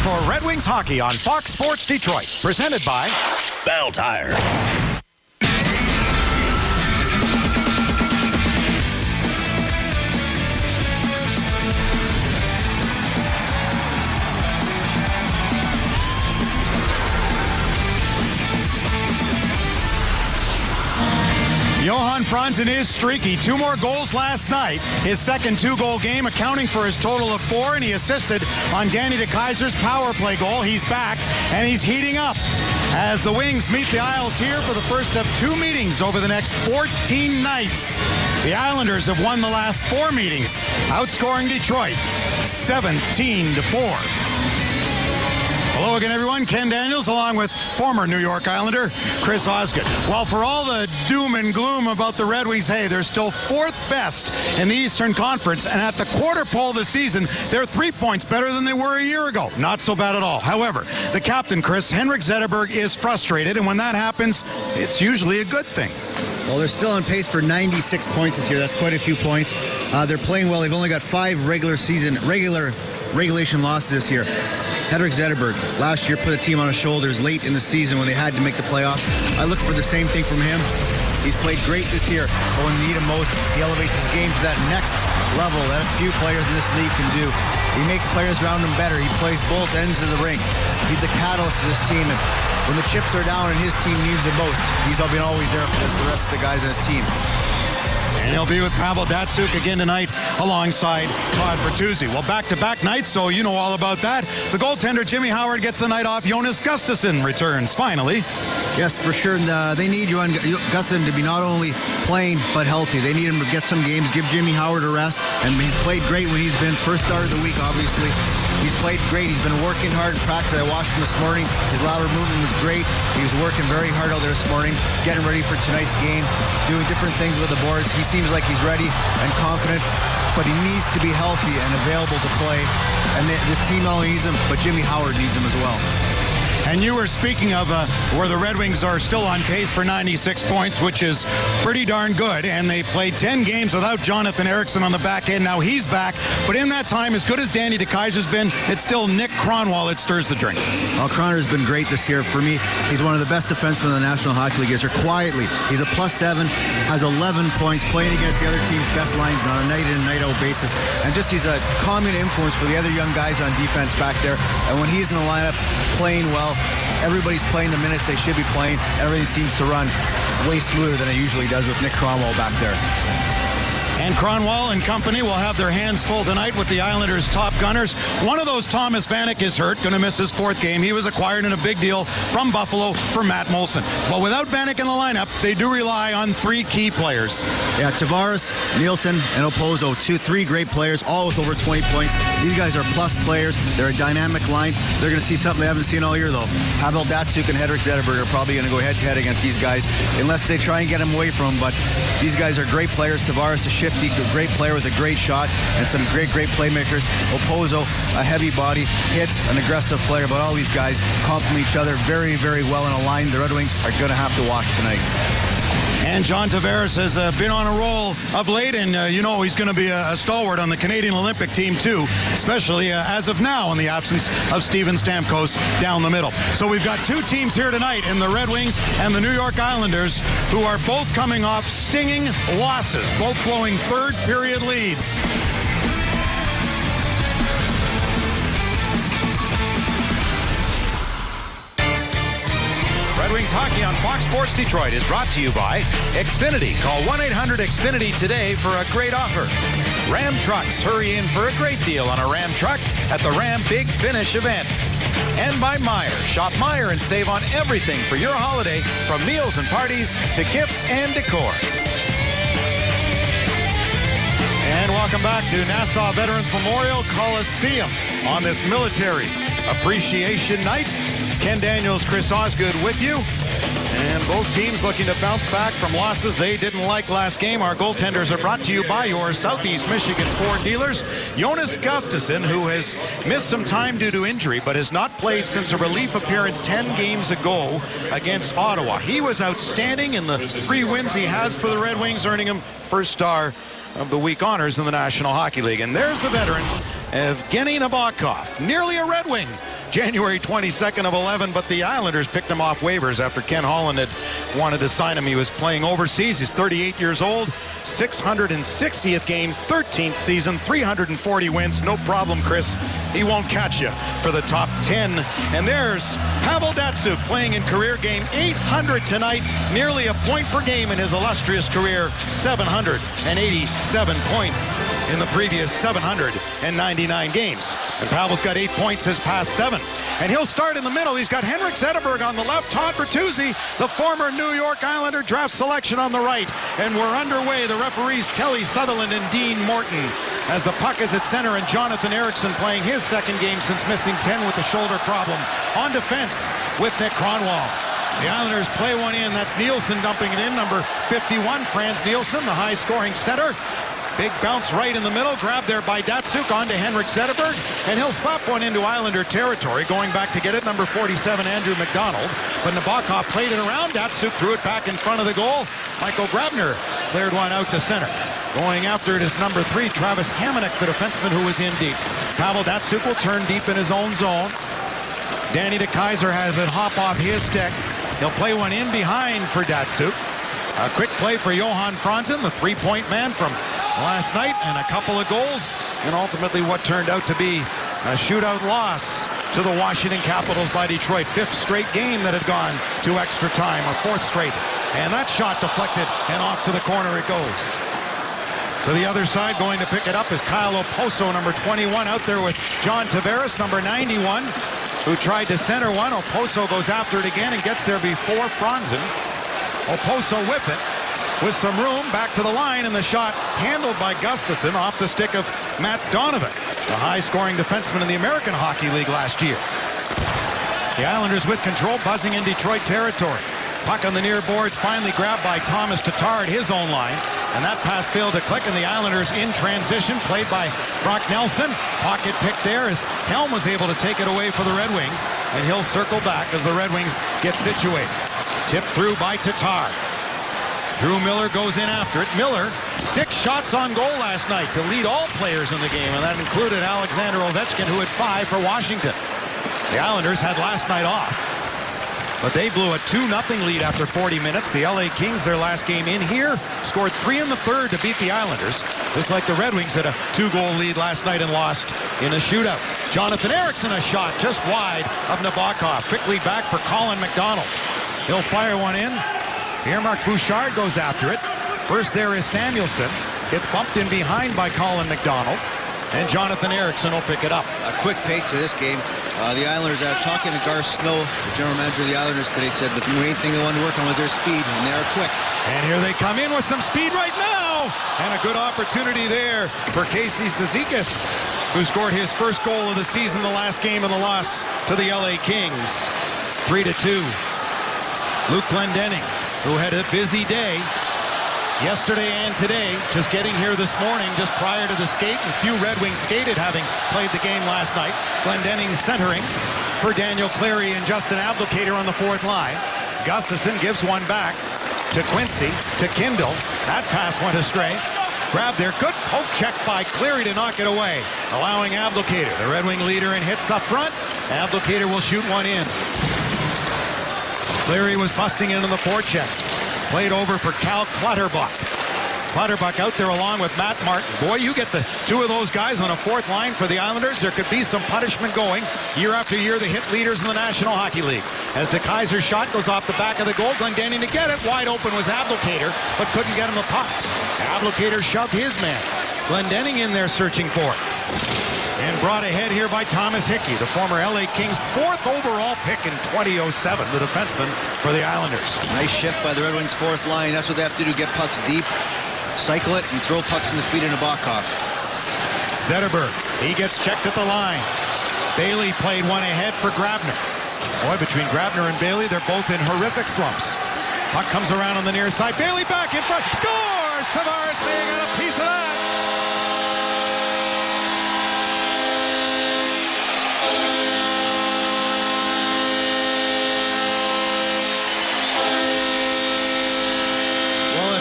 for Red Wings hockey on Fox Sports Detroit. Presented by Bell Tire. Johan Franzen is streaky. 2 more goals last night. His second 2-goal game, accounting for his total of 4, and he assisted on Danny DeKeyser's power play goal. He's back, and he's heating up as the Wings meet the Isles here for the first of 2 meetings over the next 14 nights. The Islanders have won the last 4 meetings, outscoring Detroit 17-4. Hello again, everyone. Ken Daniels, along with former New York Islander Chris Osgood. Well, for all the doom and gloom about the Red Wings, hey, they're still 4th best in the Eastern Conference, and at the quarter pole this season, they're 3 points better than they were a year ago. Not so bad at all. However, the captain, Chris, Henrik Zetterberg, is frustrated, and when that happens, it's usually a good thing. Well, they're still on pace for 96 points this year. That's quite a few points. They're playing well. They've only got 5 regulation losses this year. Henrik Zetterberg last year put a team on his shoulders late in the season when they had to make the playoffs. I look for the same thing from him. He's played great this year, but when you need him most, he elevates his game to that next level that a few players in this league can do. He makes players around him better. He plays both ends of the rink. He's a catalyst to this team, and when the chips are down and his team needs him most, he's been always there for the rest of the guys on his team. And he'll be with Pavel Datsyuk again tonight alongside Todd Bertuzzi. Well, back-to-back nights, so you know all about that. The goaltender, Jimmy Howard, gets the night off. Jonas Gustafsson returns, finally. Yes, for sure. They need Johan Gustafsson to be not only playing, but healthy. They need him to get some games, give Jimmy Howard a rest. And he's played great when he's been first star of the week, obviously. He's played great. He's been working hard in practice. I watched him this morning. His lateral movement was great. He was working very hard out there this morning, getting ready for tonight's game, doing different things with the boards. He seems like he's ready and confident, but he needs to be healthy and available to play. And this team not only needs him, but Jimmy Howard needs him as well. And you were speaking of where the Red Wings are still on pace for 96 points, which is pretty darn good. And they played 10 games without Jonathan Ericsson on the back end. Now he's back. But in that time, as good as Danny DeKeyser's been, it's still Nick Kronwall that stirs the drink. Well, Croner's been great this year. For me, he's one of the best defensemen in the National Hockey League. He's quietly. He's a +7, has 11 points, playing against the other team's best lines on a night in and night out basis. And just he's a calming influence for the other young guys on defense back there. And when he's in the lineup playing well, everybody's playing the minutes they should be playing. Everything seems to run way smoother than it usually does with Nick Kronwall back there. And Kronwall and company will have their hands full tonight with the Islanders' top gunners. One of those, Thomas Vanek, is hurt, going to miss his 4th game. He was acquired in a big deal from Buffalo for Matt Molson. But without Vanek in the lineup, they do rely on 3 key players. Yeah, Tavares, Nielsen, and Opozo, 3 great players, all with over 20 points. These guys are plus players. They're a dynamic line. They're going to see something they haven't seen all year, though. Pavel Datsyuk and Henrik Zetterberg are probably going to go head-to-head against these guys, unless they try and get them away from them. But these guys are great players. Tavares, a shifty, great player with a great shot, and some great playmakers. Opozo, a heavy body, hits, an aggressive player. But all these guys complement each other very, very well in a line. The Red Wings are going to have to watch tonight. And John Tavares has been on a roll of late, and he's going to be a stalwart on the Canadian Olympic team too, especially as of now in the absence of Steven Stamkos down the middle. So we've got 2 teams here tonight in the Red Wings and the New York Islanders, who are both coming off stinging losses, both blowing 3rd period leads. Red Wings hockey on Fox Sports Detroit is brought to you by Xfinity. Call 1-800-XFINITY today for a great offer. Ram Trucks. Hurry in for a great deal on a Ram truck at the Ram Big Finish event. And by Meijer. Shop Meijer and save on everything for your holiday, from meals and parties to gifts and decor. And welcome back to Nassau Veterans Memorial Coliseum on this Military Appreciation Night. Ken Daniels, Chris Osgood with you. And both teams looking to bounce back from losses they didn't like last game. Our goaltenders are brought to you by your Southeast Michigan Ford dealers. Jonas Gustafsson, who has missed some time due to injury, but has not played since a relief appearance 10 games ago against Ottawa. He was outstanding in the 3 wins he has for the Red Wings, earning him first star of the week honors in the National Hockey League. And there's the veteran, Evgeny Nabokov, nearly a Red Wing January 22nd of 11, but the Islanders picked him off waivers after Ken Holland had wanted to sign him. He was playing overseas. He's 38 years old, 660th game, 13th season, 340 wins. No problem, Chris. He won't catch you for the top 10. And there's Pavel Datsyuk playing in career game 800 tonight, nearly a point per game in his illustrious career, 787 points in the previous 799 games. And Pavel's got 8 points his past 7. And he'll start in the middle. He's got Henrik Zetterberg on the left, Todd Bertuzzi, the former New York Islander draft selection, on the right. And we're underway. The referees Kelly Sutherland and Dean Morton, as the puck is at center, and Jonathan Ericsson playing his second game since missing 10 with the shoulder problem. On defense with Nick Kronwall. The Islanders play one in. That's Nielsen dumping it in. Number 51, Franz Nielsen, the high-scoring center. Big bounce right in the middle, grabbed there by Datsyuk onto Henrik Zetterberg, and he'll slap one into Islander territory, going back to get it, number 47, Andrew McDonald. But Nabokov played it around, Datsyuk threw it back in front of the goal. Michael Grabner cleared one out to center. Going after it is number 3, Travis Hamonic, the defenseman who was in deep. Pavel Datsyuk will turn deep in his own zone. Danny DeKeyser has it hop off his stick. He'll play one in behind for Datsyuk. A quick play for Johan Franzen, the three-point man from last night, and a couple of goals, and ultimately what turned out to be a shootout loss to the Washington Capitals by Detroit. 5th straight game that had gone to extra time, or 4th straight. And that shot deflected, and off to the corner it goes. To the other side, going to pick it up is Kyle Oposo, number 21, out there with John Tavares, number 91, who tried to center one. Oposo goes after it again and gets there before Franzen. Oposo with it, with some room, back to the line, and the shot handled by Gustafsson off the stick of Matt Donovan, the high-scoring defenseman in the American Hockey League last year. The Islanders with control, buzzing in Detroit territory. Puck on the near boards, finally grabbed by Thomas Tatar at his own line, and that pass failed to click, and the Islanders in transition, played by Brock Nelson. Pocket pick there as Helm was able to take it away for the Red Wings, and he'll circle back as the Red Wings get situated. Tipped through by Tatar. Drew Miller goes in after it. Miller, 6 shots on goal last night to lead all players in the game, and that included Alexander Ovechkin, who had 5 for Washington. The Islanders had last night off, but they blew a 2-0 lead after 40 minutes. The LA Kings, their last game in here, scored 3 in the third to beat the Islanders, just like the Red Wings had a 2-goal lead last night and lost in a shootout. Jonathan Ericsson, a shot just wide of Nabokov. Quickly back for Colin McDonald. He'll fire one in. Pierre-Marc Bouchard goes after it. First there is Samuelson. It's bumped in behind by Colin McDonald. And Jonathan Ericsson will pick it up. A quick pace of this game. The Islanders, talking to Garth Snow, the general manager of the Islanders today, said the main thing they wanted to work on was their speed, and they are quick. And here they come in with some speed right now. And a good opportunity there for Casey Cizikas, who scored his first goal of the season the last game of the loss to the LA Kings. 3-2. Luke Glendening, who had a busy day yesterday and today, just getting here this morning just prior to the skate. A few Red Wings skated, having played the game last night. Glendening centering for Daniel Cleary and Justin Abdelkader on the 4th line. Gustafsson gives one back to Quincy, to Kindle. That pass went astray. Grab there, good poke check by Cleary to knock it away, allowing Abdelkader, the Red Wing leader in hits up front. Abdelkader will shoot one in. Cleary was busting into the forecheck. Played over for Cal Clutterbuck. Clutterbuck out there along with Matt Martin. Boy, you get the 2 of those guys on a 4th line for the Islanders, there could be some punishment going. Year after year, the hit leaders in the National Hockey League. As DeKeyser's shot goes off the back of the goal, Glendening to get it. Wide open was Abdelkader, but couldn't get him the puck. Abdelkader shoved his man. Glendening in there searching for it. And brought ahead here by Thomas Hickey, the former LA Kings 4th overall pick in 2007, the defenseman for the Islanders. Nice shift by the Red Wings 4th line. That's what they have to do, get pucks deep, cycle it, and throw pucks in the feet of Nabokov. Zetterberg, he gets checked at the line. Bailey played one ahead for Grabner. Boy, between Grabner and Bailey, they're both in horrific slumps. Puck comes around on the near side. Bailey back in front, scores! Tavares may have got a piece of that.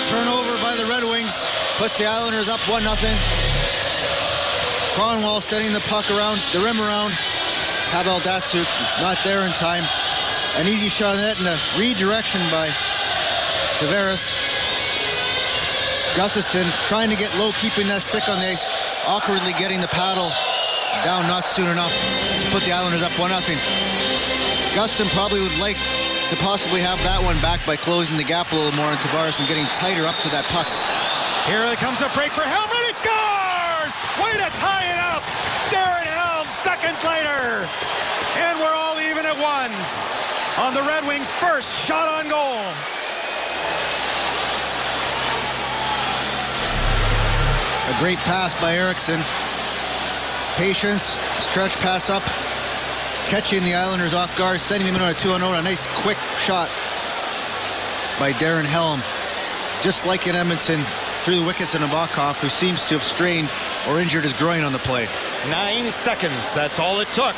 Turnover by the Red Wings puts the Islanders up 1-0. Kronwall setting the puck around, the rim around. Pavel Datsyuk not there in time. An easy shot on the net and a redirection by Tavares. Gustafsson trying to get low, keeping that stick on the ice, awkwardly getting the paddle down not soon enough to put the Islanders up 1-0. Gustafsson probably would like to possibly have that one back by closing the gap a little more on Tavares and getting tighter up to that puck. Here comes a break for Helm, and he scores! Way to tie it up! Darren Helm seconds later. And we're all even at ones on the Red Wings' first shot on goal. A great pass by Eriksson. Patience, stretch pass up, catching the Islanders off guard, sending them in on a 2-0. A nice quick shot by Darren Helm. Just like in Edmonton, through the wickets of Nabokov, who seems to have strained or injured his groin on the play. 9 seconds, that's all it took.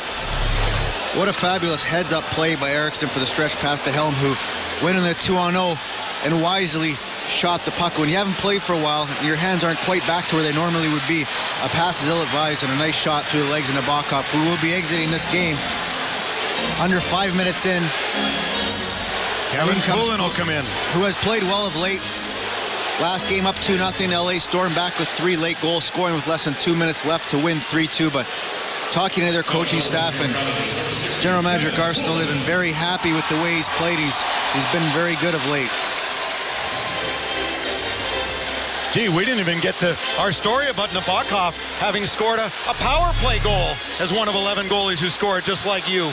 What a fabulous heads-up play by Eriksson for the stretch pass to Helm, who went in the 2-0 and wisely shot the puck. When you haven't played for a while, your hands aren't quite back to where they normally would be. A pass is ill-advised and a nice shot through the legs of Nabokov, who will be exiting this game under 5 minutes in. Kevin Poulin will come in, who has played well of late. Last game up 2-0. LA Storm back with 3 late goals, scoring with less than 2 minutes left to win 3-2. But talking to their coaching staff and General Manager Garstner, they've been very happy with the way he's played. He's been very good of late. Gee, we didn't even get to our story about Nabokov having scored a power play goal as one of 11 goalies who scored just like you.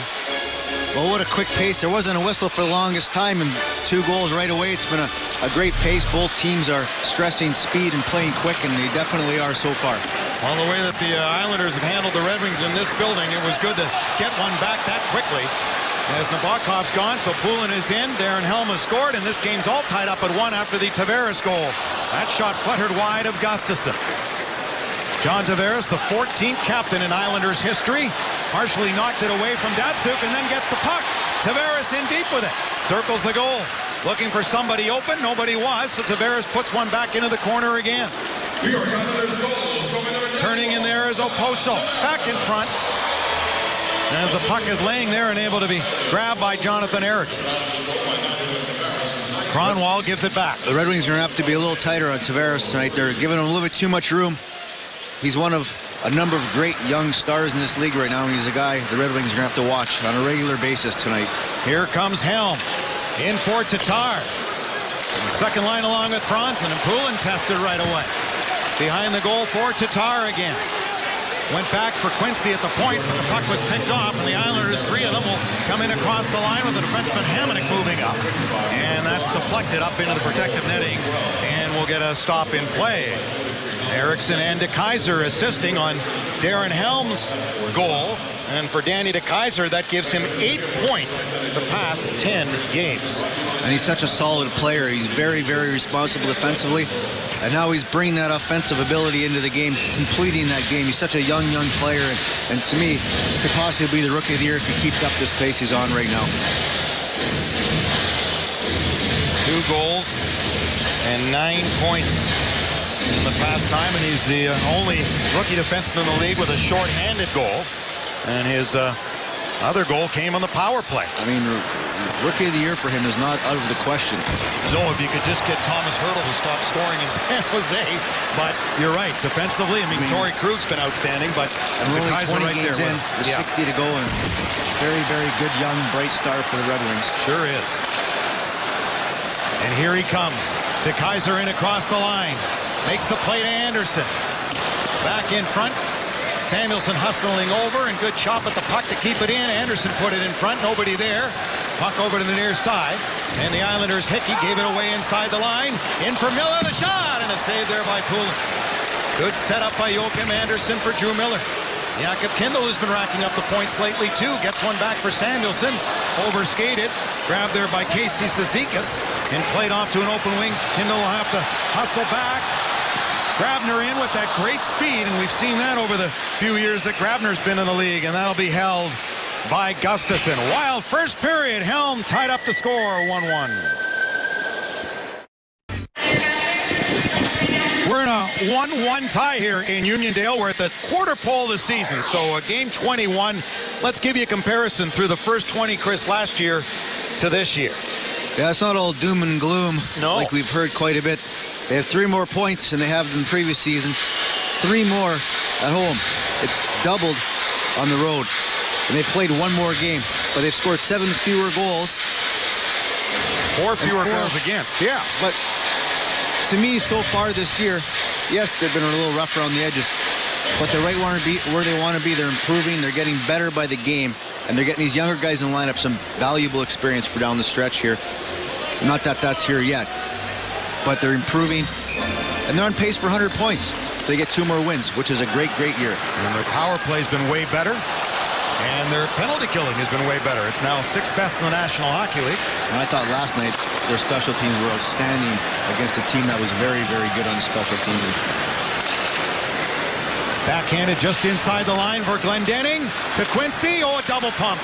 Well, what a quick pace. There wasn't a whistle for the longest time, and 2 goals right away. It's been a great pace. Both teams are stressing speed and playing quick, and they definitely are so far. Well, the way that the Islanders have handled the Red Wings in this building, it was good to get one back that quickly. As Nabokov's gone, so Poulin is in. Darren Helm has scored, and this game's all tied up at 1 after the Tavares goal. That shot fluttered wide of Gustafsson. John Tavares, the 14th captain in Islanders history, partially knocked it away from Datsyuk and then gets the puck. Tavares in deep with it. Circles the goal. Looking for somebody open. Nobody was, so Tavares puts one back into the corner again. Turning in there is Oposo. Back in front. As the puck is laying there and able to be grabbed by Jonathan Eriksson. Kronwall gives it back. The Red Wings are going to have to be a little tighter on Tavares tonight. They're giving him a little bit too much room. He's one of a number of great young stars in this league right now, and he's a guy the Red Wings are going to have to watch on a regular basis tonight. Here comes Helm. In for Tatar. Second line along with Franzen, and Poulin tested right away. Behind the goal for Tatar again. Went back for Quincy at the point, but the puck was picked off, and the Islanders, 3 of them, will come in across the line with the defenseman Hamonic moving up. And that's deflected up into the protective netting, and we'll get a stop in play. Eriksson and DeKeyser assisting on Darren Helm's goal. And for Danny DeKeyser, that gives him 8 points the past 10 games. And he's such a solid player. He's very, very responsible defensively. And now he's bringing that offensive ability into the game, completing that game. He's such a young player. And to me, could possibly be the Rookie of the Year if he keeps up this pace he's on right now. 2 goals and 9 points in the past time, and he's the only rookie defenseman in the league with a short-handed goal. And his other goal came on the power play. I mean, Rookie of the Year for him is not out of the question. So if you could just get Thomas Hertl to stop scoring in San Jose. But you're right, defensively, I mean Torrey Krug's been outstanding, but and we're only 20 right games there in with 60 to go, and very, very good young, bright star for the Red Wings. Sure is. And here he comes. DeKeyser in across the line. Makes the play to Anderson. Back in front. Samuelsson hustling over, and good chop at the puck to keep it in. Anderson put it in front. Nobody there. Puck over to the near side. And the Islanders, Hickey gave it away inside the line. In for Miller, the shot, and a save there by Poulin. Good setup by Joakim Anderson for Drew Miller. Jakob Kindl, who's been racking up the points lately, too, gets one back for Samuelsson. Overskated. Grabbed there by Casey Cizikas and played off to an open wing. Kindl will have to hustle back. Grabner in with that great speed, and we've seen that over the few years that Grabner's been in the league, and that'll be held by Gustafsson. Wild first period. Helm tied up the score, 1-1. We're in a 1-1 tie here in Uniondale. We're at the quarter pole of the season, so game 21. Let's give you a comparison through the first 20, Chris, last year to this year. Yeah, it's not all doom and gloom like we've heard quite a bit. They have 3 more points than they have in the previous season. 3 more at home. It's doubled on the road. And they played 1 more game, but they've scored 7 fewer goals. 4 fewer goals against, yeah. But to me, so far this year, yes, they've been a little rough around the edges, but they're right where they want to be. They're improving. They're getting better by the game, and they're getting these younger guys in the lineup some valuable experience for down the stretch here. Not that that's here yet, but they're improving, and they're on pace for 100 points if they get 2 more wins, which is a great year. And their power play's been way better. And their penalty killing has been way better. It's now 6th best in the National Hockey League. And I thought last night their special teams were outstanding against a team that was very good on the special teams. Backhanded just inside the line for Glendening to Quincy. Oh, a double pump.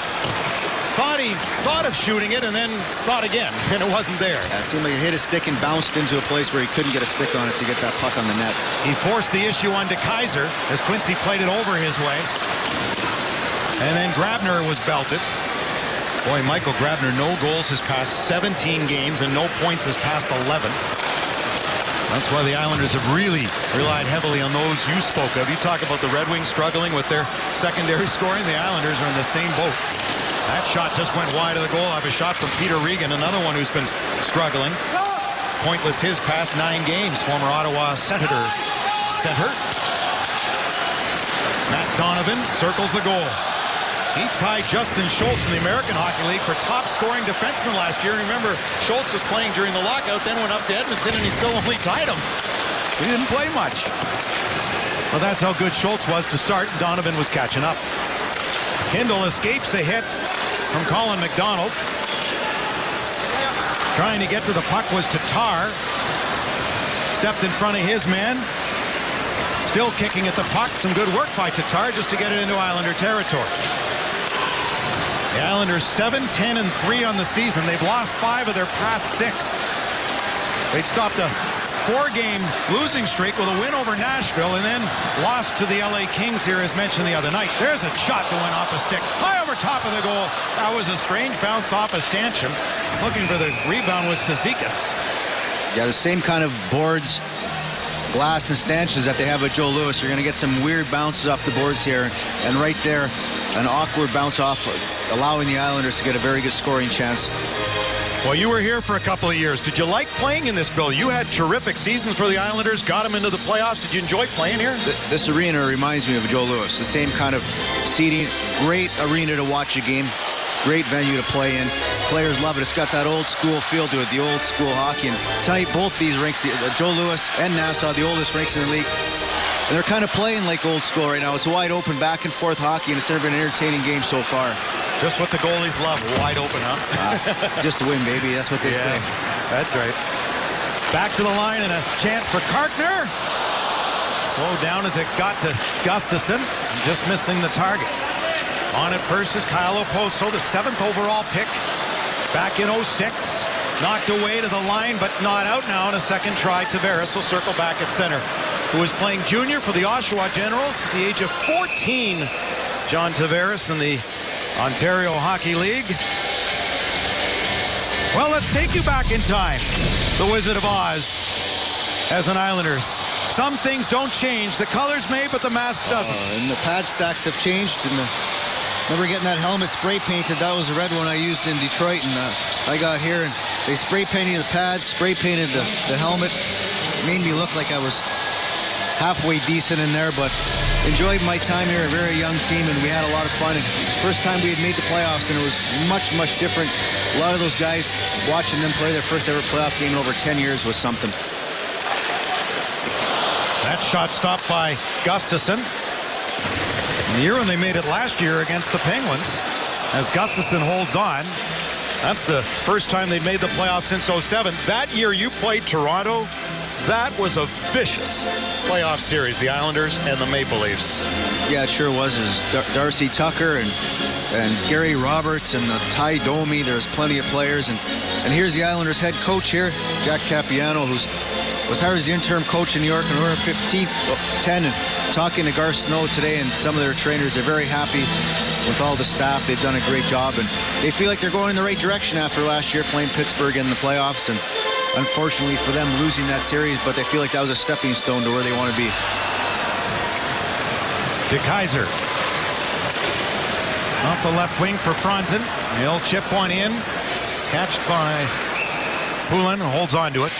Thought of shooting it and then thought again, and it wasn't there. Yeah, it seemed like it hit his stick and bounced into a place where he couldn't get a stick on it to get that puck on the net. He forced the issue on DeKeyser as Quincy played it over his way. And then Grabner was belted. Boy, Michael Grabner, no goals his past 17 games and no points his past 11. That's why the Islanders have really relied heavily on those you spoke of. You talk about the Red Wings struggling with their secondary scoring. The Islanders are in the same boat. That shot just went wide of the goal. I have a shot from Peter Regan, another one who's been struggling. Pointless his past 9 games. Former Ottawa center. Matt Donovan circles the goal. He tied Justin Schultz in the American Hockey League for top scoring defenseman last year. Remember, Schultz was playing during the lockout, then went up to Edmonton, and he still only tied him. He didn't play much. Well, that's how good Schultz was to start. Donovan was catching up. Kindle escapes a hit from Colin McDonald. Trying to get to the puck was Tatar. Stepped in front of his man. Still kicking at the puck. Some good work by Tatar just to get it into Islander territory. The Islanders 7-10-3 on the season. They've lost 5 of their past 6. They'd stopped a 4-game losing streak with a win over Nashville and then lost to the LA Kings here, as mentioned the other night. There's a shot that went off a stick, high over top of the goal. That was a strange bounce off a stanchion. Looking for the rebound was Cizikas. Yeah, the same kind of boards, glass and stanchions that they have with Joe Louis. You're going to get some weird bounces off the boards here, and right there, an awkward bounce off, allowing the Islanders to get a very good scoring chance. Well, you were here for a couple of years. Did you like playing in this building? You had terrific seasons for the Islanders, got them into the playoffs. Did you enjoy playing here? This arena reminds me of Joe Louis. The same kind of seating, great arena to watch a game, great venue to play in. Players love it. It's got that old school feel to it, the old school hockey. And tonight, both these rinks, Joe Louis and Nassau, the oldest rinks in the league, and they're kind of playing like old school right now. It's a wide open back and forth hockey, and it's never been an entertaining game so far. Just what the goalies love, wide open, huh? Just to win, baby. That's what they say. That's right. Back to the line and a chance for Kartner. Slowed down as it got to Gustafson, just missing the target. On it first is Kyle Oposo, the 7th overall pick. Back in 06. Knocked away to the line, but not out now on a second try. Tavares will circle back at center, who is playing junior for the Oshawa Generals at the age of 14. John Tavares in the Ontario Hockey League. Well, let's take you back in time. The Wizard of Oz as an Islanders. Some things don't change. The colors may, but the mask doesn't. And the pad stacks have changed. And remember getting that helmet spray painted? That was the red one I used in Detroit, and I got here, and they spray painted the pads, spray painted the helmet. It made me look like I was halfway decent in there, but enjoyed my time here. A very young team, and we had a lot of fun. And first time we had made the playoffs, and it was much different. A lot of those guys, watching them play their first ever playoff game in over 10 years was something. That shot stopped by Gustafson. The year when they made it last year against the Penguins, as Gustafson holds on. That's the first time they'd made the playoffs since 07. That year you played Toronto. That was a vicious playoff series, the Islanders and the Maple Leafs. Yeah, it sure was. It was Darcy Tucker and Gary Roberts and Ty Domi. There's plenty of players. And here's the Islanders head coach here, Jack Capiano, who's was hired as the interim coach in New York on November 15th, 10, and talking to Garth Snow today and some of their trainers, they're very happy with all the staff. They've done a great job, and they feel like they're going in the right direction after last year playing Pittsburgh in the playoffs, and unfortunately for them losing that series, but they feel like that was a stepping stone to where they want to be. DeKeyser off the left wing for Franzen. He'll chip one in. Catched by Poulin, holds on to it.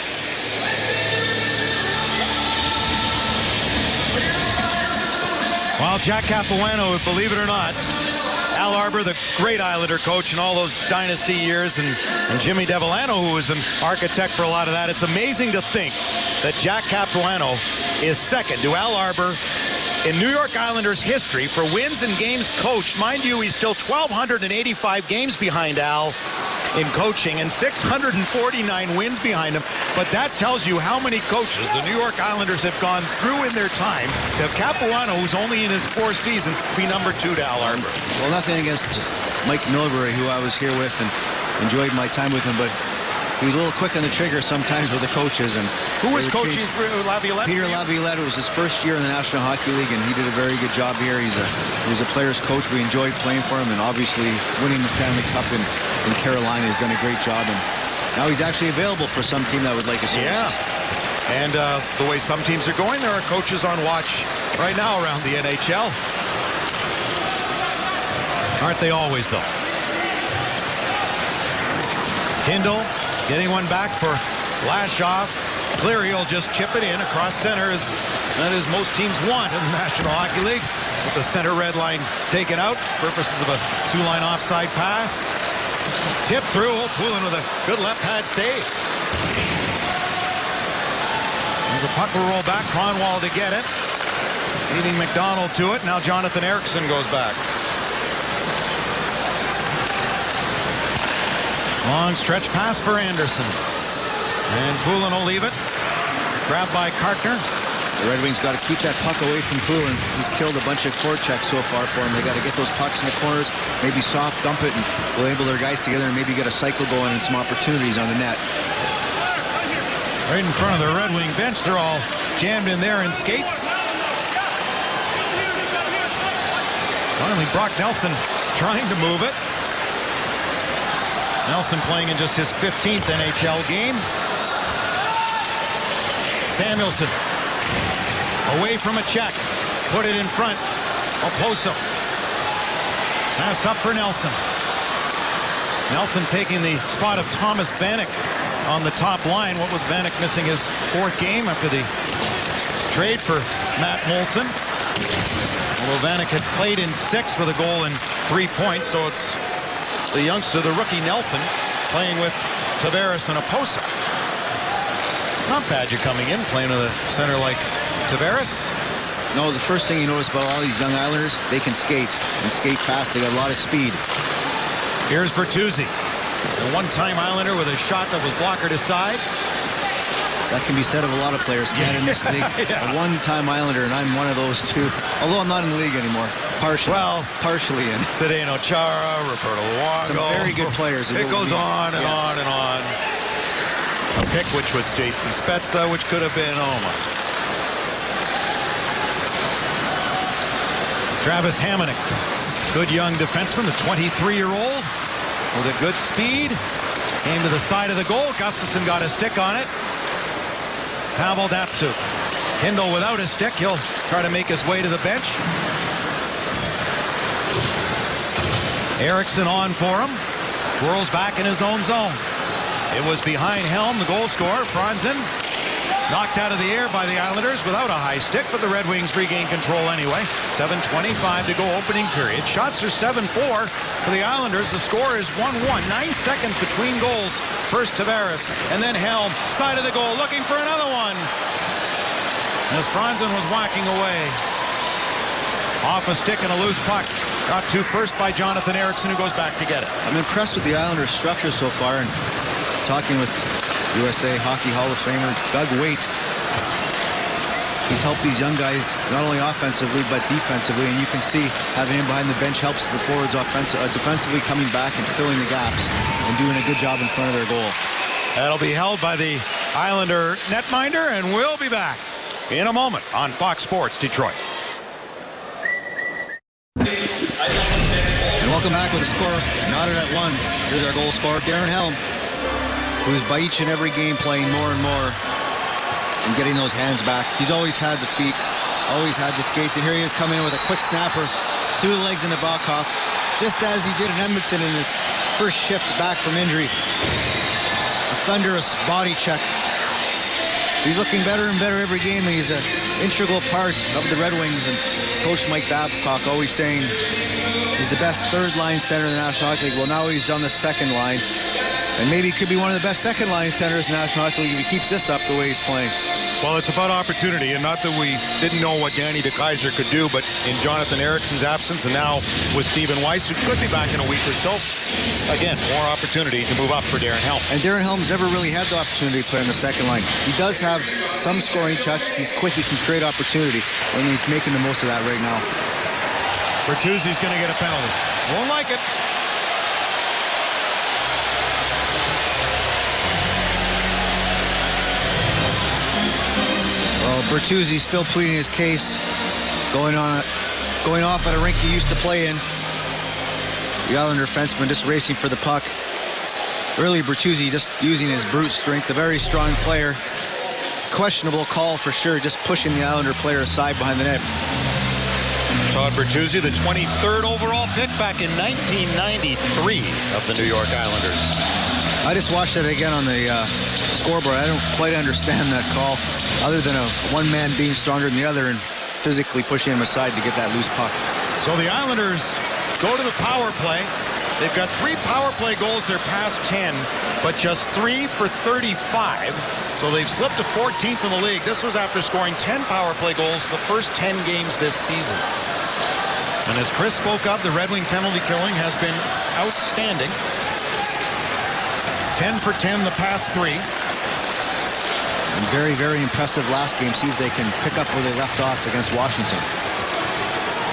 Well, Jack Capuano, believe it or not, Al Arbour, the great Islander coach in all those dynasty years, and Jimmy Devellano, who was an architect for a lot of that. It's amazing to think that Jack Capuano is second to Al Arbour in New York Islanders history for wins and games coached. Mind you, he's still 1,285 games behind Al in coaching and 649 wins behind him. But that tells you how many coaches the New York Islanders have gone through in their time to have Capuano, who's only in his fourth season, be number 2 to Al Arbour. Well, nothing against Mike Milbury, who I was here with and enjoyed my time with him, but he was a little quick on the trigger sometimes with the coaches. And who was coaching for Laviolette? Peter Laviolette. It was his first year in the National Hockey League, and he did a very good job here. He's a player's coach. We enjoyed playing for him, and obviously winning the Stanley Cup in Carolina, has done a great job. And now he's actually available for some team that would like his services. Yeah, and the way some teams are going, there are coaches on watch right now around the NHL. Aren't they always, though? Kindle getting one back for Lashoff. Cleary will just chip it in across center, as that is most teams want in the National Hockey League. With the center red line taken out, purposes of a 2-line offside pass. Tip through, Poulin with a good left pad save. There's a puck will roll back, Kronwall to get it. Leading McDonald to it, now Jonathan Ericsson goes back. Long stretch pass for Anderson. And Poulin will leave it. Grabbed by Kartner. The Red Wings got to keep that puck away from Poulin. He's killed a bunch of forechecks so far for him. They got to get those pucks in the corners, maybe soft dump it, and label their guys together and maybe get a cycle going and some opportunities on the net. Right in front of the Red Wing bench. They're all jammed in there in skates. Finally, Brock Nelson trying to move it. Nelson playing in just his 15th NHL game. Samuelson away from a check. Put it in front. Oposo. Passed up for Nelson. Nelson taking the spot of Thomas Vanek on the top line. What with Vanek missing his 4th game after the trade for Matt Moulson. Although Vanek had played in 6 with a goal and 3 points, so it's the youngster, the rookie Nelson, playing with Tavares and Oposo. Not bad you're coming in, playing with a center like Tavares. No, the first thing you notice about all these young Islanders, they can skate and skate fast. They got a lot of speed. Here's Bertuzzi, a one-time Islander with a shot that was blockered aside. That can be said of a lot of players. In this league, a one-time Islander, and I'm one of those too. Although I'm not in the league anymore. Partially in. Zdeno Chara, Roberto Luongo. Some very good players. It goes on and on and on. A pick which was Jason Spezza, which could have been, oh my. Travis Hamonic, good young defenseman, the 23-year-old with a good speed. Came to the side of the goal. Gustafsson got a stick on it. Pavel Datsyuk. Kindle without a stick. He'll try to make his way to the bench. Eriksson on for him. Twirls back in his own zone. It was behind Helm, the goal scorer, Franzen. Knocked out of the air by the Islanders without a high stick, but the Red Wings regain control anyway. 7:25 to go opening period. Shots are 7-4 for the Islanders. The score is 1-1. 9 seconds between goals. First Tavares, and then Helm, side of the goal, looking for another one. As Franzen was whacking away. Off a stick and a loose puck. Got to first by Jonathan Ericsson, who goes back to get it. I'm impressed with the Islanders' structure so far, and talking with USA Hockey Hall of Famer Doug Weight. He's helped these young guys not only offensively but defensively, and you can see having him behind the bench helps the forwards defensively coming back and filling the gaps and doing a good job in front of their goal. That'll be held by the Islander netminder, and we'll be back in a moment on Fox Sports Detroit. And welcome back with a score knotted at 1. Here's our goal scorer, Darren Helm, who's by each and every game playing more and more and getting those hands back. He's always had the feet, always had the skates, and here he is coming in with a quick snapper through the legs into Bakhoff, just as he did in Edmonton in his first shift back from injury. A thunderous body check. He's looking better and better every game, and he's an integral part of the Red Wings. And Coach Mike Babcock always saying he's the best third-line center in the National Hockey League. Well, now he's on the second line, and maybe he could be one of the best second-line centers in the National Hockey League if he keeps this up the way he's playing. Well, it's about opportunity, and not that we didn't know what Danny DeKeyser could do, but in Jonathan Ericsson's absence, and now with Stephen Weiss, who could be back in a week or so, again, more opportunity to move up for Darren Helm. And Darren Helm's never really had the opportunity to play on the second line. He does have some scoring touch. He's quick. He can create opportunity, and he's making the most of that right now. Bertuzzi's going to get a penalty. Won't like it. Well, Bertuzzi's still pleading his case, going off at a rink he used to play in. The Islander defenseman just racing for the puck. Early Bertuzzi just using his brute strength, a very strong player. Questionable call for sure, just pushing the Islander player aside behind the net. Todd Bertuzzi, the 23rd overall pick back in 1993 of the New York Islanders. I just watched it again on the scoreboard. I don't quite understand that call, other than one man being stronger than the other and physically pushing him aside to get that loose puck. So the Islanders go to the power play. They've got 3 power play goals their past 10, but just 3 for 35. So they've slipped to 14th in the league. This was after scoring 10 power play goals the first 10 games this season. And as Chris spoke of, the Red Wing penalty killing has been outstanding. 10 for 10 the past 3. And very, very impressive last game. See if they can pick up where they left off against Washington.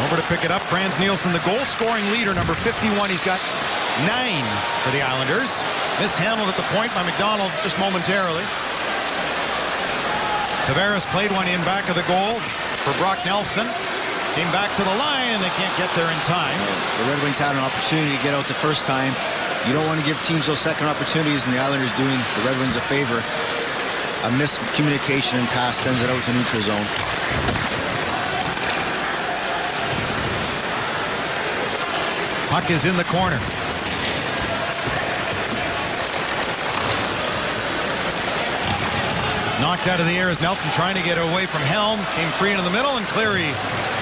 Over to pick it up, Frans Nielsen, the goal-scoring leader, number 51. He's got 9 for the Islanders. Mishandled at the point by McDonald just momentarily. Tavares played one in back of the goal for Brock Nelson. Came back to the line, and they can't get there in time. The Red Wings had an opportunity to get out the first time. You don't want to give teams those second opportunities, and the Islanders doing the Red Wings a favor. A miscommunication and pass sends it out to neutral zone. Puck is in the corner. Knocked out of the air as Nelson trying to get away from Helm. Came free into the middle, and Cleary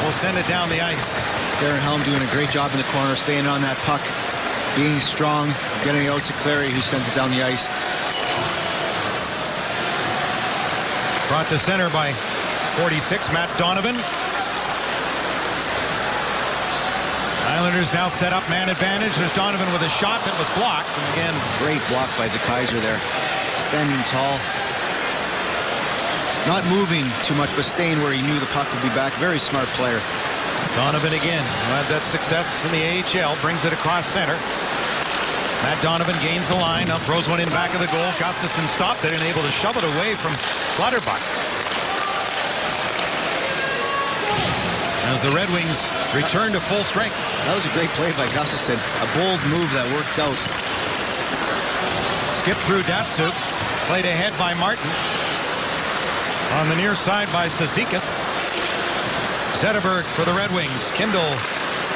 will send it down the ice. Darren Helm doing a great job in the corner, staying on that puck, being strong, getting it out to Cleary, who sends it down the ice. Brought to center by 46, Matt Donovan. Islanders now set up man advantage. There's Donovan with a shot that was blocked. And again, great block by DeKeyser there. Standing tall. Not moving too much, but staying where he knew the puck would be back. Very smart player. Donovan again, who had that success in the AHL, brings it across center. Matt Donovan gains the line, up throws one in back of the goal. Gustafsson stopped it and able to shove it away from Clutterbuck. As the Red Wings return to full strength. That was a great play by Gustafsson. A bold move that worked out. Skip through Datsuk. Played ahead by Martin. On the near side by Cizikas. Zetterberg for the Red Wings. Kindle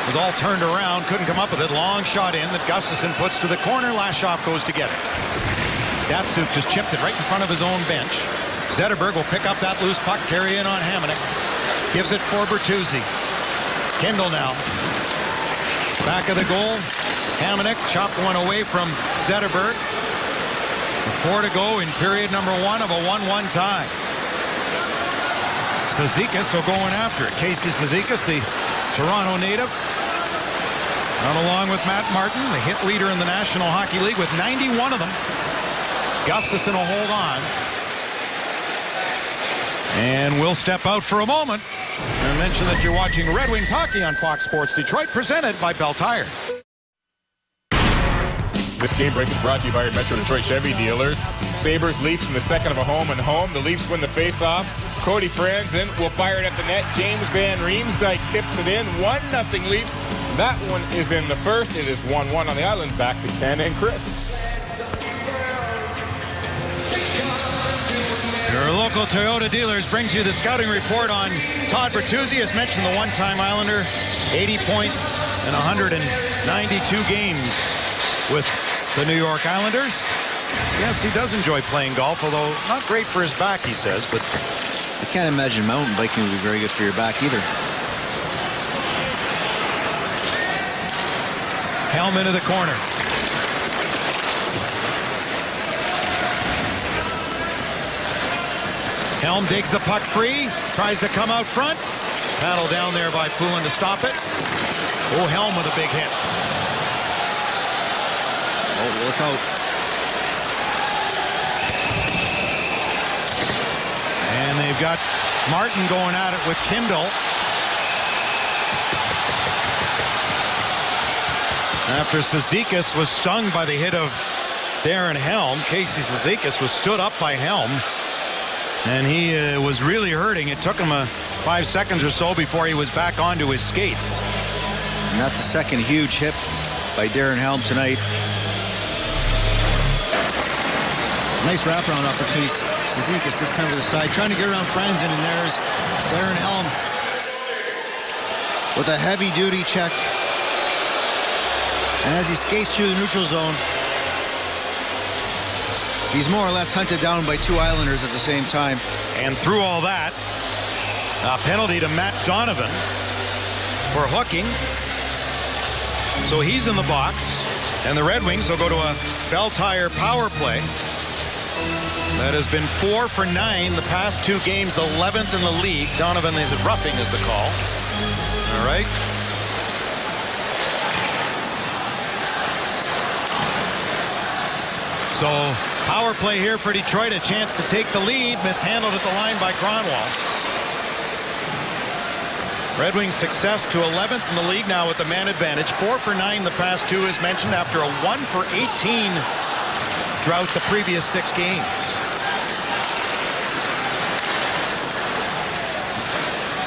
was all turned around, couldn't come up with it. Long shot in that Gustafsson puts to the corner. Lashoff goes to get it. Datsuk just chipped it right in front of his own bench. Zetterberg will pick up that loose puck, carry in on Hamonic. Gives it for Bertuzzi. Kindle now. Back of the goal. Hamonic chopped one away from Zetterberg. With 4 to go in period number 1 of a 1-1 tie. Cizikas will going after it. Casey Cizikas, the Toronto native. Out along with Matt Martin, the hit leader in the National Hockey League with 91 of them. Gustafsson will hold on. And we'll step out for a moment and mention that you're watching Red Wings hockey on Fox Sports Detroit, presented by Bell Tire. This game break is brought to you by your Metro Detroit Chevy dealers. Sabres, Leafs in the second of a home and home. The Leafs win the face-off. Cody Franzen will fire it at the net. James Van Riemsdyk tips it in. 1-0 Leafs. That one is in the first. It is 1-1 on the island. Back to Ken and Chris. Your local Toyota dealers brings you the scouting report on Todd Bertuzzi. As mentioned, the one-time Islander, 80 points in 192 games with the New York Islanders. Yes, he does enjoy playing golf, although not great for his back, he says, but I can't imagine mountain biking would be very good for your back either. Helm into the corner. Helm digs the puck free, tries to come out front. Paddle down there by Poulin to stop it. Oh, Helm with a big hit. Oh, look out. And they've got Martin going at it with Kindle. After Cizikas was stung by the hit of Darren Helm, Casey Cizikas was stood up by Helm. And he was really hurting. It took him 5 seconds or so before he was back onto his skates. And that's the second huge hit by Darren Helm tonight. Nice wraparound opportunity. Cizikas just kind of to the side, trying to get around Franzen, and there's Darren Helm with a heavy-duty check. And as he skates through the neutral zone, he's more or less hunted down by two Islanders at the same time. And through all that, a penalty to Matt Donovan for hooking. So he's in the box, and the Red Wings will go to a Bell Tire power play. That has been 4 for 9 the past 2 games, 11th in the league. Donovan is roughing is the call. All right. So power play here for Detroit, a chance to take the lead. Mishandled at the line by Kronwall. Red Wings success to 11th in the league now with the man advantage. 4 for 9 the past 2 as mentioned after a 1 for 18 drought the previous 6 games.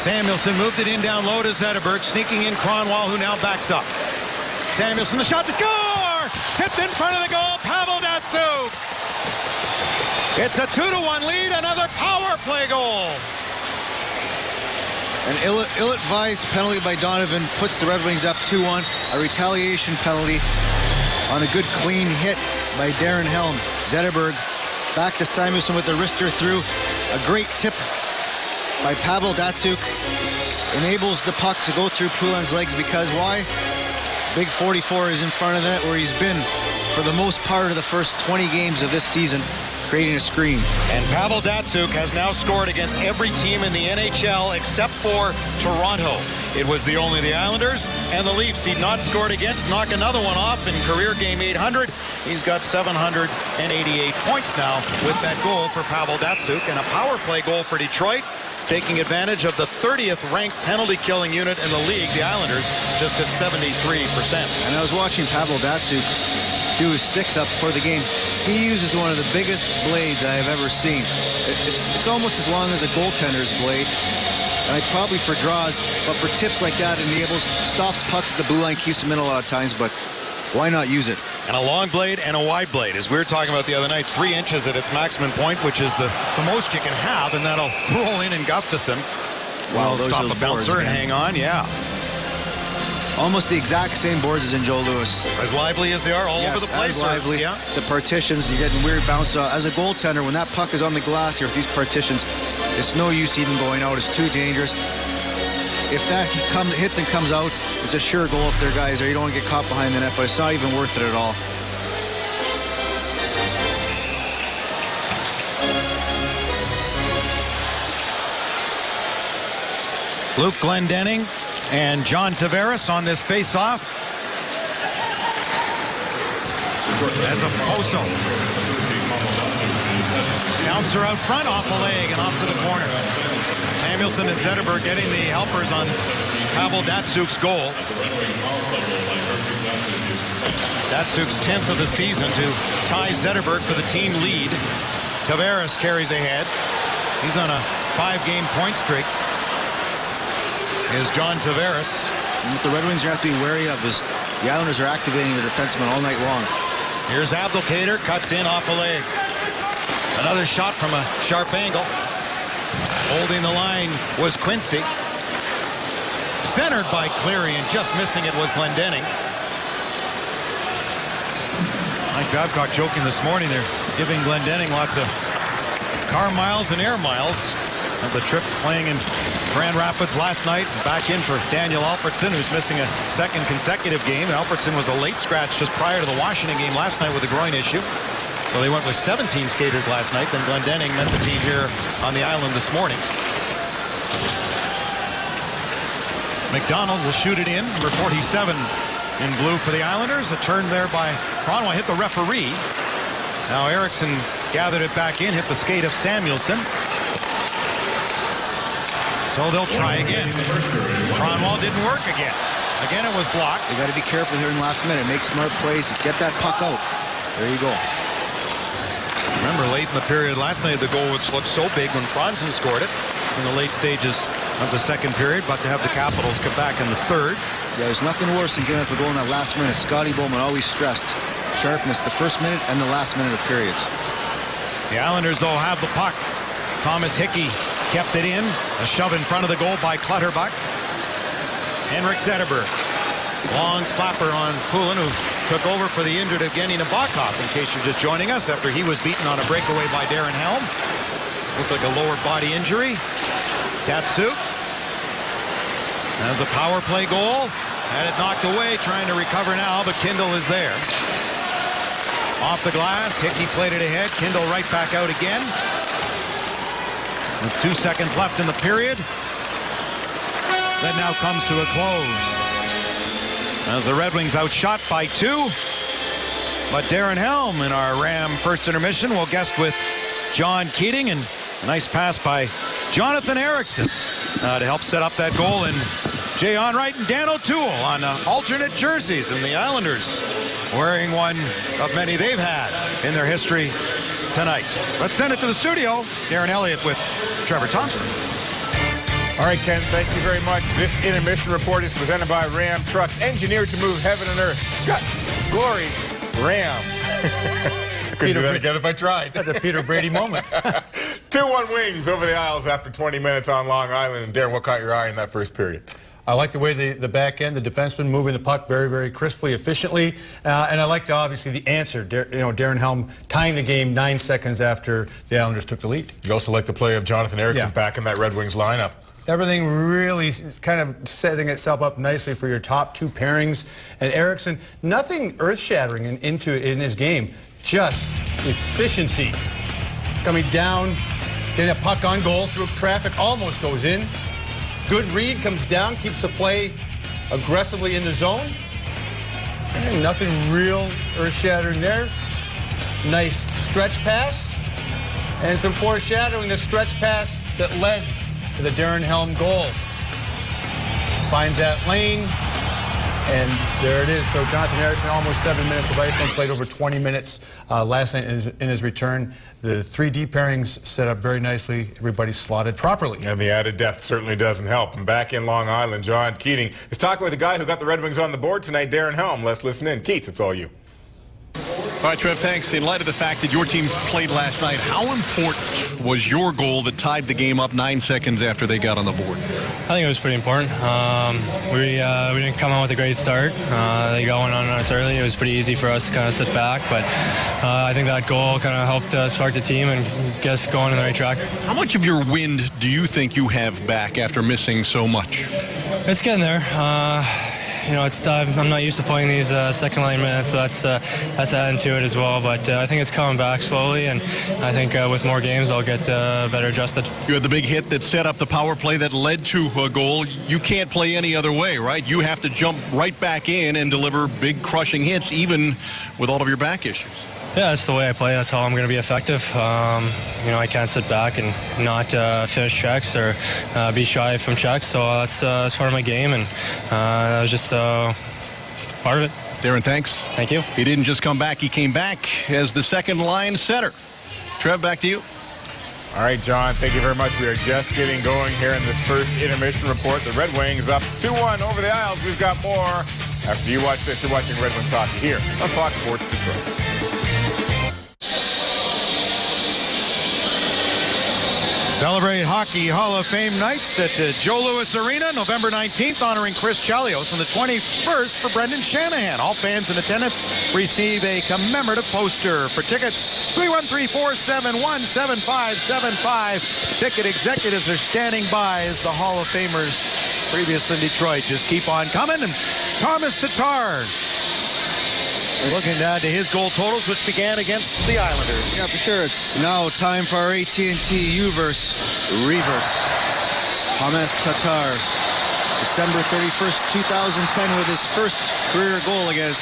Samuelsson moved it in down low to Zetterberg, sneaking in Kronwall, who now backs up. Samuelsson, the shot to score! Tipped in front of the goal, Pavel Datsyuk. It's a 2-1 lead, another power play goal. An ill-advised penalty by Donovan puts the Red Wings up 2-1. A retaliation penalty on a good clean hit by Darren Helm. Zetterberg back to Samuelsson with the wrister through. A great tip by Pavel Datsyuk enables the puck to go through Poulin's legs because why? Big 44 is in front of the net where he's been for the most part of the first 20 games of this season, creating a screen. And Pavel Datsyuk has now scored against every team in the NHL except for Toronto. It was only the Islanders and the Leafs he'd not scored against. Knock another one off in career game 800. He's got 788 points now with that goal for Pavel Datsyuk, and a power play goal for Detroit, taking advantage of the 30th ranked penalty killing unit in the league, the Islanders, just at 73%. And I was watching Pavel Datsyuk do his sticks up for the game. He uses one of the biggest blades I have ever seen. It's almost as long as a goaltender's blade. And I probably for draws, but for tips like that, enables, stops pucks at the blue line, keeps them in a lot of times, but why not use it? And a long blade and a wide blade, as we were talking about the other night, 3 inches at its maximum point, which is the most you can have, and that'll roll in Gustafsson. Wow, stop the bouncer and hang on, yeah. Almost the exact same boards as in Joe Louis. As lively as they are all over the place. As lively. Yeah. The partitions, you're getting weird bounce. As a goaltender, when that puck is on the glass here with these partitions, it's no use even going out. It's too dangerous. If that hits and comes out, it's a sure goal if they're guys there. You don't want to get caught behind the net, but it's not even worth it at all. Luke Glendening and John Tavares on this face-off. As a Poso. Bouncer out front, off the leg and off to the corner. Samuelsson and Zetterberg getting the helpers on Pavel Datsuk's goal. Datsuk's 10th of the season to tie Zetterberg for the team lead. Tavares carries ahead. He's on a 5-game point streak. Is John Tavares. And what the Red Wings have to be wary of is the Islanders are activating their defensemen all night long. Here's Abdelkader, cuts in off a leg. Another shot from a sharp angle. Holding the line was Quincy. Centered by Cleary, and just missing it was Glendening. Mike Babcock joking this morning, they're giving Glendening lots of car miles and air miles of the trip playing in Grand Rapids last night. Back in for Daniel Alfredsson, who's missing a second consecutive game. Alfredsson was a late scratch just prior to the Washington game last night with a groin issue. So they went with 17 skaters last night. Then Glendening met the team here on the island this morning. McDonald will shoot it in. Number 47 in blue for the Islanders. A turn there by Cronwell, hit the referee. Now Eriksson gathered it back in, hit the skate of Samuelsson. So they'll try again. Cronwell didn't work again. Again, it was blocked. They got to be careful here in the last minute. Make smart plays. Get that puck out. There you go. Remember, late in the period last night, the goal which looked so big when Franzen scored it in the late stages of the second period, but to have the Capitals come back in the third. Yeah, there's nothing worse than getting out the goal in that last minute. Scotty Bowman always stressed sharpness the first minute and the last minute of periods. The Islanders, though, have the puck. Thomas Hickey kept it in. A shove in front of the goal by Clutterbuck. Henrik Zetterberg. Long slapper on Poulin, who took over for the injured Evgeny Nabokov, in case you're just joining us, after he was beaten on a breakaway by Darren Helm. Looked like a lower body injury. Datsuk has a power play goal. Had it knocked away, trying to recover now, but Kindle is there. Off the glass, Hickey played it ahead. Kindle right back out again. With 2 seconds left in the period. That now comes to a close. As the Red Wings outshot by 2. But Darren Helm in our Ram first intermission will guest with John Keating, and a nice pass by Jonathan Eriksson to help set up that goal. And Jay Onrait and Dan O'Toole on alternate jerseys, and the Islanders wearing one of many they've had in their history tonight. Let's send it to the studio. Darren Elliott with Trevor Thompson. All right, Ken, thank you very much. This intermission report is presented by Ram Trucks, engineered to move heaven and earth. Gut, glory, Ram. I couldn't do that again if I tried. That's a Peter Brady moment. 2-1 Wings over the Isles after 20 minutes on Long Island. And Darren, what caught your eye in that first period? I like the way the back end, the defenseman moving the puck very, very crisply, efficiently. And I liked, obviously, the answer. Darren Helm tying the game 9 seconds after the Islanders took the lead. You also like the play of Jonathan Eriksson back in that Red Wings lineup. Everything really kind of setting itself up nicely for your top 2 pairings. And Eriksson, nothing earth-shattering in his game, just efficiency. Coming down, getting a puck on goal through traffic, almost goes in. Good read, comes down, keeps the play aggressively in the zone. And nothing real earth-shattering there. Nice stretch pass. And some foreshadowing the stretch pass that led to the Darren Helm goal. Finds that lane, and there it is. So Jonathan Eriksson, almost 7 minutes of ice time, played over 20 minutes last night in his return. The 3D pairings set up very nicely. Everybody's slotted properly. And the added depth certainly doesn't help. And back in Long Island, John Keating is talking with the guy who got the Red Wings on the board tonight, Darren Helm. Let's listen in. Keats, it's all you. All right, Trev, thanks. In light of the fact that your team played last night, how important was your goal that tied the game up 9 seconds after they got on the board? I think it was pretty important. We didn't come out with a great start. They got one on us early. It was pretty easy for us to kind of sit back, but I think that goal kind of helped spark the team and get us going on the right track. How much of your wind do you think you have back after missing so much? It's getting there. It's I'm not used to playing these second line minutes, so that's adding to it as well. But I think it's coming back slowly, and I think with more games, I'll get better adjusted. You had the big hit that set up the power play that led to a goal. You can't play any other way, right? You have to jump right back in and deliver big crushing hits, even with all of your back issues. Yeah, that's the way I play. That's how I'm going to be effective. I can't sit back and not finish checks or be shy from checks. So that's part of my game, and that was just part of it. Darren, thanks. Thank you. He didn't just come back. He came back as the second line center. Trev, back to you. All right, John, thank you very much. We are just getting going here in this first intermission report. The Red Wings up 2-1 over the Isles. We've got more after you watch this. You're watching Red Wings hockey here on Fox Sports Detroit. Celebrate Hockey Hall of Fame nights at Joe Louis Arena, November 19th, honoring Chris Chelios, and the 21st for Brendan Shanahan. All fans in attendance receive a commemorative poster. For tickets, 313-471-7575. Ticket executives are standing by as the Hall of Famers previous in Detroit just keep on coming. And Thomas Tatar looking to add to his goal totals, which began against the Islanders. Yeah, for sure. It's now time for our AT&T U-verse reverse. Thomas Tatar, December 31st, 2010, with his first career goal against,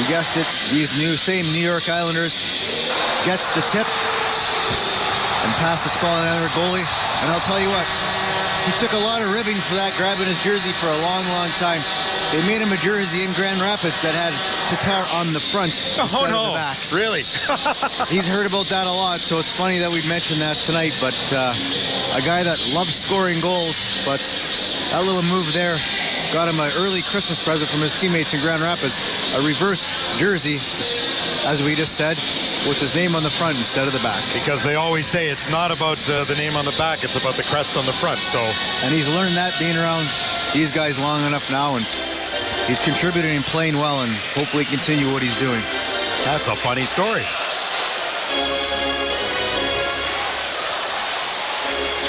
you guessed it, these same New York Islanders. Gets the tip and past the spot on another goalie. And I'll tell you what, he took a lot of ribbing for that, grabbing his jersey for a long, long time. They made him a jersey in Grand Rapids that had Tatar on the front instead of the back. Really? He's heard about that a lot, so it's funny that we mentioned that tonight. But a guy that loves scoring goals, but that little move there got him an early Christmas present from his teammates in Grand Rapids. A reverse jersey, as we just said, with his name on the front instead of the back. Because they always say it's not about the name on the back, it's about the crest on the front. So, and he's learned that being around these guys long enough now, and he's contributing and playing well, and hopefully continue what he's doing. that's a funny story.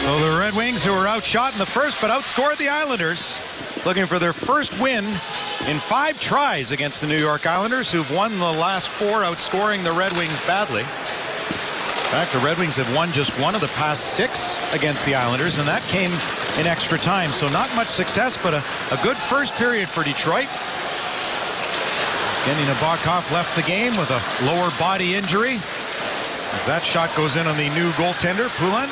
So the Red Wings, who were outshot in the first but outscored the Islanders, looking for their first win in 5 tries against the New York Islanders, who've won the last 4, outscoring the Red Wings badly. In fact, the Red Wings have won just 1 of the past 6 against the Islanders, and that came in extra time. So not much success, but a good first period for Detroit. Evgeny Nabokov left the game with a lower body injury, as that shot goes in on the new goaltender, Poulin,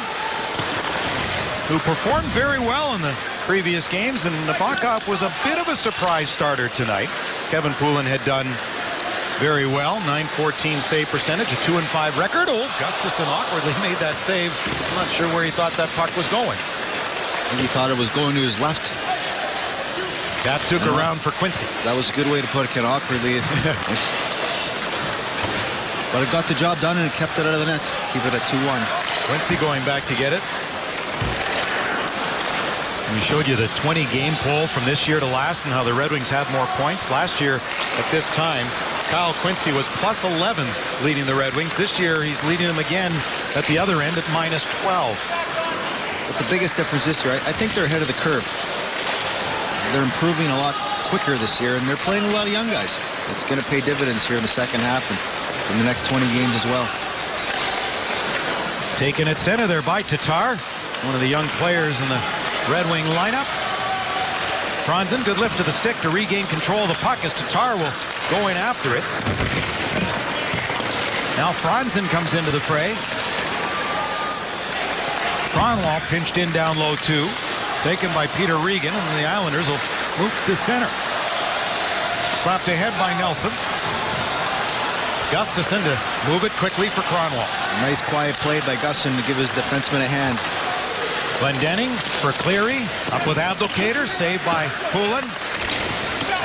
who performed very well in the previous games, and Nabokov was a bit of a surprise starter tonight. Kevin Poulin had done very well, .914 save percentage, a 2-5 record. Old Gustafsson awkwardly made that save. I'm not sure where he thought that puck was going. And he thought it was going to his left. Datsuk around for Quincy. That was a good way to put it, Ken, awkwardly. But it got the job done, and it kept it out of the net to keep it at 2-1. Quincy going back to get it. We showed you the 20-game poll from this year to last and how the Red Wings have more points. Last year at this time, Kyle Quincy was plus 11 leading the Red Wings. This year he's leading them again at the other end at minus 12. But the biggest difference this year, I think they're ahead of the curve. They're improving a lot quicker this year, and they're playing a lot of young guys. It's going to pay dividends here in the second half and in the next 20 games as well. Taken at center there by Tatar, one of the young players in the Red Wing lineup. Franzen, good lift to the stick to regain control of the puck as Tatar will go in after it. Now Franzen comes into the fray. Kronwall pinched in down low too. Taken by Peter Regan, and the Islanders will move to center. Slapped ahead by Nelson. Gustafsson to move it quickly for Kronwall. Nice quiet play by Gustafsson to give his defenseman a hand. Glendening for Cleary, up with Abdelkader, saved by Poulin.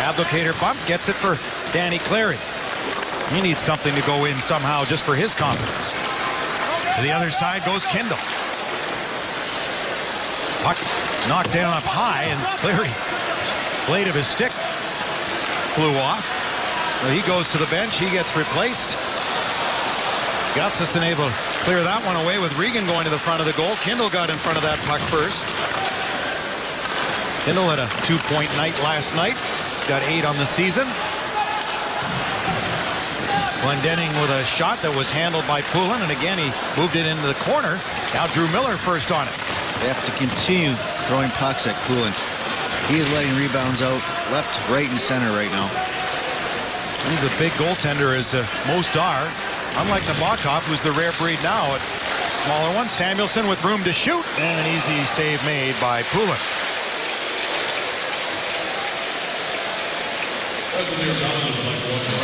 Abdelkader bump, gets it for Danny Cleary. He needs something to go in somehow just for his confidence. To the other side goes Kendall. Puck knocked down up high, and Cleary, blade of his stick flew off. So he goes to the bench, he gets replaced. Gustafsson able to clear that one away with Regan going to the front of the goal. Kendall got in front of that puck first. Kendall had a 2-point night last night. Got 8 on the season. Glendening with a shot that was handled by Poulin, and again he moved it into the corner. Now Drew Miller first on it. They have to continue throwing pucks at Poulin. He is letting rebounds out left, right, and center right now. He's a big goaltender, as most are. unlike Nabokov, who's the rare breed now, a smaller one. Samuelsson with room to shoot, and an easy save made by Poulin.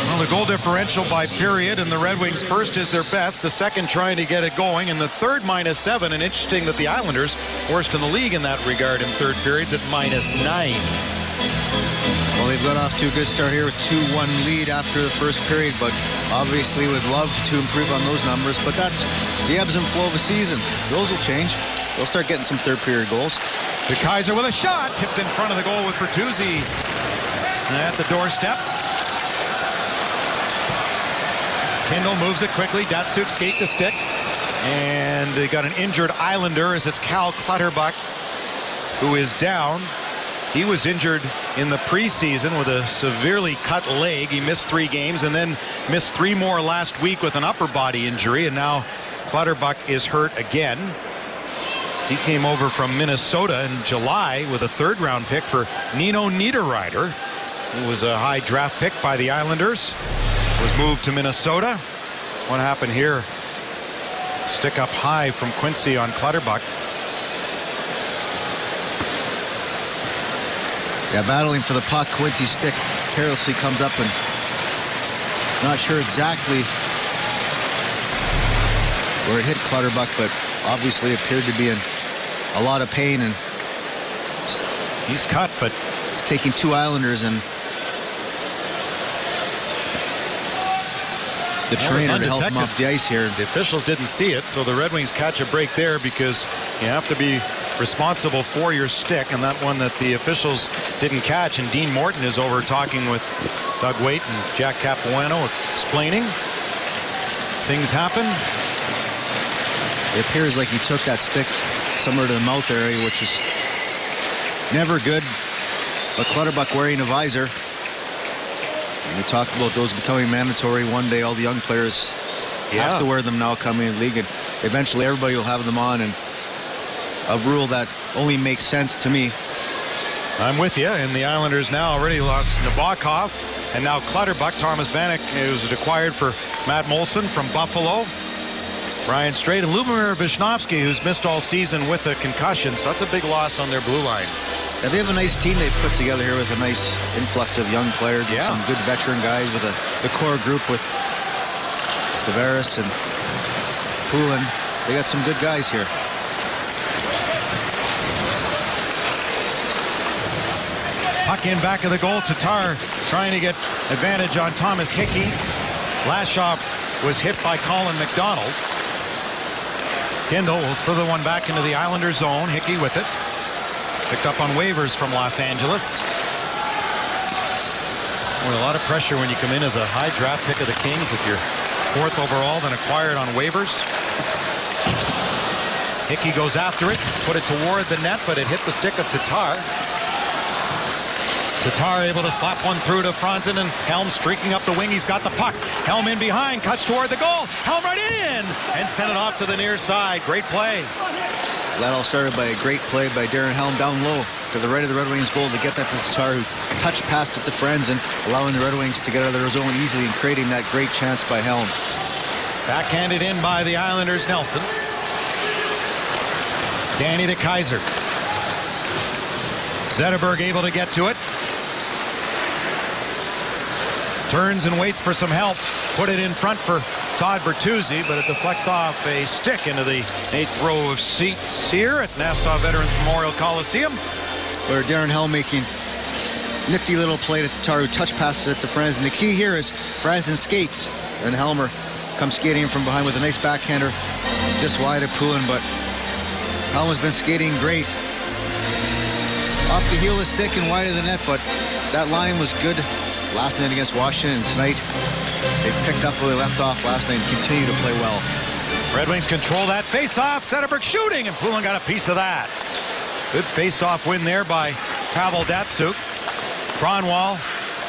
Well, the goal differential by period, and the Red Wings first is their best, the second trying to get it going, and the third -7. And interesting that the Islanders worst in the league in that regard in third periods at -9. Well, they've got off to a good start here with 2-1 lead after the first period, but obviously would love to improve on those numbers. But that's the ebbs and flow of a season. Those will change. They'll start getting some third period goals. De Keyser with a shot, tipped in front of the goal with Bertuzzi at the doorstep. Kindle moves it quickly. Datsuk skate the stick. And they got an injured Islander as it's Cal Clutterbuck who is down. He was injured in the preseason with a severely cut leg. He missed 3 games and then missed 3 more last week with an upper body injury. And now Clutterbuck is hurt again. He came over from Minnesota in July with a 3rd-round pick for Nino Niederreiter, who was a high draft pick by the Islanders. Was moved to Minnesota. What happened here? Stick up high from Quincy on Clutterbuck. Yeah, battling for the puck. Quincy's stick carelessly comes up, and not sure exactly where it hit Clutterbuck, but obviously appeared to be in a lot of pain, and he's cut, but it's taking 2 Islanders and the trainer to help him off the ice here. The officials didn't see it, so the Red Wings catch a break there because you have to be responsible for your stick, and that one that the officials didn't catch. And Dean Morton is over talking with Doug Waite and Jack Capuano, explaining things happen. It appears like he took that stick somewhere to the mouth area, which is never good. But Clutterbuck wearing a visor. And we talked about those becoming mandatory one day. All the young players have to wear them now coming in the league, and eventually everybody will have them on, and a rule that only makes sense to me. I'm with you, and the Islanders now already lost Nabokov, and now Clutterbuck. Thomas Vanek was acquired for Matt Molson from Buffalo. Brian Straight and Lubomir Visnovsky, who's missed all season with a concussion, so that's a big loss on their blue line. Yeah, they have a nice team they've put together here with a nice influx of young players and some good veteran guys with the core group with Tavares and Poulin. They got some good guys here. Puck in back of the goal. Tatar trying to get advantage on Thomas Hickey. Last shot was hit by Colin McDonald. Kindle will slither one back into the Islander zone. Hickey with it. Picked up on waivers from Los Angeles. Boy, a lot of pressure when you come in as a high draft pick of the Kings. If you're 4th overall, then acquired on waivers. Hickey goes after it. Put it toward the net, but it hit the stick of Tatar. Tatar able to slap one through to Franzen, and Helm streaking up the wing. He's got the puck. Helm in behind, cuts toward the goal. Helm right in and sent it off to the near side. Great play. That all started by a great play by Darren Helm down low to the right of the Red Wings goal to get that to Tatar, who touched past it to Franzen, allowing the Red Wings to get out of their zone easily and creating that great chance by Helm. Backhanded in by the Islanders, Nelson. Danny De Keyser. Zetterberg able to get to it. Turns and waits for some help. Put it in front for Todd Bertuzzi, but it deflects off a stick into the 8th row of seats here at Nassau Veterans Memorial Coliseum. Where Darren Helm making nifty little play to Tatar, who touch passes it to Franzen. The key here is Franzen skates, and Helmer comes skating from behind with a nice backhander just wide of Poulin, but Helm has been skating great. Off the heel of the stick and wide of the net, but that line was good last night against Washington, and tonight they've picked up where they left off last night and continue to play well. Red Wings control that face-off. Zetterberg shooting, and Poulin got a piece of that. Good face-off win there by Pavel Datsuk. Kronwall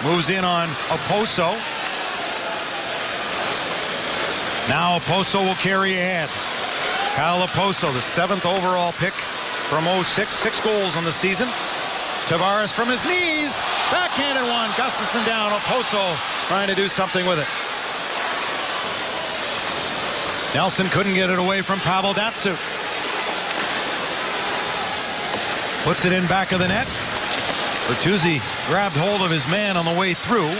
moves in on Oposo. Now Oposo will carry ahead. Kyle Oposo, the 7th overall pick from 06, 6 goals on the season. Tavares from his knees, backhanded one, Gustafsson down. Oposo trying to do something with it. Nelson couldn't get it away from Pavel Datsyuk. Puts it in back of the net. Bertuzzi grabbed hold of his man on the way through.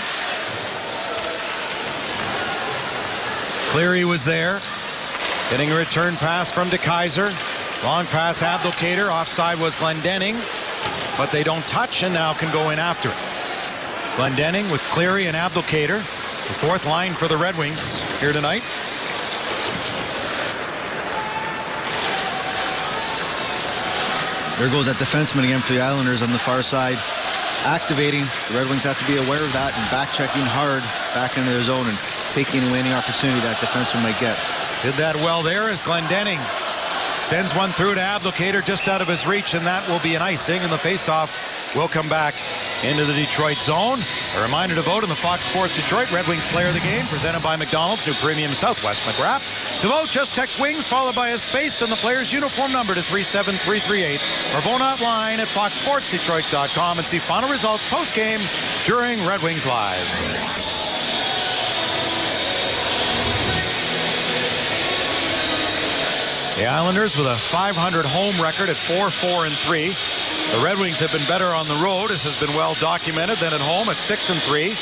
Cleary was there. Getting a return pass from DeKeyser. Long pass, Abdelkader. Offside was Glendening. But they don't touch and now can go in after it. Glendening with Cleary and Abdelkader. The fourth line for the Red Wings here tonight. There goes that defenseman again for the Islanders on the far side. Activating. The Red Wings have to be aware of that and back-checking hard back into their zone and taking away any opportunity that defenseman might get. Did that well there as Glendening sends one through to Abdelkader just out of his reach, and that will be an icing, and the faceoff will come back into the Detroit zone. A reminder to vote in the Fox Sports Detroit Red Wings Player of the Game, presented by McDonald's, new premium Southwest McGrath. To vote, just text WINGS followed by a space and the player's uniform number to 37338, or vote online at foxsportsdetroit.com and see final results post-game during Red Wings Live. The Islanders with a .500 home record at 4-4-3. The Red Wings have been better on the road, as has been well documented, than at home at 6-3.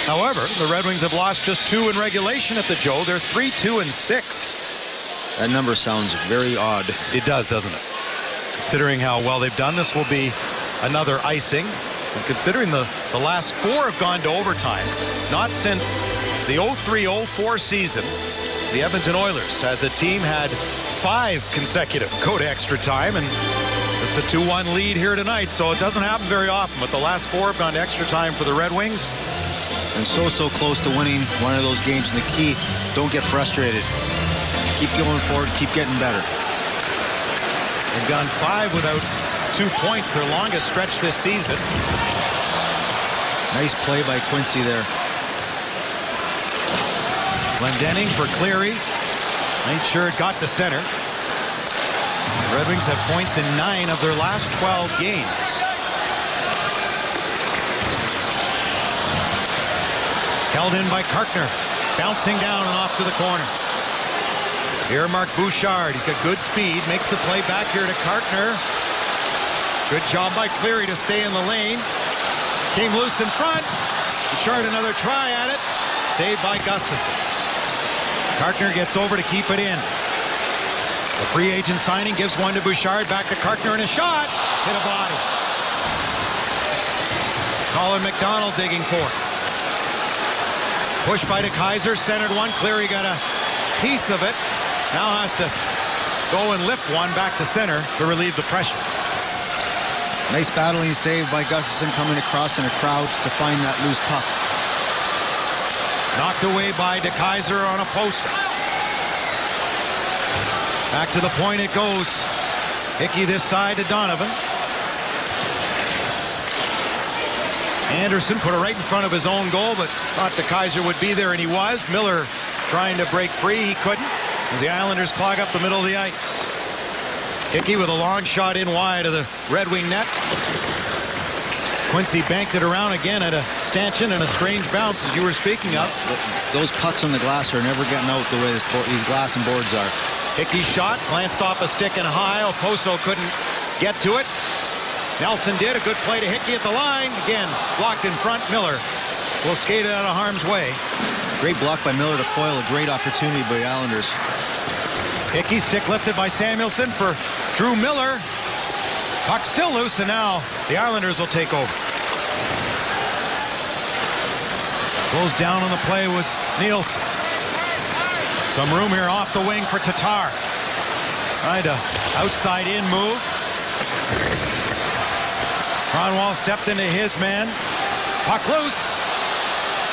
However, the Red Wings have lost just 2 in regulation at the Joe. They're 3-2-6. That number sounds very odd. It does, doesn't it? Considering how well they've done, this will be another icing. And considering the last 4 have gone to overtime, not since the 03-04 season, the Edmonton Oilers as a team had 5 consecutive go to extra time, and just a 2-1 lead here tonight, so it doesn't happen very often, but the last 4 have gone to extra time for the Red Wings. And so close to winning one of those games, and the key, don't get frustrated. Keep going forward, keep getting better. They've gone 5 without 2 points, their longest stretch this season. Nice play by Quincy there. Glendening for Cleary. Made sure it got to center. The Red Wings have points in 9 of their last 12 games. Held in by Kartner. Bouncing down and off to the corner. Here Marc Bouchard. He's got good speed. Makes the play back here to Kartner. Good job by Cleary to stay in the lane. Came loose in front. Bouchard another try at it. Saved by Gustafson. Kartner gets over to keep it in. The free agent signing gives one to Bouchard. Back to Kartner and a shot. Hit a body. Colin McDonald digging for it. Push by DeKeyser. Centered one. Cleary got a piece of it. Now has to go and lift one back to center to relieve the pressure. Nice battling save by Gustafson coming across in a crowd to find that loose puck. Knocked away by DeKeyser on a post. Back to the point it goes. Hickey this side to Donovan. Anderson put it right in front of his own goal, but thought DeKeyser would be there, and he was. Miller trying to break free. He couldn't, as the Islanders clog up the middle of the ice. Hickey with a long shot in wide of the Red Wing net. Quincy banked it around again at a stanchion and a strange bounce, as you were speaking of. Those pucks on the glass are never getting out the way these glass and boards are. Hickey's shot glanced off a stick and high. Oposo couldn't get to it. Nelson did. A good play to Hickey at the line. Again, blocked in front. Miller will skate it out of harm's way. Great block by Miller to foil a great opportunity by the Islanders. Hickey stick lifted by Samuelson for Drew Miller. Puck still loose, and now the Islanders will take over. Goes down on the play was Nielsen. Some room here off the wing for Tatar. Trying to outside in move. Kronwall stepped into his man. Puck loose.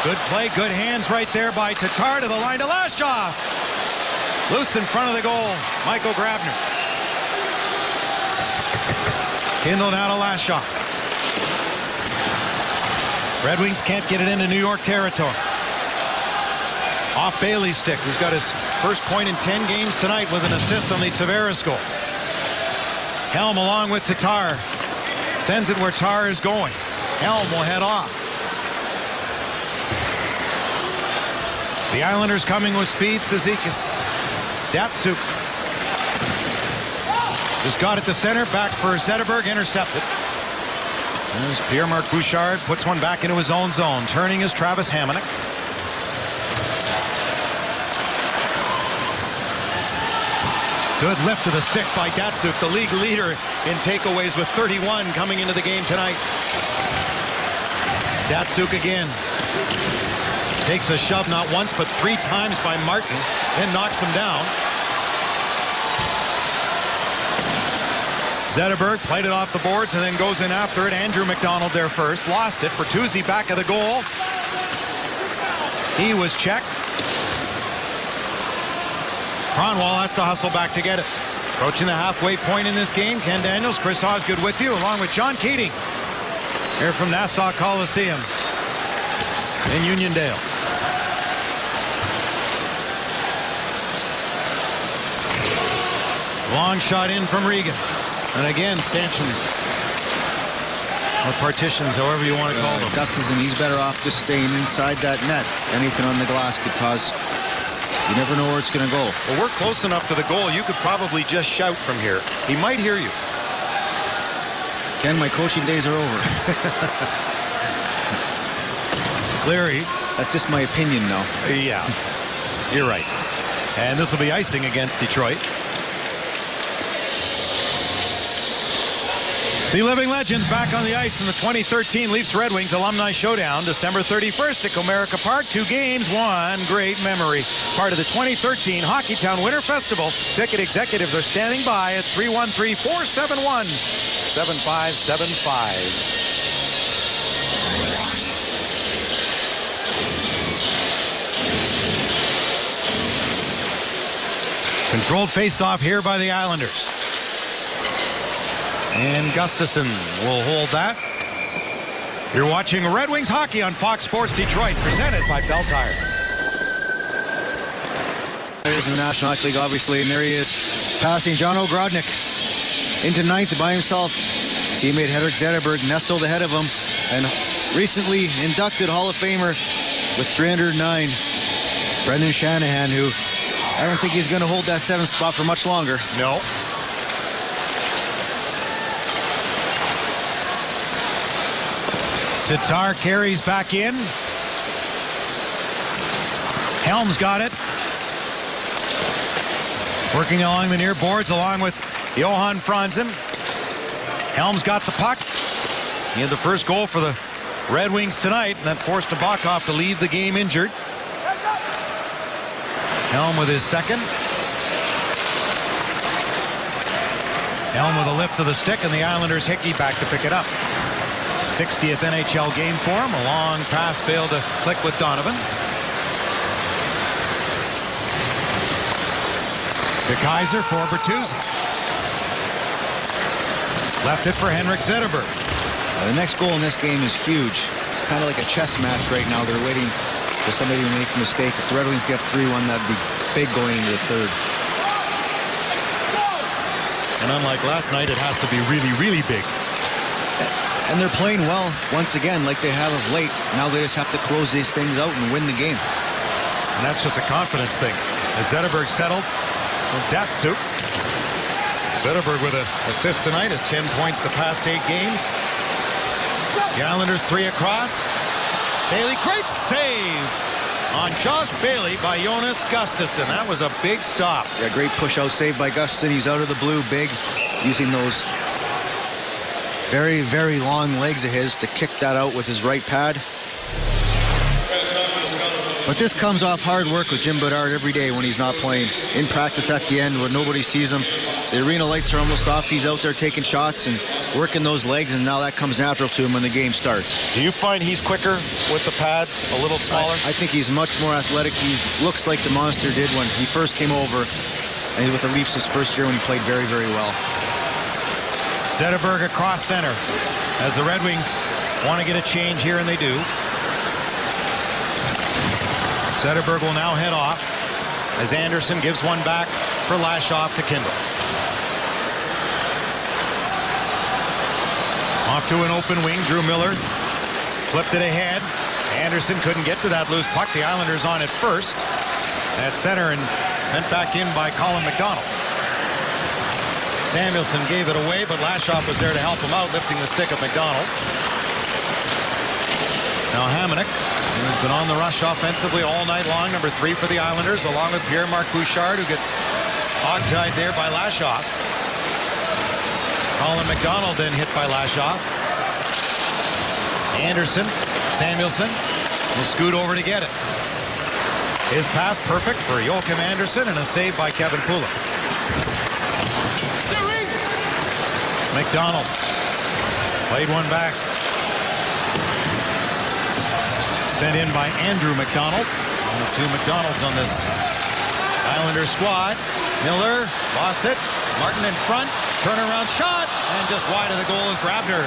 Good play, good hands right there by Tatar to the line to Lashoff. Loose in front of the goal, Michael Grabner. Kindle now to Lashoff. Red Wings can't get it into New York territory. Off Bailey's stick, who's got his first point in 10 games tonight with an assist on the Tavares goal. Helm along with Tatar. Sends it where Tar is going. Helm will head off. The Islanders coming with speed. Cizikas Datsuk just got it to center, back for Zetterberg, intercepted. As Pierre-Marc Bouchard puts one back into his own zone. Turning is Travis Hamonic. Good lift of the stick by Datsuk, the league leader in takeaways with 31 coming into the game tonight. Datsuk again. Takes a shove not once but 3 times by Martin, then knocks him down. Zetterberg played it off the boards and then goes in after it. Andrew McDonald there first. Lost it. Bertuzzi back of the goal. He was checked. Cronwall has to hustle back to get it. Approaching the halfway point in this game. Ken Daniels, Chris Osgood with you, along with John Keating. Here from Nassau Coliseum in Uniondale. Long shot in from Regan. And again, stanchions. Or partitions, however you want to call them. Gustafson, he's better off just staying inside that net. Anything on the glass could cause... You never know where it's going to go. Well, we're close enough to the goal. You could probably just shout from here. He might hear you. Ken, my coaching days are over. Cleary. That's just my opinion now. Yeah, you're right. And this will be icing against Detroit. The Living Legends back on the ice in the 2013 Leafs Red Wings Alumni Showdown, December 31st at Comerica Park. 2 games, 1 great memory. Part of the 2013 Hockeytown Winter Festival. Ticket executives are standing by at 313-471-7575. Controlled face-off here by the Islanders. And Gustafson will hold that. You're watching Red Wings hockey on Fox Sports Detroit, presented by Bell Tire. There's the National Hockey League, obviously, and there he is, passing John Ogrodnik into ninth by himself. Teammate Henrik Zetterberg nestled ahead of him, and recently inducted Hall of Famer with 309, Brendan Shanahan, who I don't think he's going to hold that 7th spot for much longer. No. Tatar carries back in. Helms got it. Working along the near boards along with Johan Franzen. Helms got the puck. He had the first goal for the Red Wings tonight, and that forced Nabokov to leave the game injured. Helm with his second. Helm with a lift of the stick, and the Islanders Hickey back to pick it up. 60th NHL game for him. A long pass failed to click with Donovan. De Keyser for Bertuzzi. Left it for Henrik Zetterberg. The next goal in this game is huge. It's kind of like a chess match right now. They're waiting for somebody to make a mistake. If the Red Wings get 3-1, that'd be big going into the third. And unlike last night, it has to be really, really big. And they're playing well once again like they have of late. Now they just have to close these things out and win the game. And that's just a confidence thing. As Zetterberg settled, Datsuk. Zetterberg with an assist tonight, has 10 points the past 8 games. The Islanders 3 across. Bailey, great save on Josh Bailey by Jonas Gustafsson. That was a big stop. Yeah, great push-out save by Gustafsson. He's out of the blue, big, using those very, very long legs of his to kick that out with his right pad. But this comes off hard work with Jim Bedard every day when he's not playing. In practice at the end when nobody sees him. The arena lights are almost off. He's out there taking shots and working those legs, and now that comes natural to him when the game starts. Do you find he's quicker with the pads, a little smaller? I think he's much more athletic. He looks like the monster did when he first came over. And he's with the Leafs his first year when he played very, very well. Zetterberg across center as the Red Wings want to get a change here, and they do. Zetterberg will now head off as Anderson gives one back for Lashoff to Kindle. Off to an open wing, Drew Miller flipped it ahead. Anderson couldn't get to that loose puck. The Islanders on it first at center and sent back in by Colin McDonald. Samuelson gave it away, but Lashoff was there to help him out, lifting the stick of McDonald. Now Hamonic, who's been on the rush offensively all night long, number 3 for the Islanders, along with Pierre-Marc Bouchard, who gets hog-tied there by Lashoff. Colin McDonald then hit by Lashoff. Anderson, Samuelson will scoot over to get it. His pass perfect for Joachim Anderson and a save by Kevin Poulin. McDonald played one back. Sent in by Andrew McDonald. One of 2 McDonalds on this Islander squad. Miller lost it. Martin in front. Turnaround shot. And just wide of the goal is Grabner.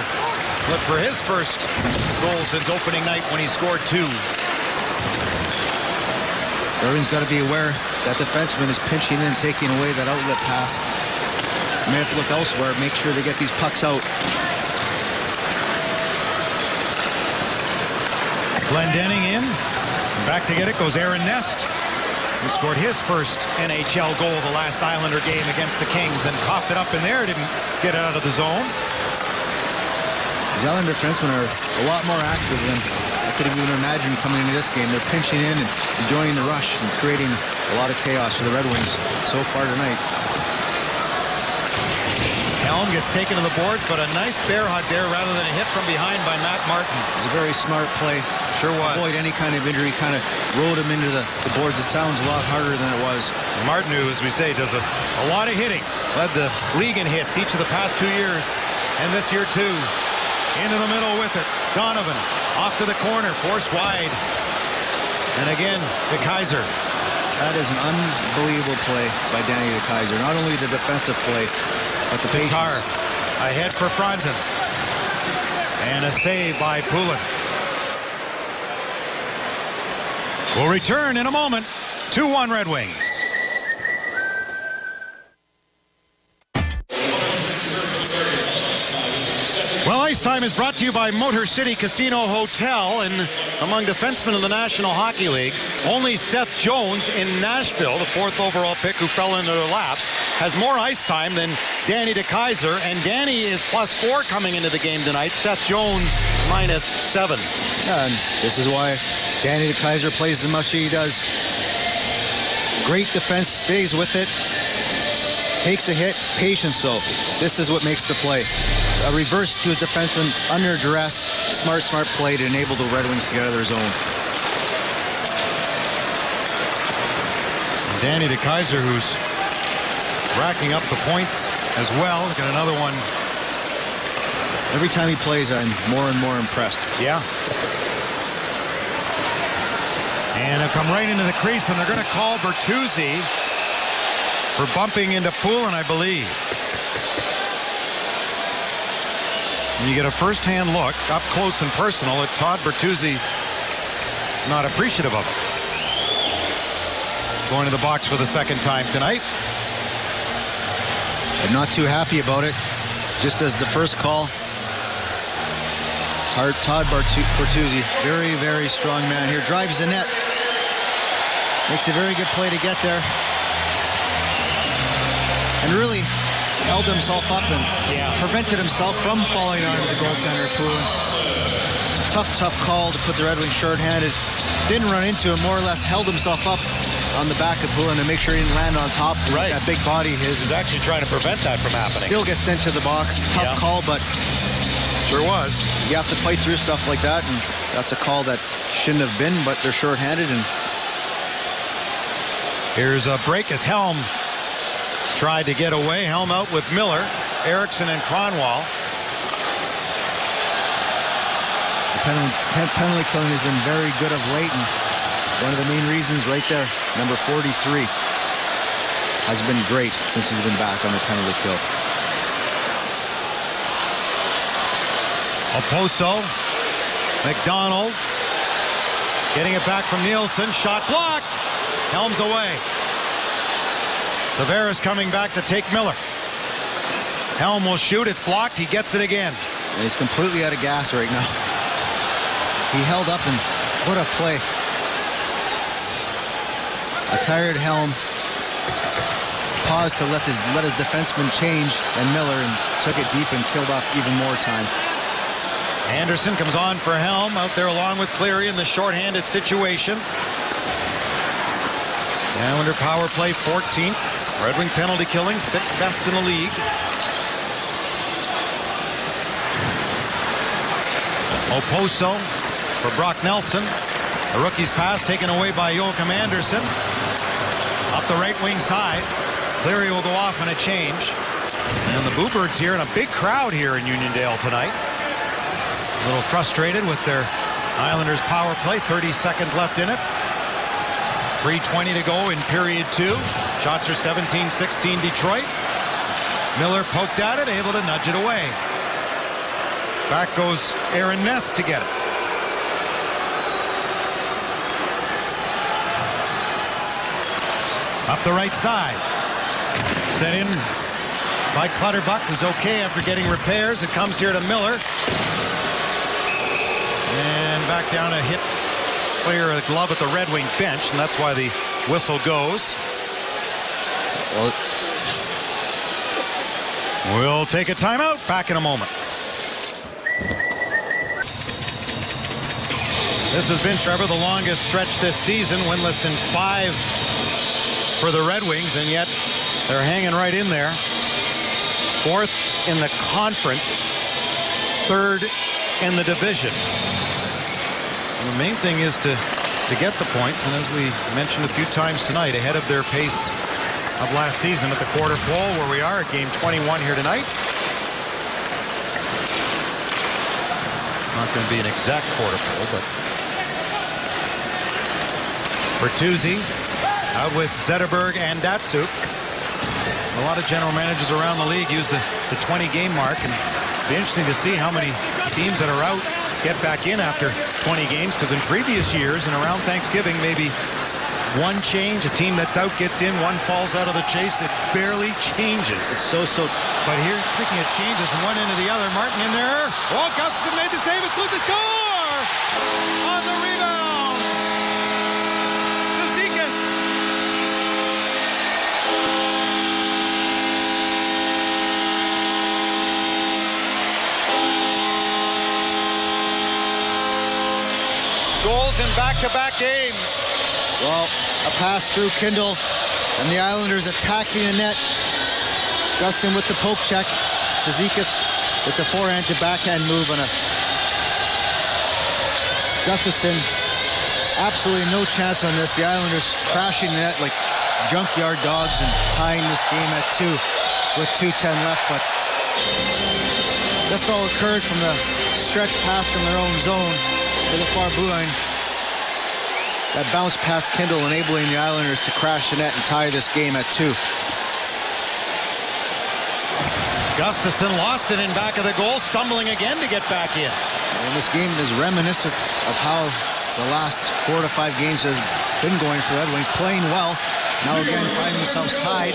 Looked for his first goal since opening night when he scored 2. Irving's got to be aware that defenseman is pinching in and taking away that outlet pass. You may have to look elsewhere, make sure they get these pucks out. Glendening in. Back to get it goes Aaron Nest, who scored his first NHL goal the last Islander game against the Kings and coughed it up in there. Didn't get it out of the zone. These Islander defensemen are a lot more active than I could have even imagined coming into this game. They're pinching in and enjoying the rush and creating a lot of chaos for the Red Wings so far tonight. Helm gets taken to the boards, but a nice bear hug there rather than a hit from behind by Matt Martin. It's a very smart play. Sure was. Avoid any kind of injury, kind of rode him into the boards. It sounds a lot harder than it was. Martin, who, as we say, does a lot of hitting. Led the league in hits each of the past 2 years, and this year too. Into the middle with it. Donovan off to the corner, forced wide. And again, DeKeyser. That is an unbelievable play by Danny DeKeyser. Not only the defensive play, but the patience. Tatar ahead for Franzen. And a save by Poulin. We'll return in a moment. 2-1 Red Wings. Well, Ice Time is brought to you by Motor City Casino Hotel, and among defensemen in the National Hockey League, only Seth Jones in Nashville, the 4th overall pick who fell into their laps, has more ice time than Danny DeKeyser, and Danny is +4 coming into the game tonight. Seth Jones -7. Yeah, and this is why Danny DeKeyser plays as much as he does. Great defense, stays with it, takes a hit, patience though. This is what makes the play. A reverse to his defenseman under duress. Smart play to enable the Red Wings to get out of their zone. Danny DeKeyser, who's racking up the points as well. Got another one. Every time he plays, I'm more and more impressed. Yeah. And he'll come right into the crease, and they're going to call Bertuzzi for bumping into Poulin, I believe. And you get a first-hand look, up close and personal, at Todd Bertuzzi not appreciative of it. Going to the box for the second time tonight. I'm not too happy about it. Just as the first call, Todd Bertuzzi, very, very strong man here. Drives the net. Makes a very good play to get there. And really held himself up and prevented himself from falling onto the goaltender, Poulin. Tough call to put the Red Wings short-handed. Didn't run into him, more or less held himself up on the back of Poulin to make sure he didn't land on top of that big body of his. He was actually trying to prevent that from happening. Still gets into the box. Tough call, but sure was. You have to fight through stuff like that, and that's a call that shouldn't have been, but they're short-handed. And here's a break as Helm tried to get away. Helm out with Miller, Eriksson, and Kronwall. Penalty killing has been very good of late, and one of the main reasons right there, number 43, has been great since he's been back on the penalty kill. Oposo, McDonald, getting it back from Nielsen, shot blocked. Helm's away. Tavares coming back to take Miller. Helm will shoot, it's blocked, he gets it again. And he's completely out of gas right now. He held up, and what a play. A tired Helm paused to let his defenseman change, and Miller and took it deep and killed off even more time. Anderson comes on for Helm out there along with Cleary in the shorthanded situation. The Islander power play 14th. Red Wing penalty killing, 6th best in the league. Oposo for Brock Nelson. The rookie's pass taken away by Joachim Anderson. Up the right wing side. Cleary will go off in a change. And the Bluebirds here in a big crowd here in Uniondale tonight. A little frustrated with their Islanders power play. 30 seconds left in it. 3:20 to go in period 2. Shots are 17-16 Detroit. Miller poked at it, able to nudge it away. Back goes Aaron Ness to get it. Up the right side. Sent in by Clutterbuck, who's okay after getting repairs. It comes here to Miller. And back down a hit. Clear a glove at the Red Wing bench, and that's why the whistle goes. Well, we'll take a timeout. Back in a moment. This has been, Trevor, the longest stretch this season. Winless in 5 for the Red Wings, and yet they're hanging right in there. 4th in the conference, 3rd in the division. And the main thing is to get the points, and as we mentioned a few times tonight, ahead of their pace of last season at the quarter pole, where we are at game 21 here tonight. Not going to be an exact quarter pole, but Bertuzzi out with Zetterberg and Datsuk. A lot of general managers around the league use the 20-game mark, and it'll be interesting to see how many teams that are out get back in after 20 games, because in previous years and around Thanksgiving, maybe one change, a team that's out gets in, one falls out of the chase. It barely changes. It's so. But here, speaking of changes from one end to the other, Martin in there. Oh, Gustafsson made the save. It's Lucas score on the rebound. Cizikas. Goals in back-to-back games. Well, a pass through Kindle, and the Islanders attacking the net. Gustin with the poke check. Cizikas with the forehand to backhand move on a Gustafsson. Absolutely no chance on this. The Islanders crashing the net like junkyard dogs and tying this game at 2 with 2:10 left. But this all occurred from the stretch pass from their own zone to the far blue line. That bounce past Kindle, enabling the Islanders to crash the net and tie this game at 2. Gustafsson lost it in back of the goal, stumbling again to get back in. And this game is reminiscent of how the last 4 to 5 games have been going for the Red Wings, playing well. Now again, finding themselves tied.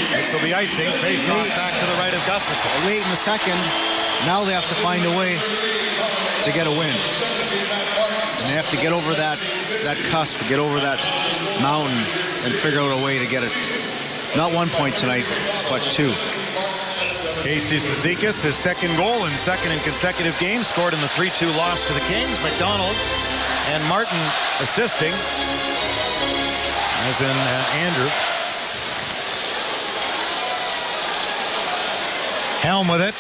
This will be icing. Face off back to the right of Gustafsson. Late in the second, now they have to find a way to get a win. And they have to get over that cusp, get over that mountain, and figure out a way to get it. Not 1 point tonight, but 2. Casey Cizikas, his second goal and second in consecutive games, scored in the 3-2 loss to the Kings. McDonald and Martin assisting, as in Andrew. Helm with it.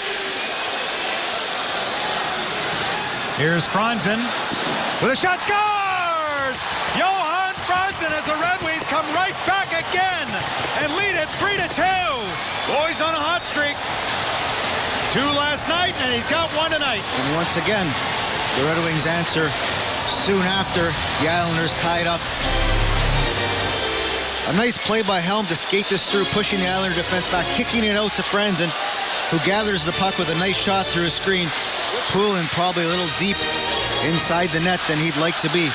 Here's Franzen with a shot, scores! Johan Franzen, as the Red Wings come right back again and lead it 3-2. Boys on a hot streak. 2 last night, and he's got 1 tonight. And once again, the Red Wings answer soon after the Islanders tied up. A nice play by Helm to skate this through, pushing the Islander defense back, kicking it out to Franzen, who gathers the puck with a nice shot through his screen. Poulin probably a little deep inside the net than he'd like to be.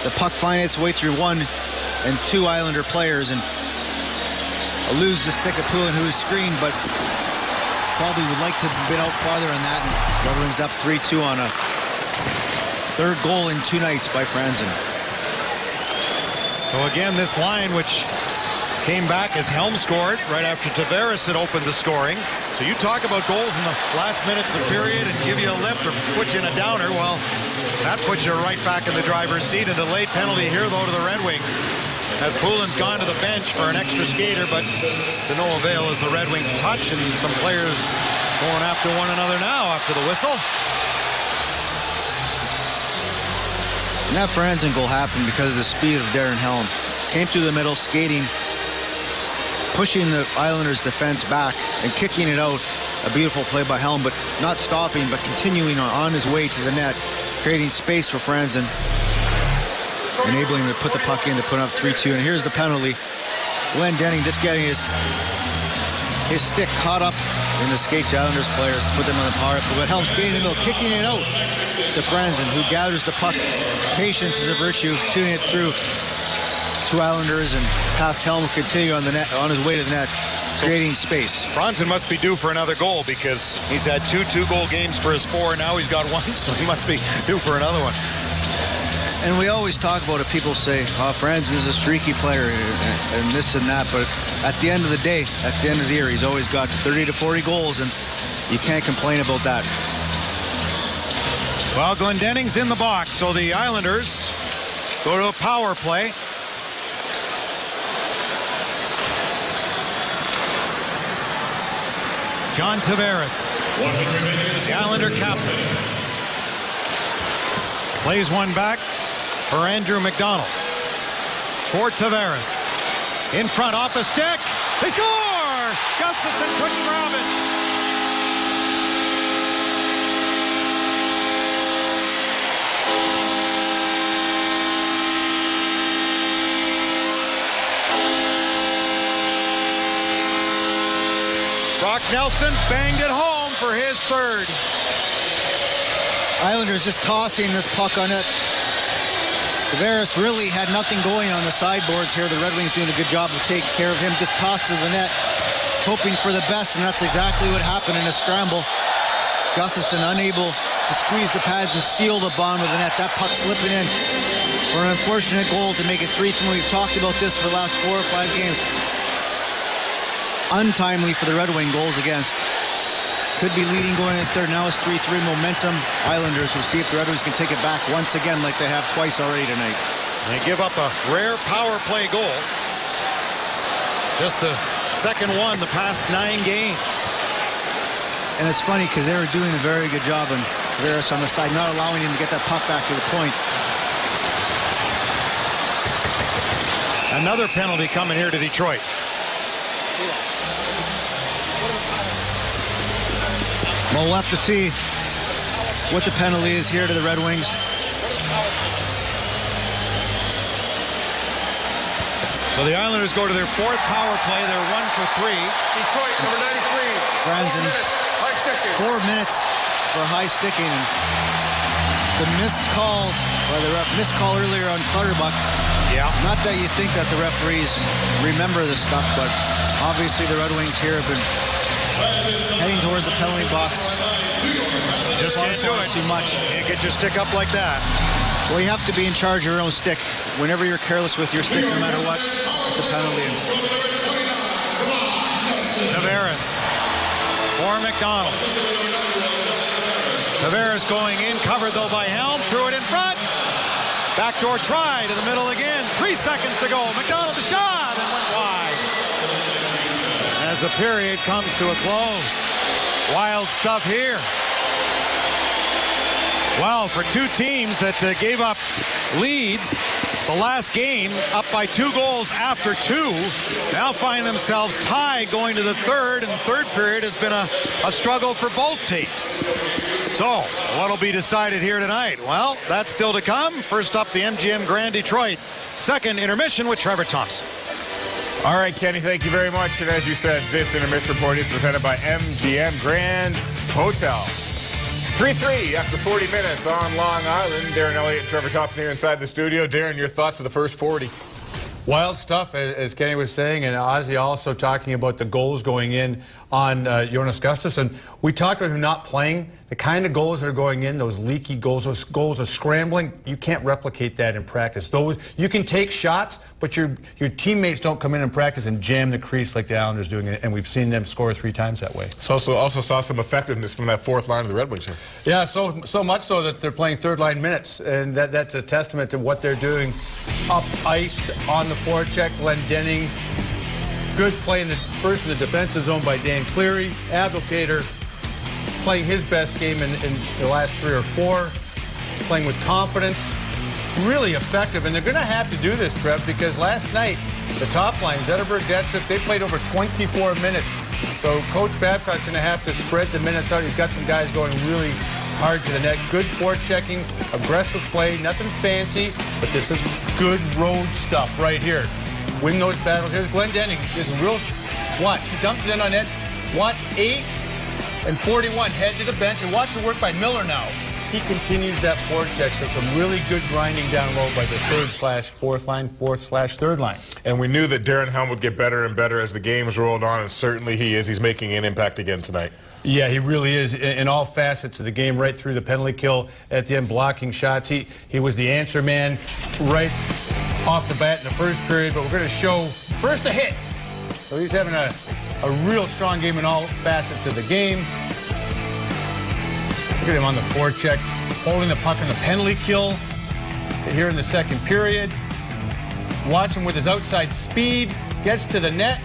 The puck finds its way through 1 and 2 Islander players and eludes the stick of Poulin, who is screened, but probably would like to have been out farther on that. And Red Wings up 3-2 on a 3rd goal in 2 nights by Franzen. So again, this line, which came back as Helm scored right after Tavares had opened the scoring. So you talk about goals in the last minutes of period and give you a lift or put you in a downer. Well, that puts you right back in the driver's seat. And a late penalty here, though, to the Red Wings, as Poulin's gone to the bench for an extra skater, but to no avail as the Red Wings touch, and some players going after one another now after the whistle. And that Franzen goal happened because of the speed of Darren Helm. Came through the middle, skating, pushing the Islanders' defense back and kicking it out. A beautiful play by Helm, but not stopping, but continuing on his way to the net, creating space for Franzen, enabling him to put the puck in to put up 3-2. And here's the penalty. Glenn Denning just getting his stick caught up in the skates of the Islanders players, put them on the power play. But Helm skating in the middle, kicking it out to Franzen, who gathers the puck. Patience is a virtue, shooting it through two Islanders and past Helm, will continue on the net, on his way to the net, creating space. Franzen must be due for another goal because he's had two goal games for his 4. Now he's got 1, so he must be due for another one. And we always talk about it. People say, oh, Franzen is a streaky player and this and that. But at the end of the day, at the end of the year, he's always got 30 to 40 goals, and you can't complain about that. Well, Glendenning's in the box, so the Islanders go to a power play. John Tavares, the Islander captain, plays one back for Andrew McDonald. For Tavares. In front, off a stick. They score! Gustafson couldn't grab it. Brock Nelson banged it home for his 3rd. Islanders just tossing this puck on it. Tavares really had nothing going on the sideboards here. The Red Wings doing a good job of taking care of him. Just tossed to the net, hoping for the best, and that's exactly what happened in a scramble. Gustafson unable to squeeze the pads and seal the bottom of the net. That puck slipping in for an unfortunate goal to make it 3-3. We've talked about this for the last 4 or 5 games. Untimely for the Red Wing goals against. Could be leading going in 3rd. Now it's 3-3 momentum. Islanders will see if the Red Wings can take it back once again like they have twice already tonight. They give up a rare power play goal. Just the second one the past 9 games. And it's funny because they were doing a very good job on Tavares on the side, not allowing him to get that puck back to the point. Another penalty coming here to Detroit. Well, we'll have to see what the penalty is here to the Red Wings. So the Islanders go to their 4th power play. They're 1 for 3. Detroit, number 93. Franzen, 4 minutes for high sticking. And the missed calls by the ref, missed call earlier on Clutterbuck. Yeah. Not that you think that the referees remember this stuff, but obviously the Red Wings here have been heading towards the penalty box. Just can't do it too much. Can't get your stick up like that. Well, you have to be in charge of your own stick. Whenever you're careless with your stick, no matter what, it's a penalty. Tavares for McDonald. Tavares going in, covered though by Helm, threw it in front. Backdoor try to the middle again. 3 seconds to go. McDonald the shot and went wide. As the period comes to a close. Wild stuff here. Well, for two teams that gave up leads the last game, up by 2 goals after 2, now find themselves tied going to the 3rd, and the 3rd period has been a struggle for both teams. So, what'll be decided here tonight? Well, that's still to come. First up, the MGM Grand Detroit. Second intermission with Trevor Thompson. All right, Kenny, thank you very much. And as you said, this intermission report is presented by MGM Grand Hotel. 3-3 after 40 minutes on Long Island. Darren Elliott and Trevor Thompson here inside the studio. Darren, your thoughts of the first 40? Wild stuff, as Kenny was saying, and Ozzy also talking about the goals going in on Jonas Gustafsson. We talked about him not playing. The kind of goals that are going in, those leaky goals, those goals of scrambling, you can't replicate that in practice. Those you can take shots, but your teammates don't come in practice and jam the crease like the Islanders doing it, and we've seen them score 3 times that way. So also saw some effectiveness from that fourth line of the Red Wings here. Yeah, so much so that they're playing third-line minutes, and that's a testament to what they're doing up ice on the forecheck. Glendening, good play in the first in the defensive zone by Dan Cleary. Abdelkader playing his best game in the last 3 or 4, playing with confidence, really effective. And they're going to have to do this, Trev, because last night the top line, Zetterberg, Datsyuk, they played over 24 minutes. So Coach Babcock's going to have to spread the minutes out. He's got some guys going really hard to the net. Good forechecking, aggressive play, nothing fancy, but this is good road stuff right here. Win those battles. Here's Glendening. Just real watch. He dumps it in on net. Watch 8 and 41. Head to the bench and watch the work by Miller now. He continues that forecheck. So some really good grinding down low by the 3rd/4th line, 4th/3rd line. And we knew that Darren Helm would get better and better as the games rolled on, and certainly he is. He's making an impact again tonight. Yeah, he really is in all facets of the game, right through the penalty kill at the end, blocking shots. He was the answer man right off the bat in the first period, but we're going to show first a hit. So he's having a real strong game in all facets of the game. Look at him on the forecheck, holding the puck in the penalty kill here in the second period. Watch him with his outside speed, gets to the net.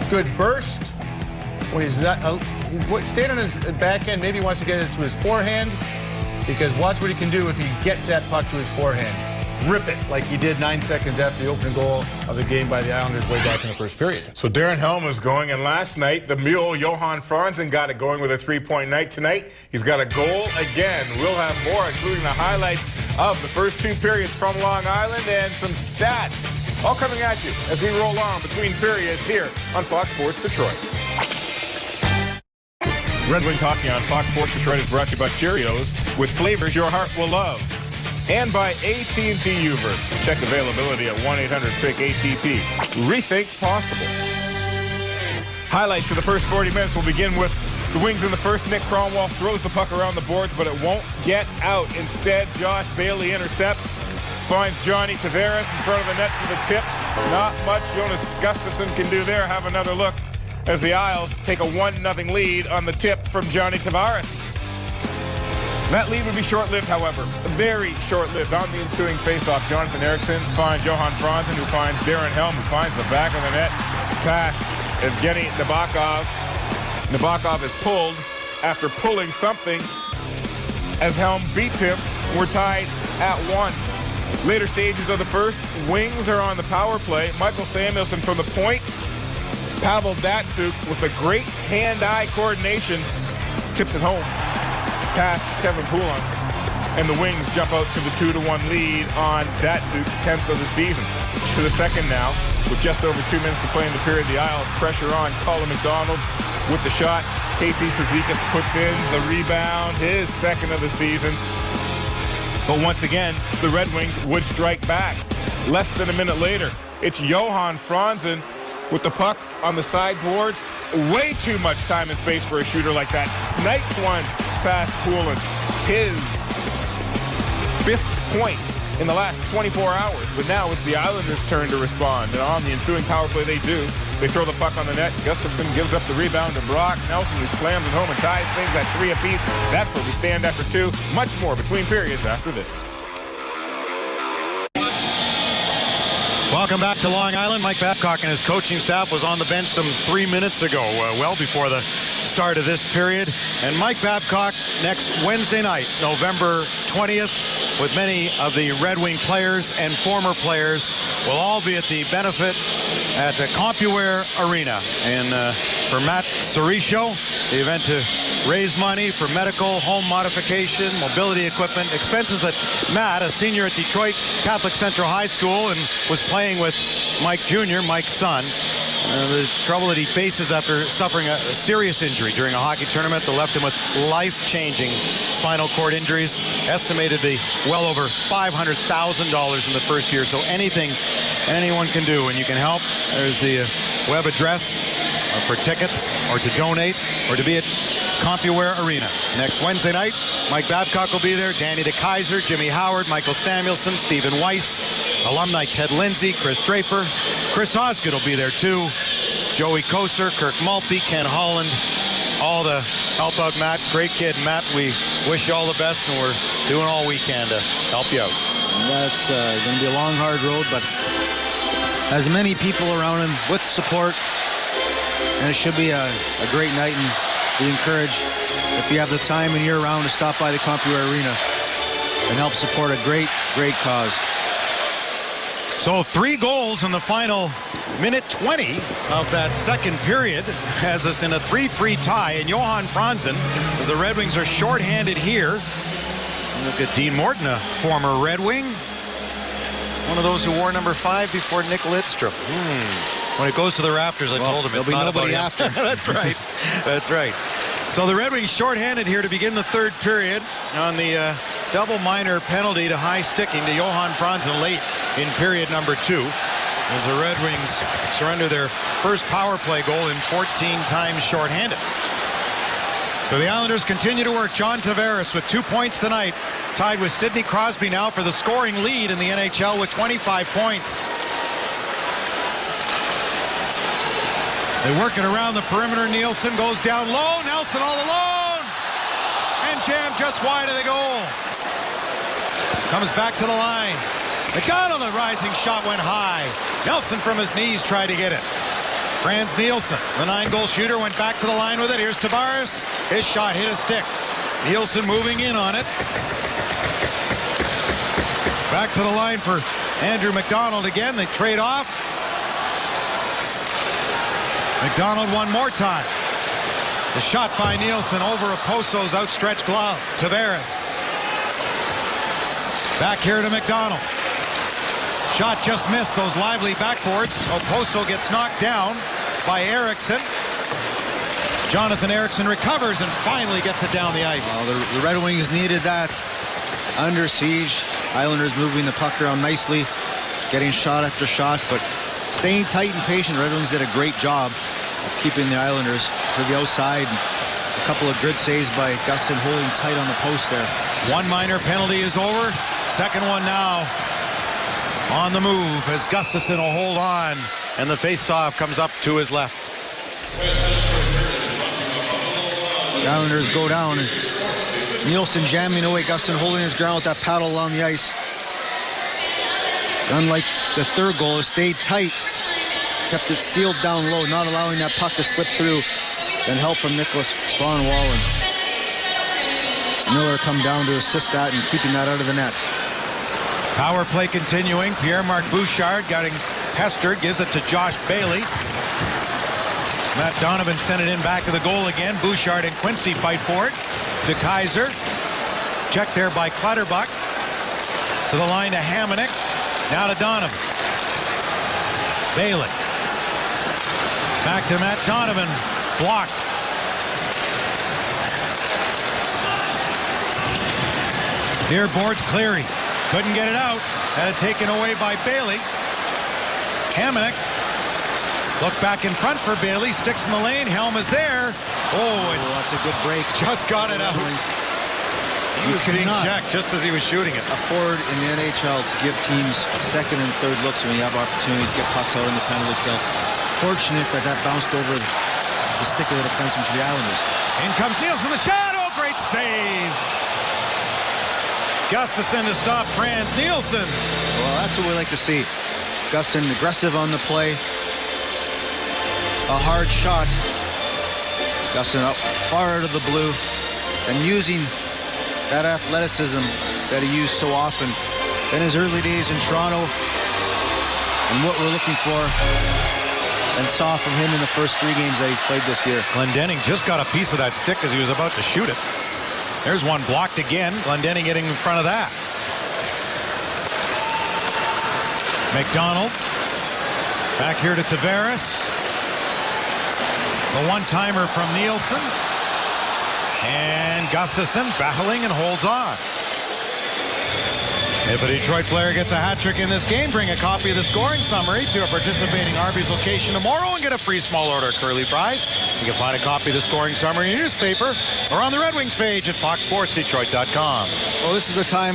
Good burst. When he's not, staying on his back end, maybe he wants to get it to his forehand, because watch what he can do if he gets that puck to his forehand. Rip it like he did 9 seconds after the opening goal of the game by the Islanders way back in the first period. So Darren Helm is going, and last night the mule Johan Franzen got it going with a 3-point night. Tonight he's got a goal again. We'll have more, including the highlights of the first 2 periods from Long Island and some stats, all coming at you as we roll on between periods here on Fox Sports Detroit. Red Wings Hockey on Fox Sports Detroit is brought to you by Cheerios, with flavors your heart will love. And by AT&T Uverse. Check availability at 1-800-PICK-ATT. Rethink possible. Highlights for the first 40 minutes will begin with the Wings in the first. Nick Kronwall throws the puck around the boards, but it won't get out. Instead, Josh Bailey intercepts, finds Johnny Tavares in front of the net for the tip. Not much Jonas Gustafsson can do there. Have another look as the Isles take a 1-0 lead on the tip from Johnny Tavares. That lead would be short-lived, however. Very short-lived. On the ensuing face-off, Jonathan Ericsson finds Johan Franzen, who finds Darren Helm, who finds the back of the net. Pass Evgeny Nabokov. Nabokov is pulled after pulling something as Helm beats him. We're tied at 1. Later stages of the first, Wings are on the power play. Michael Samuelsson from the point. Pavel Datsyuk with a great hand-eye coordination tips it home past Kevin Poulin, and the Wings jump out to the 2-1 lead on Datsyuk's 10th of the season. To the second now, with just over 2 minutes to play in the period, the Isles pressure on Colin McDonald with the shot. Casey Cizikas puts in the rebound, his 2nd of the season. But once again, the Red Wings would strike back. Less than a minute later, it's Johan Franzen with the puck on the sideboards. Way too much time and space for a shooter like that. Snipes one past Poulin. His 5th point in the last 24 hours. But now it's the Islanders' turn to respond. And on the ensuing power play, they do. They throw the puck on the net. Gustafsson gives up the rebound to Brock Nelson, who slams it home and ties things at 3 apiece. That's where we stand after 2. Much more between periods after this. Welcome back to Long Island. Mike Babcock and his coaching staff was on the bench some 3 minutes ago, well before the start of this period. And Mike Babcock next Wednesday night, November 20th, with many of the Red Wing players and former players, will all be at the benefit at CompuWare Arena. And for Matt Ceriscio, the event to raise money for medical, home modification, mobility equipment, expenses that Matt, a senior at Detroit Catholic Central High School and was playing with Mike Jr., Mike's son, The trouble that he faces after suffering a serious injury during a hockey tournament that left him with life-changing spinal cord injuries, estimated to be well over $500,000 in the first year. So anything anyone can do, and you can help. There's the web address for tickets or to donate or to be at CompuWare Arena. Next Wednesday night, Mike Babcock will be there, Danny DeKeyser, Jimmy Howard, Michael Samuelson, Stephen Weiss, alumni Ted Lindsay, Chris Draper, Chris Osgood will be there too, Joey Koser, Kirk Maltby, Ken Holland, all to help out Matt. Great kid, Matt. We wish you all the best, and we're doing all we can to help you out. That's going to be a long, hard road, but as many people around him with support, and it should be a great night, and we encourage, if you have the time and year round, to stop by the CompuWare Arena and help support a great, great cause. So 3 goals in the final minute 20 of that second period has us in a 3-3 tie. And Johan Franzen, as the Red Wings are shorthanded here. Look at Dean Morton, a former Red Wing. One of those who wore number 5 before Nick Lidstrom. When it goes to the Raptors, I told him it's not about him. After. That's right. That's right. So the Red Wings shorthanded here to begin the third period on the double minor penalty to high sticking to Johan Franzen late in period number 2, as the Red Wings surrender their first power play goal in 14 times shorthanded. So the Islanders continue to work. John Tavares with 2 points tonight, tied with Sidney Crosby now for the scoring lead in the NHL with 25 points. They work it around the perimeter. Nielsen goes down low. Nelson all alone. And jammed just wide of the goal. Comes back to the line. McDonald, a rising shot went high. Nelson from his knees tried to get it. Frans Nielsen, the 9-goal shooter, went back to the line with it. Here's Tavares. His shot hit a stick. Nielsen moving in on it. Back to the line for Andrew McDonald again. They trade off. McDonald one more time. The shot by Nielsen over Oposo's outstretched glove. Tavares. Back here to McDonald. Shot just missed those lively backboards. Oposo gets knocked down by Eriksson. Jonathan Eriksson recovers and finally gets it down the ice. Well, the Red Wings needed that. Under siege. Islanders moving the puck around nicely, getting shot after shot, but staying tight and patient. Red Wings did a great job of keeping the Islanders to the outside. A couple of good saves by Gustin holding tight on the post there. One minor penalty is over. Second one now on the move as Gustafsson will hold on, and the face-off comes up to his left. The Islanders go down, and Nielsen jamming away. Gustin holding his ground with that paddle along the ice. Unlike the third goal, it stayed tight. Kept it sealed down low, not allowing that puck to slip through. Then help from Nicholas Kronwall, and Miller come down to assist that and keeping that out of the net. Power play continuing. Pierre-Marc Bouchard getting pestered, gives it to Josh Bailey. Matt Donovan sent it in back of the goal again. Bouchard and Quincy fight for it. De Keyser. Checked there by Clutterbuck. To the line to Hamonic. Now to Donovan. Bailey. Back to Matt Donovan. Blocked. Here boards Cleary. Couldn't get it out. Had it taken away by Bailey. Hamonic. Look back in front for Bailey. Sticks in the lane. Helm is there. Oh, and that's a good break. Just got it out. He was being checked just as he was shooting it. Afford in the NHL to give teams second and third looks when you have opportunities to get pucks out in the penalty kill. Fortunate that that bounced over the stick of the defenseman to the Islanders. In comes Nielsen, the shot. Oh, great save. Gustafsson to stop Frans Nielsen. Well, that's what we like to see. Gustin aggressive on the play. A hard shot. Gustin up far out of the blue and using that athleticism that he used so often in his early days in Toronto, and what we're looking for and saw from him in the first 3 games that he's played this year. Glendening just got a piece of that stick as he was about to shoot it. There's one blocked again. Glendening getting in front of that. McDonald. Back here to Tavares. The one-timer from Nielsen. And Gustafsson battling and holds on. If a Detroit player gets a hat trick in this game, bring a copy of the scoring summary to a participating Arby's location tomorrow and get a free small order curly fries. You can find a copy of the scoring summary in your newspaper or on the Red Wings page at foxsportsdetroit.com. Well, this is the time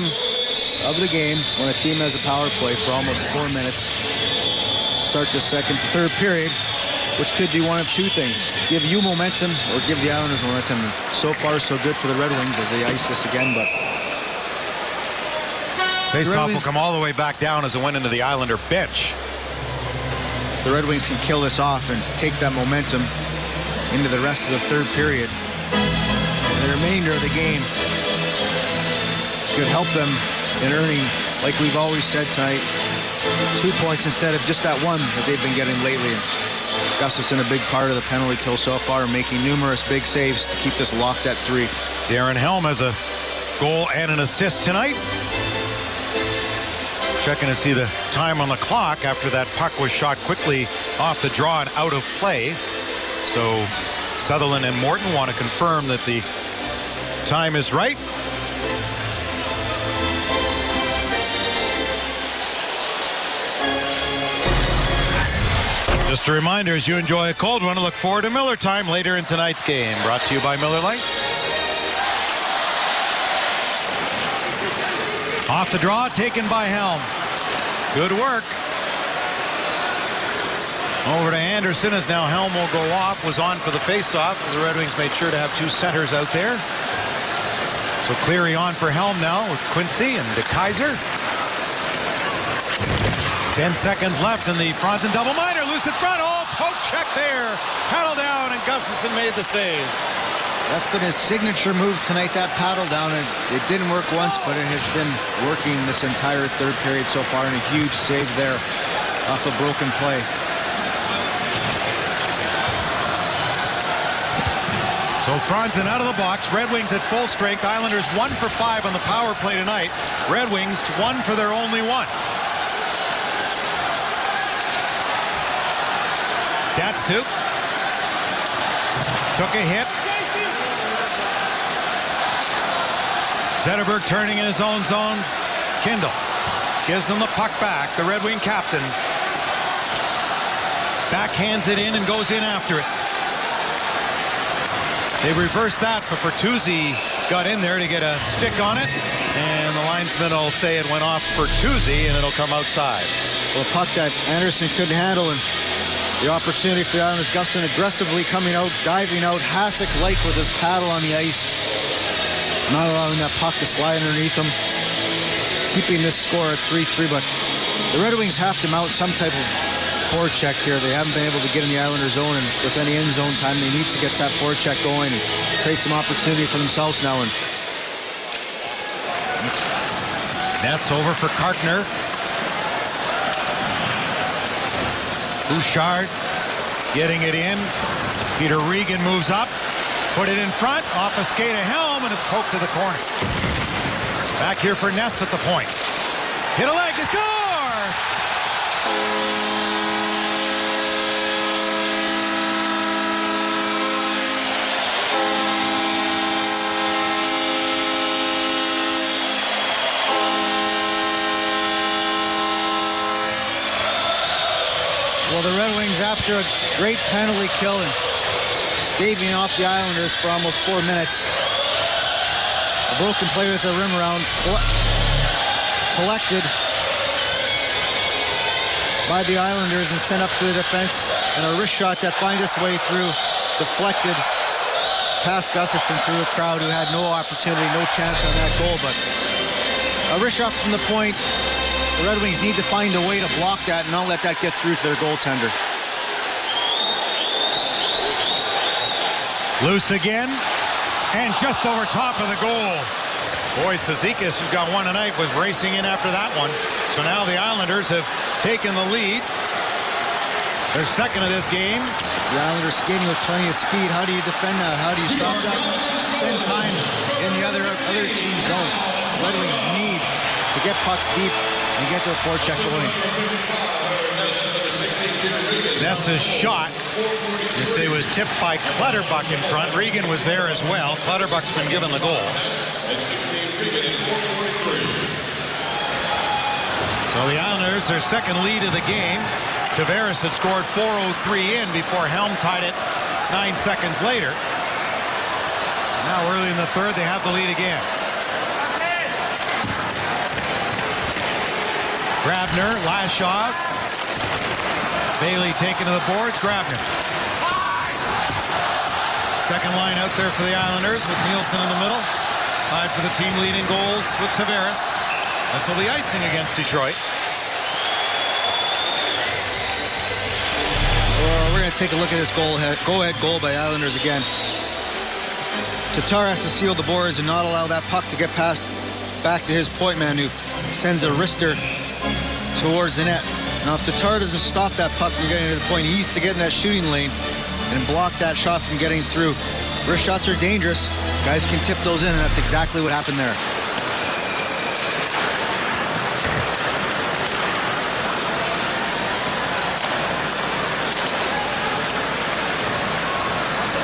of the game when a team has a power play for almost 4 minutes. Start the third period, which could do one of two things. Give you momentum or give the Islanders momentum. So far, so good for the Red Wings as they ice this again, but Faceoff will come all the way back down as it went into the Islander bench. The Red Wings can kill this off and take that momentum into the rest of the third period. And the remainder of the game could help them in earning, like we've always said tonight, 2 points instead of just that one that they've been getting lately. Gustafsson a big part of the penalty kill so far, making numerous big saves to keep this locked at 3. Darren Helm has a goal and an assist tonight. Checking to see the time on the clock after that puck was shot quickly off the draw and out of play. So Sutherland and Morton want to confirm that the time is right. Just a reminder, as you enjoy a cold one, to look forward to Miller Time later in tonight's game. Brought to you by Miller Lite. Off the draw, taken by Helm. Good work. Over to Anderson as now Helm will go off. Was on for the faceoff as the Red Wings made sure to have 2 centers out there. So Cleary on for Helm now with Quincy and DeKeyser. 10 seconds left in the Franzen double minor. Loose in front. Oh, poke check there. Paddle down, and Gustafsson made the save. That's been his signature move tonight, that paddle down. And it didn't work once, but it has been working this entire third period so far, and a huge save there off a broken play. So Franzen out of the box. Red Wings at full strength. Islanders 1 for 5 on the power play tonight. Red Wings 1 for their only 1. Datsuk took a hit. Zetterberg turning in his own zone. Kindle gives them the puck back. The Red Wing captain backhands it in and goes in after it. They reversed that, but Bertuzzi got in there to get a stick on it, and the linesman will say it went off Bertuzzi, and it'll come outside. Well, a puck that Anderson couldn't handle, and the opportunity for the Islanders. Gustafsson aggressively coming out, diving out, Hasek-like with his paddle on the ice, not allowing that puck to slide underneath him, keeping this score at 3-3. But the Red Wings have to mount some type of forecheck here. They haven't been able to get in the Islanders' zone, and with any end zone time, they need to get that forecheck going and create some opportunity for themselves now. And Nets over for Kartner. Bouchard getting it in. Peter Regan moves up. Put it in front. Off a skate of Helm, and it's poked to the corner. Back here for Ness at the point. Hit a leg to score! well, the Red Wings, after a great penalty kill and staving off the Islanders for almost 4 minutes, a broken play with the rim around, collected by the Islanders and sent up to the defense, and a wrist shot that finds its way through, deflected past Gustafsson through a crowd who had no opportunity, no chance on that goal. But a wrist shot from the point. The Red Wings need to find a way to block that and not let that get through to their goaltender. Loose again, and just over top of the goal. Boy, Cizikas, who's got one tonight, was racing in after that one. So now the Islanders have taken the lead. Their second of this game. The Islanders skating with plenty of speed. How do you defend that? How do you stop that? Spend time in the other team's zone. Red Wings need to get pucks deep and get their forecheck going. Ness's shot, you say, was tipped by Clutterbuck in front. Regan was there as well. Clutterbuck's been given the goal. So the Islanders, their second lead of the game. Tavares had scored 4:03 in before Helm tied it 9 seconds later. Now early in the third, they have the lead again. Grabner, Lashoff. Bailey taken to the boards. Grabner. Second line out there for the Islanders with Nielsen in the middle. Tied for the team leading goals with Tavares. This will be icing against Detroit. Well, we're going to take a look at this go-ahead goal by Islanders again. Tatar has to seal the boards and not allow that puck to get passed back to his point man, who sends a wrister towards the net. Now, if Tatar doesn't stop that puck from getting to the point, he needs to get in that shooting lane and block that shot from getting through. Wrist shots are dangerous. Guys can tip those in, and that's exactly what happened there.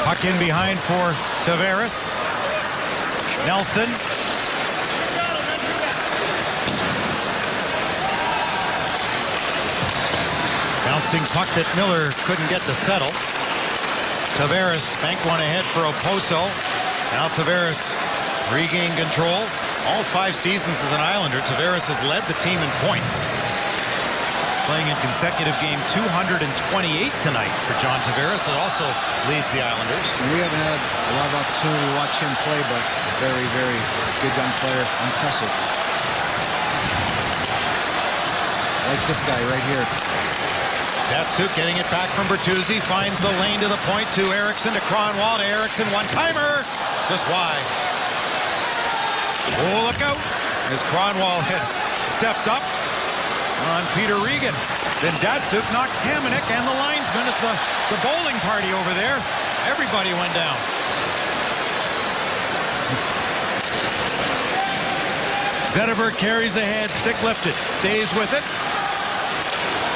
Puck in behind for Tavares. Nelson. Bouncing puck that Miller couldn't get to settle. Tavares banked one ahead for Oposo. Now Tavares regained control. All 5 seasons as an Islander, Tavares has led the team in points. Playing in consecutive game 228 tonight for John Tavares. It also leads the Islanders. We haven't had a lot of opportunity to watch him play, but very, very good young player. Impressive. Like this guy right here. Datsuk getting it back from Bertuzzi. Finds the lane to the point to Eriksson, to Kronwall, to Eriksson. One-timer. Just wide. Oh, look out. As Kronwall had stepped up on Peter Regan. Then Datsuk knocked Hamonic and the linesman. It's a bowling party over there. Everybody went down. Zetterberg carries ahead, stick lifted, stays with it.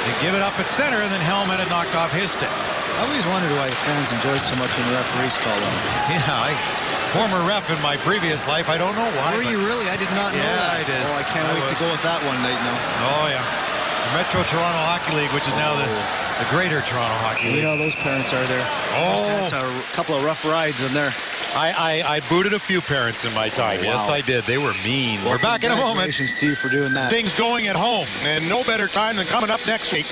They give it up at center, and then Helm had it knocked off his stick. I always wondered why fans enjoyed so much when the referees called on it. Yeah, former ref in my previous life. I don't know why. Were you really? I did not know that. Yeah, I did. Oh, I can't wait to go with that one night now. Oh, yeah. The Metro Toronto Hockey League, which is now the Greater Toronto Hockey League. You know, those parents are there. Oh. That's a couple of rough rides in there. I booted a few parents in my time. Oh, wow. Yes, I did. They were mean. Well, we're back in a moment. Congratulations to you for doing that. Things going at home, and no better time than coming up next week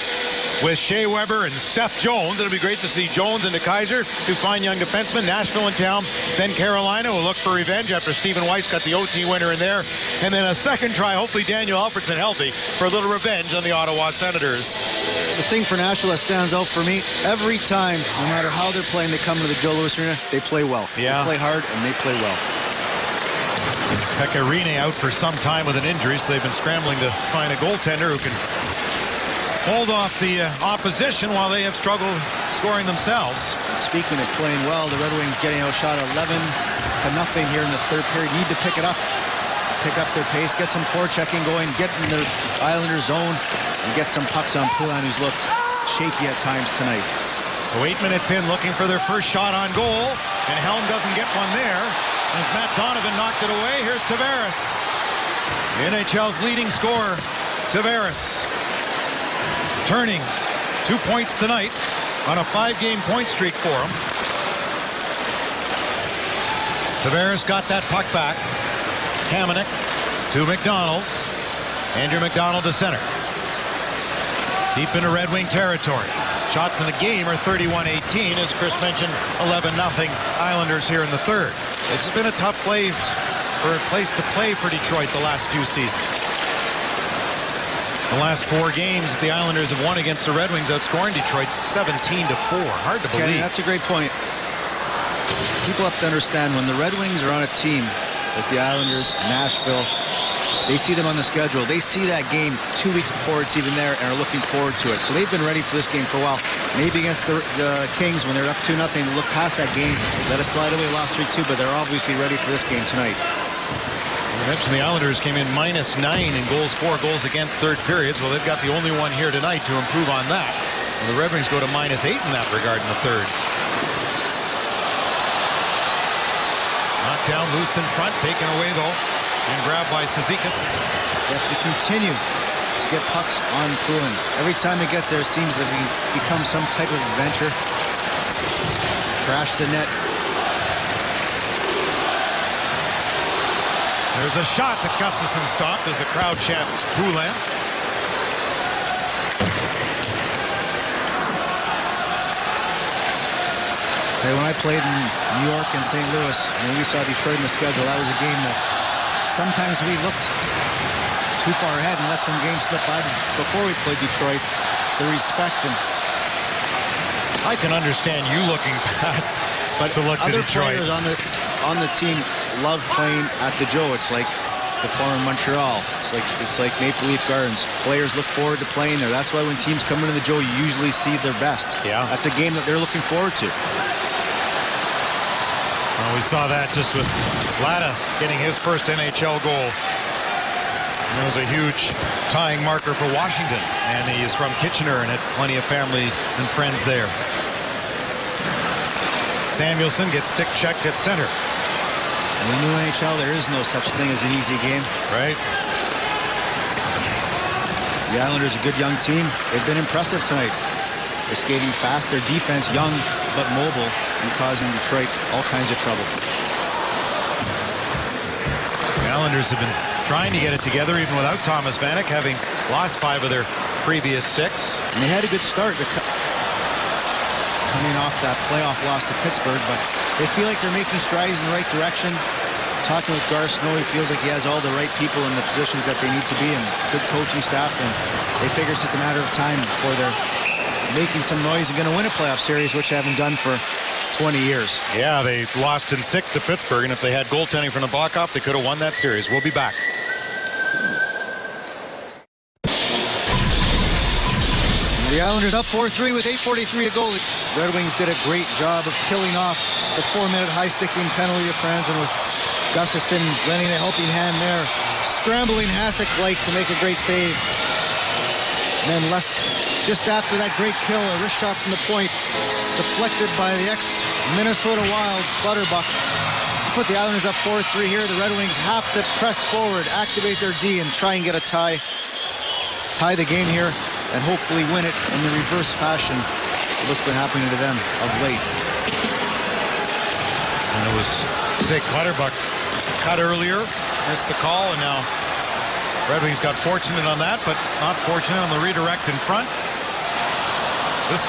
with Shea Weber and Seth Jones. It'll be great to see Jones and DeKaiser, 2 fine young defensemen. Nashville in town. Then Carolina will look for revenge after Stephen Weiss got the OT winner in there. And then a second try, hopefully Daniel Alfredson healthy, for a little revenge on the Ottawa Senators. The thing for Nashville that stands out for me, every time, no matter how they're playing, they come to the Joe Louis Arena, they play well. Yeah. They play hard, and they play well. Pecorine out for some time with an injury, so they've been scrambling to find a goaltender who can hold off the opposition while they have struggled scoring themselves. Speaking of playing well, the Red Wings getting outshot 11-0 here in the third period. Need to pick it up, pick up their pace, get some forechecking going, get in the Islander zone, and get some pucks on Poulin, who's looked shaky at times tonight. So 8 minutes in, looking for their first shot on goal, and Helm doesn't get one there. As Matt Donovan knocked it away, here's Tavares. The NHL's leading scorer, Tavares. Turning 2 points tonight on a 5-game point streak for him. Tavares got that puck back. Hamonic to McDonald. Andrew McDonald to center. Deep into Red Wing territory. Shots in the game are 31-18, as Chris mentioned, 11-0 Islanders here in the third. This has been a tough place to play for Detroit the last few seasons. The last 4 games that the Islanders have won against the Red Wings, outscoring Detroit 17-4. Hard to believe. Kenny, that's a great point. People have to understand, when the Red Wings are on a team like the Islanders, Nashville, they see them on the schedule. They see that game 2 weeks before it's even there and are looking forward to it. So they've been ready for this game for a while. Maybe against the Kings when they're up 2-0, look past that game, let it slide away, lost 3-2, but they're obviously ready for this game tonight. I mentioned the Islanders came in -9 in goals, 4 goals against third periods. Well, they've got the only one here tonight to improve on that. And the Red Wings go to -8 in that regard in the third. Knocked down loose in front, taken away though, and grabbed by Cizikas. They have to continue to get pucks on Poulin. Every time it gets there, it seems to become some type of adventure. Crash the net. There's a shot that Gustafsson stopped as the crowd chants Poulin. Hey, when I played in New York and St. Louis, when we saw Detroit in the schedule, that was a game that sometimes we looked too far ahead and let some games slip by before we played Detroit. The respect and I can understand you looking past, but to look to other Detroit. players on the team love playing at the Joe. It's like the former Montreal. It's like Maple Leaf Gardens. Players look forward to playing there. That's why when teams come into the Joe, you usually see their best. Yeah. That's a game that they're looking forward to. Well, we saw that just with Lada getting his first NHL goal. It was a huge tying marker for Washington, and he is from Kitchener and had plenty of family and friends there. Samuelsson gets stick checked at center. In the new NHL, there is no such thing as an easy game. Right? The Islanders, a good young team. They've been impressive tonight. They're skating fast. Their defense, young but mobile, and causing Detroit all kinds of trouble. The Islanders have been trying to get it together even without Thomas Vanek, having lost 5 of their previous 6. And they had a good start coming off that playoff loss to Pittsburgh, but they feel like they're making strides in the right direction. Talking with Gar Snow, he feels like he has all the right people in the positions that they need to be, and good coaching staff, and they figure it's just a matter of time before they're making some noise and going to win a playoff series, which they haven't done for 20 years. Yeah, they lost in 6 to Pittsburgh, and if they had goaltending from the Nabokov, they could have won that series. We'll be back. The Islanders up 4-3 with 8:43 to go. The Red Wings did a great job of killing off the 4-minute high-sticking penalty of Franzen, with Gustafsson lending a helping hand there, scrambling Hasek-like to make a great save. And then just after that great kill, a wrist shot from the point, deflected by the ex-Minnesota Wild, Clutterbuck. Put the Islanders up 4-3 here. The Red Wings have to press forward, activate their D, and try and get a tie the game here, and hopefully win it in the reverse fashion of what's been happening to them of late. And it was, say, Clutterbuck cut earlier, missed the call, and now Red Wings got fortunate on that, but not fortunate on the redirect in front. This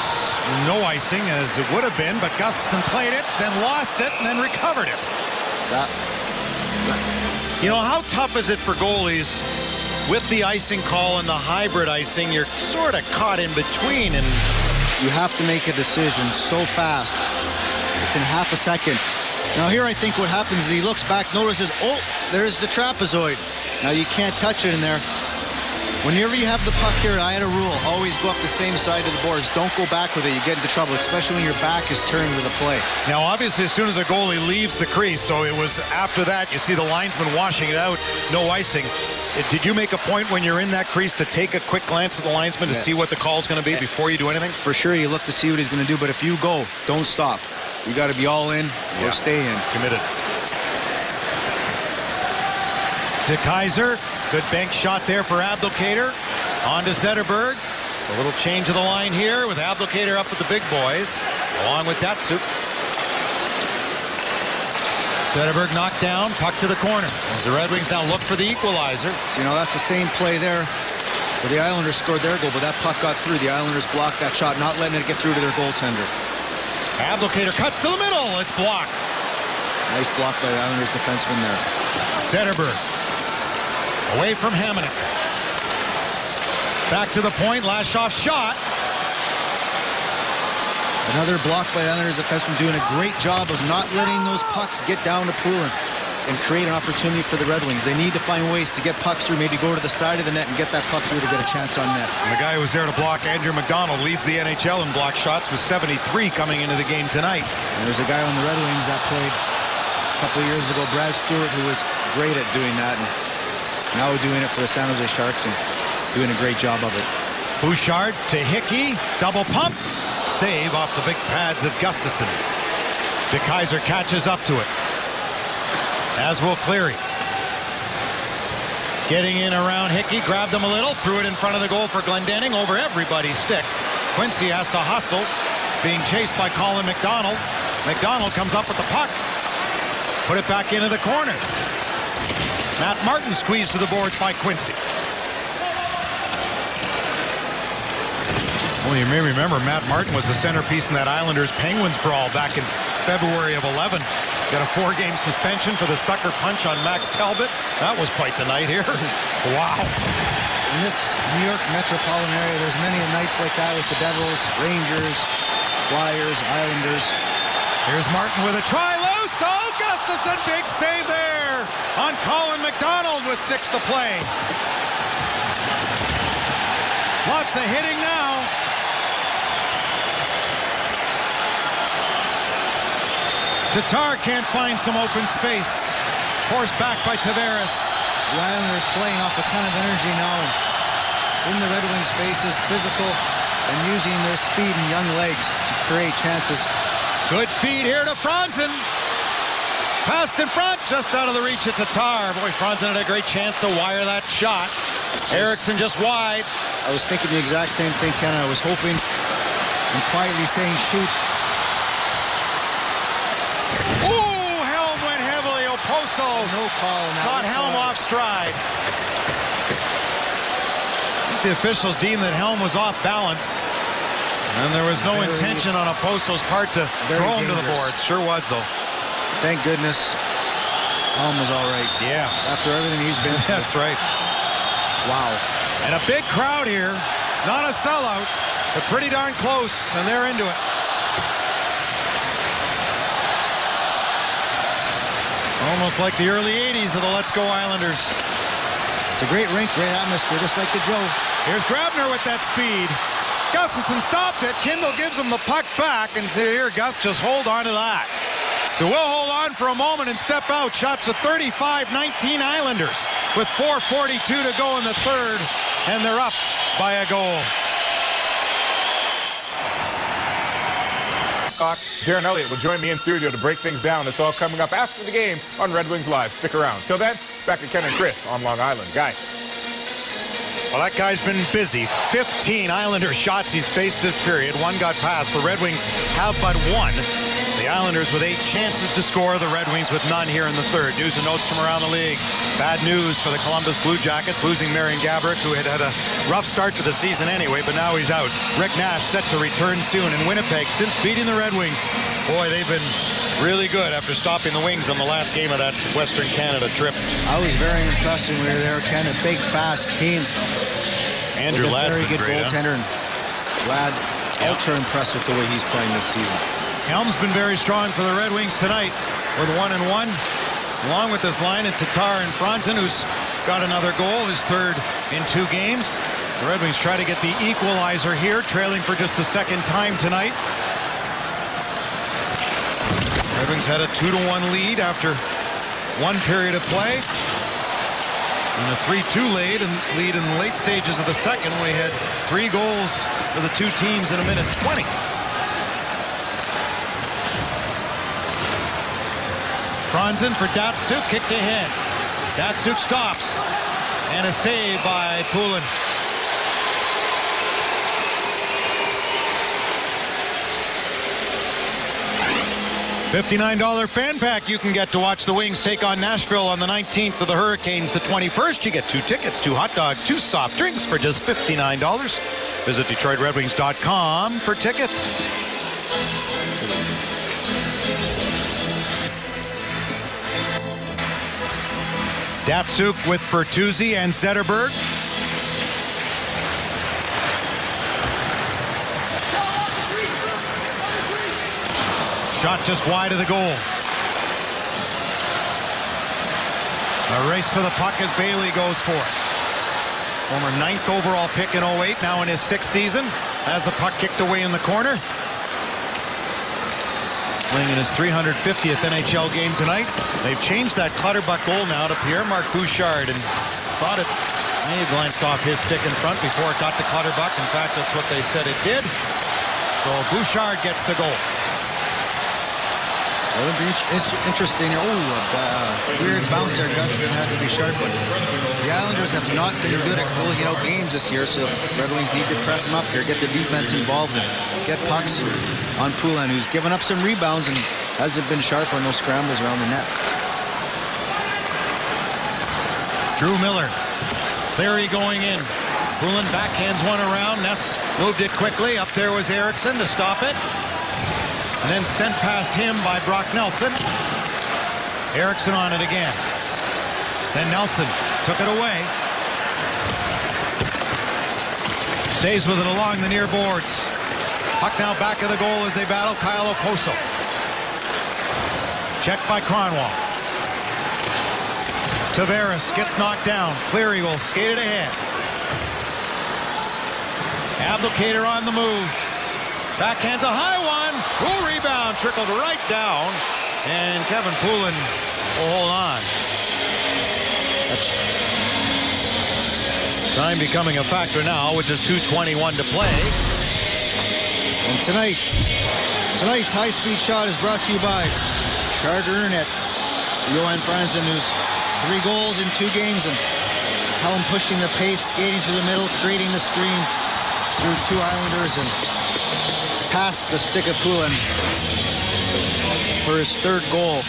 no icing as it would have been, but Gustafsson played it, then lost it, and then recovered it. You know, how tough is it for goalies with the icing call and the hybrid icing? You're sort of caught in between, and you have to make a decision so fast. It's in half a second. Now here I think what happens is he looks back, notices, oh, there's the trapezoid. Now you can't touch it in there. Whenever you have the puck here, I had a rule, always go up the same side of the boards. Don't go back with it, you get into trouble, especially when your back is turned to the play. Now obviously as soon as a goalie leaves the crease, so it was after that, you see the linesman washing it out, no icing. Did you make a point when you're in that crease to take a quick glance at the linesman to see what the call's going to be before you do anything? For sure, you look to see what he's going to do, but if you go, don't stop. You got to be all in or stay in. Committed. De Keyser, good bank shot there for Abdelkader. On to Zetterberg. So a little change of the line here with Abdelkader up with the big boys, along with Datsuk. Zetterberg knocked down, puck to the corner. As the Red Wings now look for the equalizer. So, you know, that's the same play there where the Islanders scored their goal, but that puck got through. The Islanders blocked that shot, not letting it get through to their goaltender. Abdelkader cuts to the middle. It's blocked. Nice block by the Islanders defenseman there. Zetterberg away from Hamonic. Back to the point. Lashoff shot. Another block by the Islanders defenseman, doing a great job of not letting those pucks get down to Poulin and create an opportunity for the Red Wings. They need to find ways to get pucks through, maybe go to the side of the net and get that puck through to get a chance on net. And the guy who was there to block, Andrew McDonald, leads the NHL in block shots with 73 coming into the game tonight. And there's a guy on the Red Wings that played a couple of years ago, Brad Stewart, who was great at doing that, and now we're doing it for the San Jose Sharks and doing a great job of it. Bouchard to Hickey, double pump, save off the big pads of Gustafsson. DeKeyser catches up to it, as will Cleary. Getting in around Hickey, grabbed him a little, threw it in front of the goal for Glendening over everybody's stick. Quincy has to hustle, being chased by Colin McDonald. McDonald comes up with the puck, put it back into the corner. Matt Martin squeezed to the boards by Quincy. Well, you may remember Matt Martin was the centerpiece in that Islanders-Penguins brawl back in February of 11. Got a 4-game suspension for the sucker punch on Max Talbot. That was quite the night here. Wow. In this New York metropolitan area, there's many nights like that with the Devils, Rangers, Flyers, Islanders. Here's Martin with a try loose. Oh, Gustafsson, big save there on Colin McDonald with 6 to play. Lots of hitting now. Tatar can't find some open space. Forced back by Tavares. The Islanders playing off a ton of energy now in the Red Wings' faces, physical, and using their speed and young legs to create chances. Good feed here to Franzen. Passed in front, just out of the reach of Tatar. Boy, Franzen had a great chance to wire that shot. Eriksson just wide. I was thinking the exact same thing, Ken. I was hoping and quietly saying shoot. Ooh, Helm went heavily. Oposo No call now. caught Helm off stride. I think the officials deemed that Helm was off balance. And there was no intention on Oposo's part to throw him to the boards. Sure was, though. Thank goodness Helm was all right. Yeah. After everything he's been through. That's right. Wow. And a big crowd here. Not a sellout, but pretty darn close, and they're into it. Almost like the early 80s of the Let's Go Islanders. It's a great rink, great atmosphere, just like the Joe. Here's Grabner with that speed. Gustafsson stopped it. Kindle gives him the puck back and say, here, Gus, just hold on to that. So we'll hold on for a moment and step out. Shots of 35-19 Islanders with 4:42 to go in the third, and they're up by a goal. Darren Elliott will join me in studio to break things down. It's all coming up after the game on Red Wings Live. Stick around. Till then, back to Ken and Chris on Long Island. Guys. Well, that guy's been busy. 15 Islander shots he's faced this period. 1 got past. The Red Wings have but 1. The Islanders with 8 chances to score. The Red Wings with none here in the third. News and notes from around the league. Bad news for the Columbus Blue Jackets, losing Marian Gaborik, who had a rough start to the season anyway, but now he's out. Rick Nash set to return soon in Winnipeg since beating the Red Wings. Boy, they've been really good after stopping the Wings on the last game of that Western Canada trip. I was very impressed when we were there, Ken. A big, fast team. Andrew Ladd's very been good great, goaltender. Ladd, ultra impressive the way he's playing this season. Helm's been very strong for the Red Wings tonight with 1-1, along with this line of Tatar and Franzen, who's got another goal, his third in 2 games. The Red Wings try to get the equalizer here, trailing for just the second time tonight. Red Wings had a 2-1 lead after 1 period of play. And a 3-2 lead in the late stages of the second. We had 3 goals for the 2 teams in a minute 20. Franzen for Datsuk, kicked ahead. Datsuk stops. And a save by Poulin. $59 fan pack you can get to watch the Wings take on Nashville on the 19th of the Hurricanes. The 21st, you get 2 tickets, 2 hot dogs, 2 soft drinks for just $59. Visit DetroitRedWings.com for tickets. Datsuk with Bertuzzi and Zetterberg. Shot just wide of the goal. A race for the puck as Bailey goes for it. Former 9th overall pick in 08, now in his 6th season, has the puck kicked away in the corner. playing in his 350th NHL game tonight. They've changed that Clutterbuck goal now to Pierre-Marc Bouchard, and thought it may have glanced off his stick in front before it got to Clutterbuck. In fact, that's what they said it did. So Bouchard gets the goal. Well, it'll be interesting. Weird bounce there. Gustafson had to be sharp, but the Islanders have not been good at closing out games this year, so Red Wings need to press them up here, get the defense involved, and get pucks on Poulin, who's given up some rebounds and hasn't been sharp on those scrambles around the net. Drew Miller. Cleary going in. Poulin backhands one around. Ness moved it quickly. Up there was Eriksson to stop it. And then sent past him by Brock Nelson. Eriksson on it again. Then Nelson took it away. Stays with it along the near boards. Puck now back of the goal as they battle Kyle Okposo. Checked by Kronwall. Tavares gets knocked down. Cleary will skate it ahead. Abdelkader on the move. Backhands a high one. Ooh, rebound trickled right down. And Kevin Poulin will hold on. That's time becoming a factor now with just 2:21 to play. And tonight's high-speed shot is brought to you by Charter Internet. Johan Franzen, who's 3 goals in 2 games, and Helen pushing the pace, skating through the middle, creating the screen through 2 Islanders, and past the stick of Poulin for his 3rd goal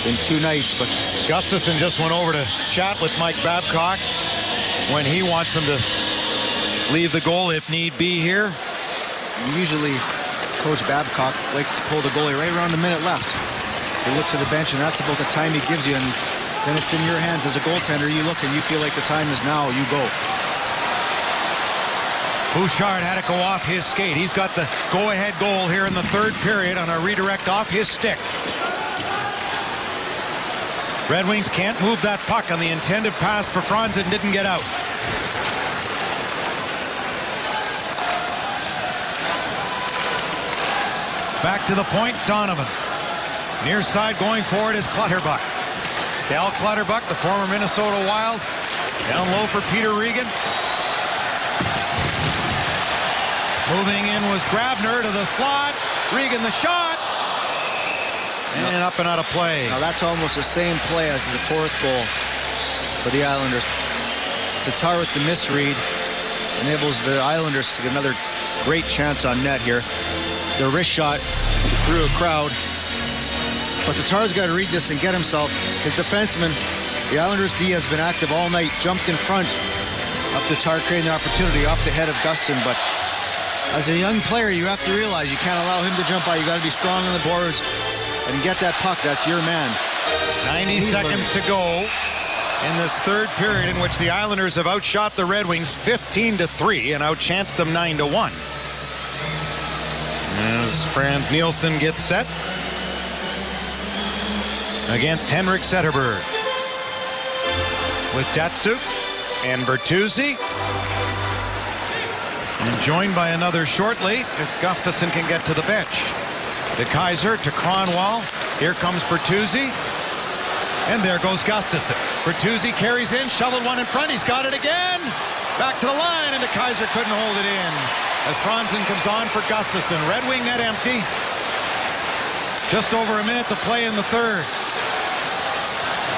in 2 nights. But Gustafson just went over to chat with Mike Babcock when he wants them to leave the goal if need be here. usually Coach Babcock likes to pull the goalie right around a minute left. He looks at the bench, and that's about the time he gives you, and then it's in your hands as a goaltender. You look and you feel like the time is now, you go. Bouchard had it go off his skate. He's got the go-ahead goal here in the 3rd period on a redirect off his stick. Red Wings can't move that puck on the intended pass for Franzen, didn't get out. Back to the point, Donovan. Near side going forward is Clutterbuck. Cal Clutterbuck, the former Minnesota Wild. Down low for Peter Regan. Moving in was Grabner to the slot. Regan the shot. And up and out of play. Now that's almost the same play as the 4th goal for the Islanders. Tatar with the misread enables the Islanders to get another great chance on net here. The wrist shot through a crowd. But Tatar's got to read this and get himself. His defenseman, the Islanders D, has been active all night, jumped in front of Tatar, creating the opportunity off the head of Gustin. But as a young player, you have to realize you can't allow him to jump by. You got to be strong on the boards and get that puck. That's your man. 90 seconds to go in this 3rd period, in which the Islanders have outshot the Red Wings 15-3 and outchanced them 9-1. As Franz Nielsen gets set against Henrik Zetterberg, with Datsuk and Bertuzzi, and joined by another shortly if Gustafson can get to the bench. De Keyser to Kronwall. Here comes Bertuzzi. And there goes Gustafson. Bertuzzi carries in, shoveled one in front. He's got it again. Back to the line, and De Keyser couldn't hold it in as Franzen comes on for Gustafson. Red Wing net empty. Just over a minute to play in the 3rd.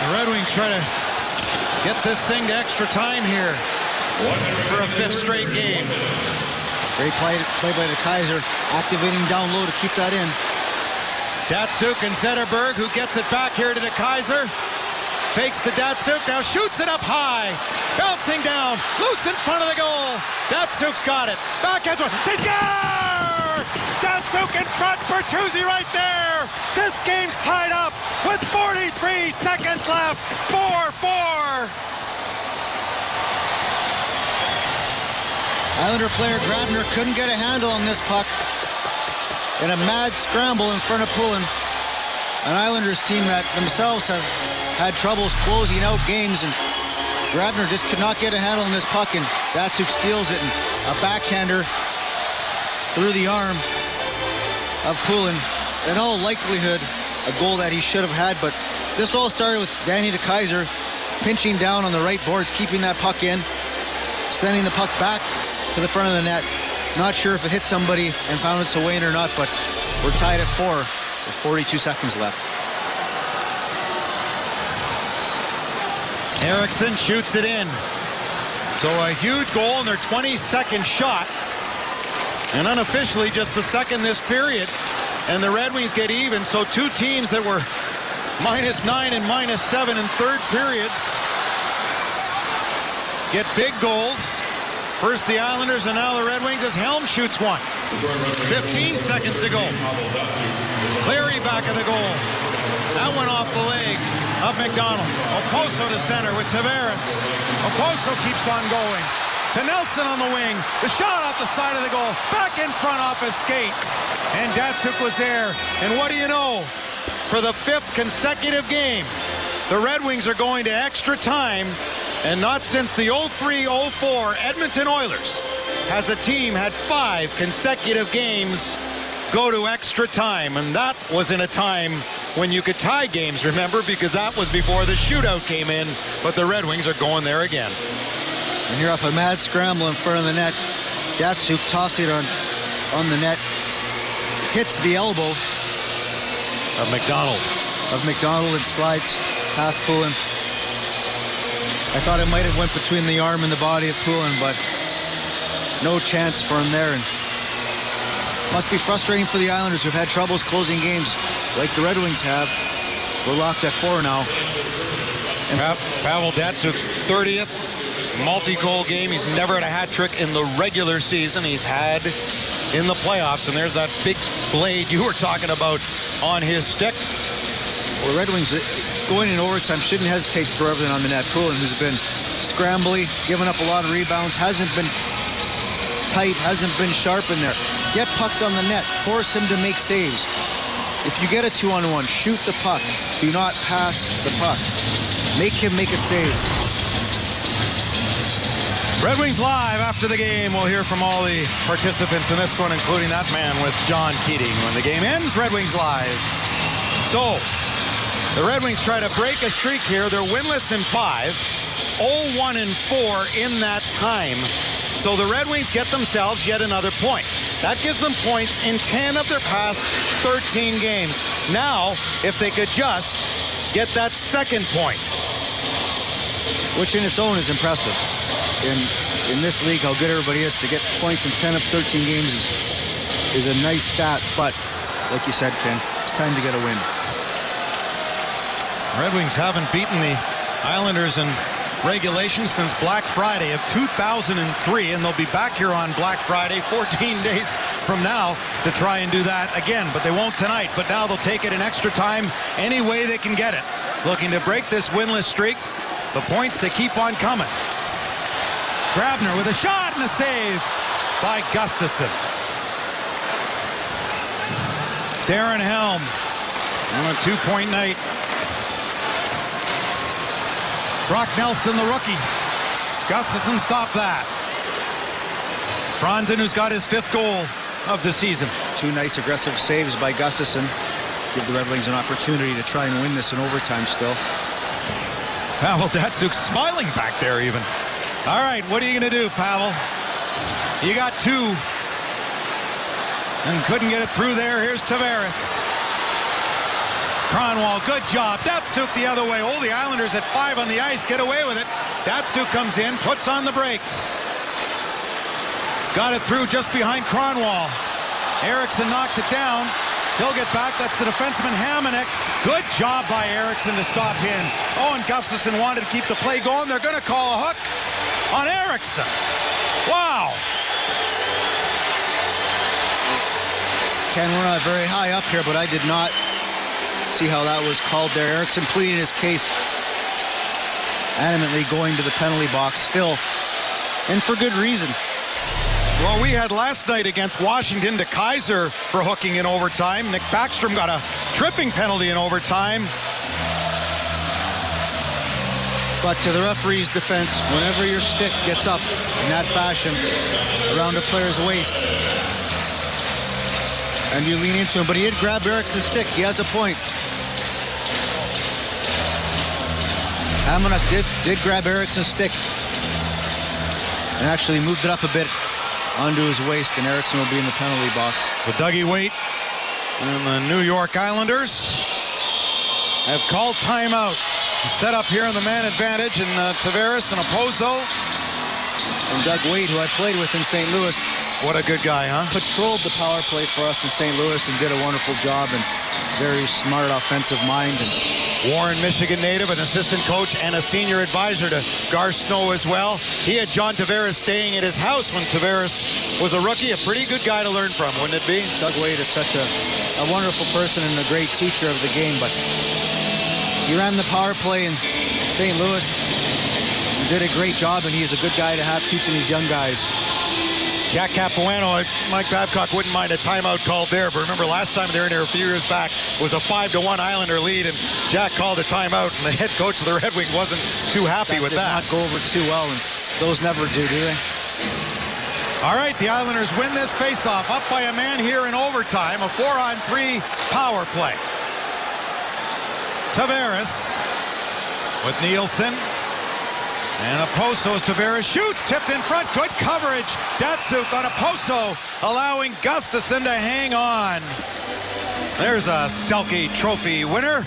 The Red Wings try to get this thing to extra time here for a 5th straight game. Great play by De Keyser, activating down low to keep that in. Datsuk and Zetterberg, who gets it back here to De Keyser. Fakes to Datsuk, now shoots it up high. Bouncing down, loose in front of the goal. Datsuk's got it. Backhand one. They score! Datsuk in front, Bertuzzi right there. This game's tied up with 43 seconds left. 4-4. Islander player Grabner couldn't get a handle on this puck in a mad scramble in front of Poulin. An Islanders team that themselves have had troubles closing out games, and Grabner just could not get a handle on this puck, and Datsuk steals it, and a backhander through the arm of Poulin in all likelihood, a goal that he should have had, but this all started with Danny DeKeyser pinching down on the right boards, keeping that puck in, sending the puck back to the front of the net. Not sure if it hit somebody and found its way in or not, but we're tied at 4 with 42 seconds left. Eriksson shoots it in. So a huge goal in their 22nd shot. And unofficially just the second this period. And the Red Wings get even. So two teams that were -9 and -7 in third periods get big goals. First the Islanders and now the Red Wings as Helm shoots one. 15 seconds to go. Cleary back of the goal. That went off the leg of McDonald. Oposo to center with Tavares. Oposo keeps on going. To Nelson on the wing. The shot off the side of the goal. Back in front off his skate. And Datsyuk was there. And what do you know? For the 5th consecutive game, the Red Wings are going to extra time. And not since the 03-04 Edmonton Oilers has a team had 5 consecutive games go to extra time. And that was in a time when you could tie games, remember, because that was before the shootout came in. But the Red Wings are going there again. And you're off a mad scramble in front of the net. Datsyuk tossing it on the net. Hits the elbow of McDonald. And slides past Poulin. I thought it might have went between the arm and the body of Poulin, but no chance for him there. And must be frustrating for the Islanders who've had troubles closing games like the Red Wings have. We're locked at 4 now. And Pavel Datsyuk's 30th multi-goal game. He's never had a hat trick in the regular season. He's had in the playoffs, and there's that big blade you were talking about on his stick. Well, the Red Wings going in overtime shouldn't hesitate to throw everything on the net. Poulin, who's been scrambly, giving up a lot of rebounds, hasn't been tight, hasn't been sharp in there. Get pucks on the net, force him to make saves. If you get a 2-on-1, shoot the puck. Do not pass the puck. Make him make a save. Red Wings Live after the game. We'll hear from all the participants in this one, including that man with John Keating. When the game ends, Red Wings Live. So, the Red Wings try to break a streak here. They're winless in 5, 0-1-4 in that time. So the Red Wings get themselves yet another point. That gives them points in 10 of their past 13 games. Now, if they could just get that second point. Which in its own is impressive. In this league, how good everybody is, to get points in 10 of 13 games is a nice stat. But, like you said, Ken, it's time to get a win. Red Wings haven't beaten the Islanders in regulation since Black Friday of 2003, and they'll be back here on Black Friday 14 days from now to try and do that again, but they won't tonight. But now they'll take it in extra time any way they can get it. Looking to break this winless streak. The points, they keep on coming. Grabner with a shot and a save by Gustafsson. Darren Helm on a 2-point night. Brock Nelson, the rookie. Gustafsson stopped that. Franzen, who's got his 5th goal of the season. 2 nice aggressive saves by Gustafsson. Give the Red Wings an opportunity to try and win this in overtime still. Pavel Datsyuk smiling back there even. All right, what are you going to do, Pavel? You got 2 and couldn't get it through there. Here's Tavares. Kronwall, good job. Datsyuk the other way. Oh, the Islanders at 5 on the ice. Get away with it. Datsyuk comes in, puts on the brakes. Got it through just behind Kronwall. Eriksson knocked it down. He'll get back. That's the defenseman Hamonic. Good job by Eriksson to stop him. Oh, and Gustafsson wanted to keep the play going. They're going to call a hook on Eriksson. Wow. Ken, we're not very high up here, but I did not see how that was called there. Eriksson pleading his case, adamantly going to the penalty box still, and for good reason. Well, we had last night against Washington DeKeyser for hooking in overtime. Nick Backstrom got a tripping penalty in overtime. But to the referee's defense, whenever your stick gets up in that fashion around a player's waist, and you lean into him. But he did grab Ericsson's stick. He has a point. Hamanuk did grab Ericsson's stick and actually moved it up a bit onto his waist, and Eriksson will be in the penalty box. So Dougie Weight and the New York Islanders have called timeout. Set up here in the man advantage, and Tavares and Okposo. And Doug Weight, who I played with in St. Louis, What a good guy, huh? patrolled the power play for us in St. Louis and did a wonderful job, and very smart offensive mind. And Warren, Michigan native, an assistant coach and a senior advisor to Gar Snow as well. He had John Tavares staying at his house when Tavares was a rookie. A pretty good guy to learn from, wouldn't it be? Doug Weight is such a wonderful person and a great teacher of the game, but he ran the power play in St. Louis and did a great job, and he's a good guy to have teaching these young guys. Jack Capuano, Mike Babcock wouldn't mind a timeout called there, but remember last time they were in there a few years back was a 5-1 Islander lead, and Jack called a timeout, and the head coach of the Red Wings wasn't too happy with that. Did not go over too well, and those never do they? All right, the Islanders win this faceoff, up by a man here in overtime, a 4-on-3 power play. Tavares with Nielsen. And Okposo as Tavares shoots, tipped in front, good coverage. Datsyuk on Okposo, allowing Gustafsson to hang on. There's a Selke Trophy winner.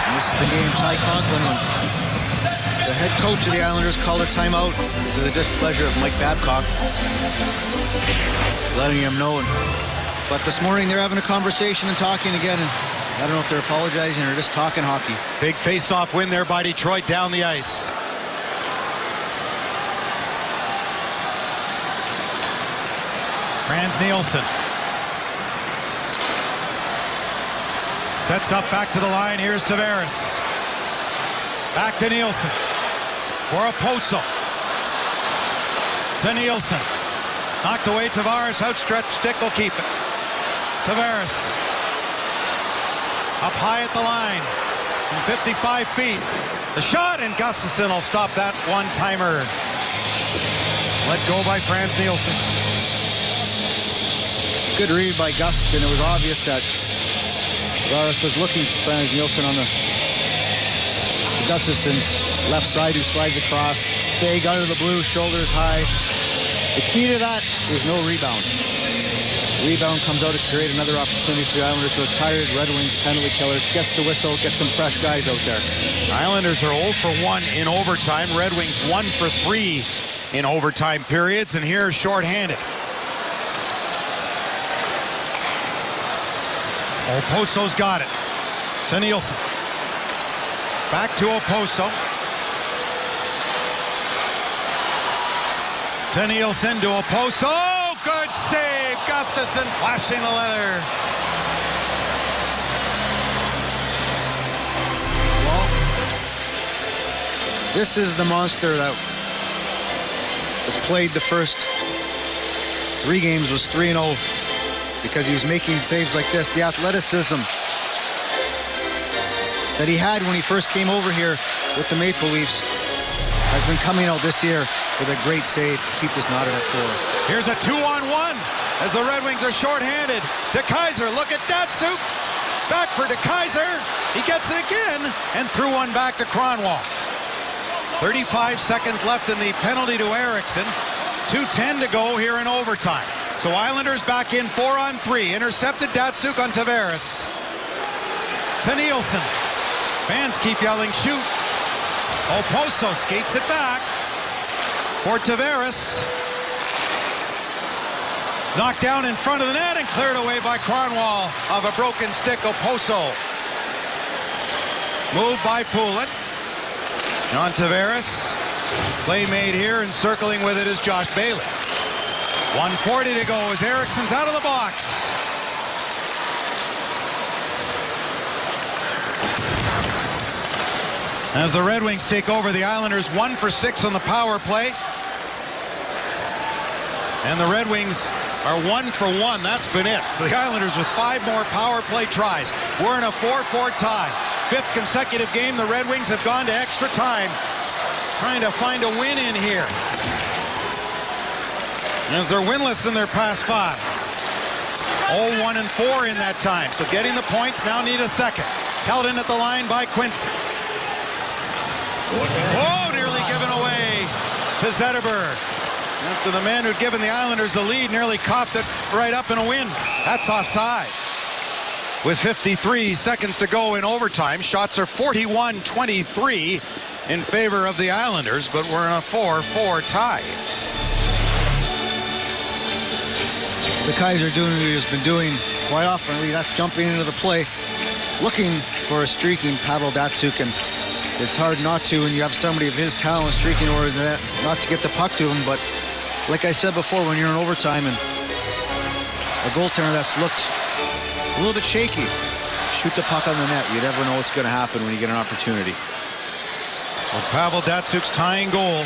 And this is the game Ty Conklin, the head coach of the Islanders, called a timeout to the displeasure of Mike Babcock, letting him know. But this morning they're having a conversation and talking again, and I don't know if they're apologizing or just talking hockey. Big face-off win there by Detroit down the ice. Frans Nielsen sets up back to the line. Here's Tavares. Back to Nielsen. For Okposo. To Nielsen. Knocked away Tavares. Outstretched stick will keep it. Tavares up high at the line from 55 feet. The shot, and Gustafsson will stop that one-timer. Let go by Frans Nielsen. Good read by Gustafsson. It was obvious that Tavares was looking for Frans Nielsen on the Gustafsson's left side, who slides across. Big out of the blue, shoulders high. The key to that is no rebound. Rebound comes out to create another opportunity for the Islanders. So tired Red Wings penalty killers. Gets the whistle, gets some fresh guys out there. Islanders are 0 for 1 in overtime. Red Wings 1 for 3 in overtime periods. And here's shorthanded. Okposo's got it. To Nielsen. Back to Okposo. To Nielsen, to Okposo. Good save. Gustafsson flashing the leather. Well, this is the monster that has played the first 3 games, was 3-0, because he was making saves like this. The athleticism that he had when he first came over here with the Maple Leafs has been coming out this year with a great save to keep this knotted at 4. Here's a 2-on-1 as the Red Wings are shorthanded. DeKeyser, look at Datsyuk. Back for DeKeyser. He gets it again and threw one back to Kronwall. 35 seconds left in the penalty to Eriksson. 2:10 to go here in overtime. So Islanders back in 4-on-3. Intercepted Datsyuk on Tavares. To Nielsen. Fans keep yelling, shoot. Okposo skates it back for Tavares. Knocked down in front of the net and cleared away by Kronwall of a broken stick. Okposo. Moved by Poulin. John Tavares. Play made here, and circling with it is Josh Bailey. 1:40 to go as Eriksson's out of the box. As the Red Wings take over, the Islanders 1 for 6 on the power play. And the Red Wings are 1 for 1. That's been it. So the Islanders with 5 more power play tries. We're in a 4-4 tie. 5th consecutive game, the Red Wings have gone to extra time. trying to find a win in here, as they're winless in their past 5. 0-1-4 in that time. So getting the points, now need a second. Held in at the line by Quincy. Oh, nearly given away to Zetterberg. After the man who'd given the Islanders the lead nearly coughed it right up in a win. That's offside. With 53 seconds to go in overtime, shots are 41-23 in favor of the Islanders, but we're in a 4-4 tie. The Kaiser doing what he's been doing quite often. That's jumping into the play, looking for a streaking Pavel Datsyuk, and it's hard not to when you have somebody of his talent streaking over the net, not to get the puck to him. But like I said before, when you're in overtime and a goaltender that's looked a little bit shaky, shoot the puck on the net. You never know what's going to happen when you get an opportunity. Well, Pavel Datsyuk's tying goal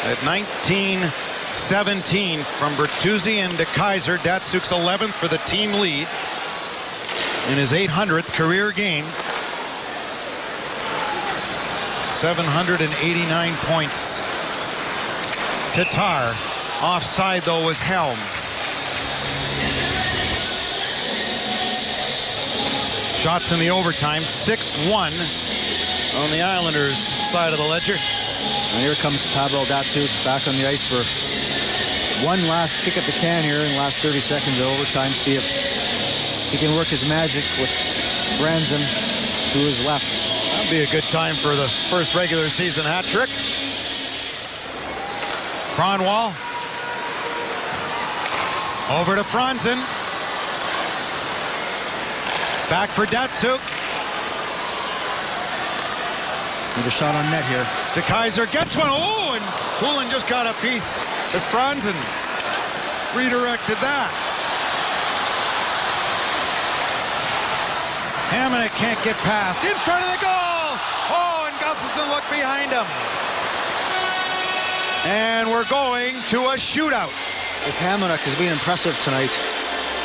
at 19-17 from Bertuzzi and DeKeyser. Datsyuk's 11th for the team lead in his 800th career game. 789 points. Tatar. Offside, though, was Helm. Shots in the overtime, 6-1 on the Islanders' side of the ledger. And here comes Pavel Datsyuk back on the ice for one last kick at the can here in the last 30 seconds of overtime. See if he can work his magic with Branson to his left. That'd be a good time for the first regular season hat trick. Kronwall. Over to Franzen. Back for Datsyuk. Need a shot on net here. DeKeyser gets one. Oh, and Poulin just got a piece as Franzen redirected that. Hamonic can't get past. In front of the goal. Oh, and Gustafsson looked behind him. And we're going to a shootout. This Hamonic has been impressive tonight.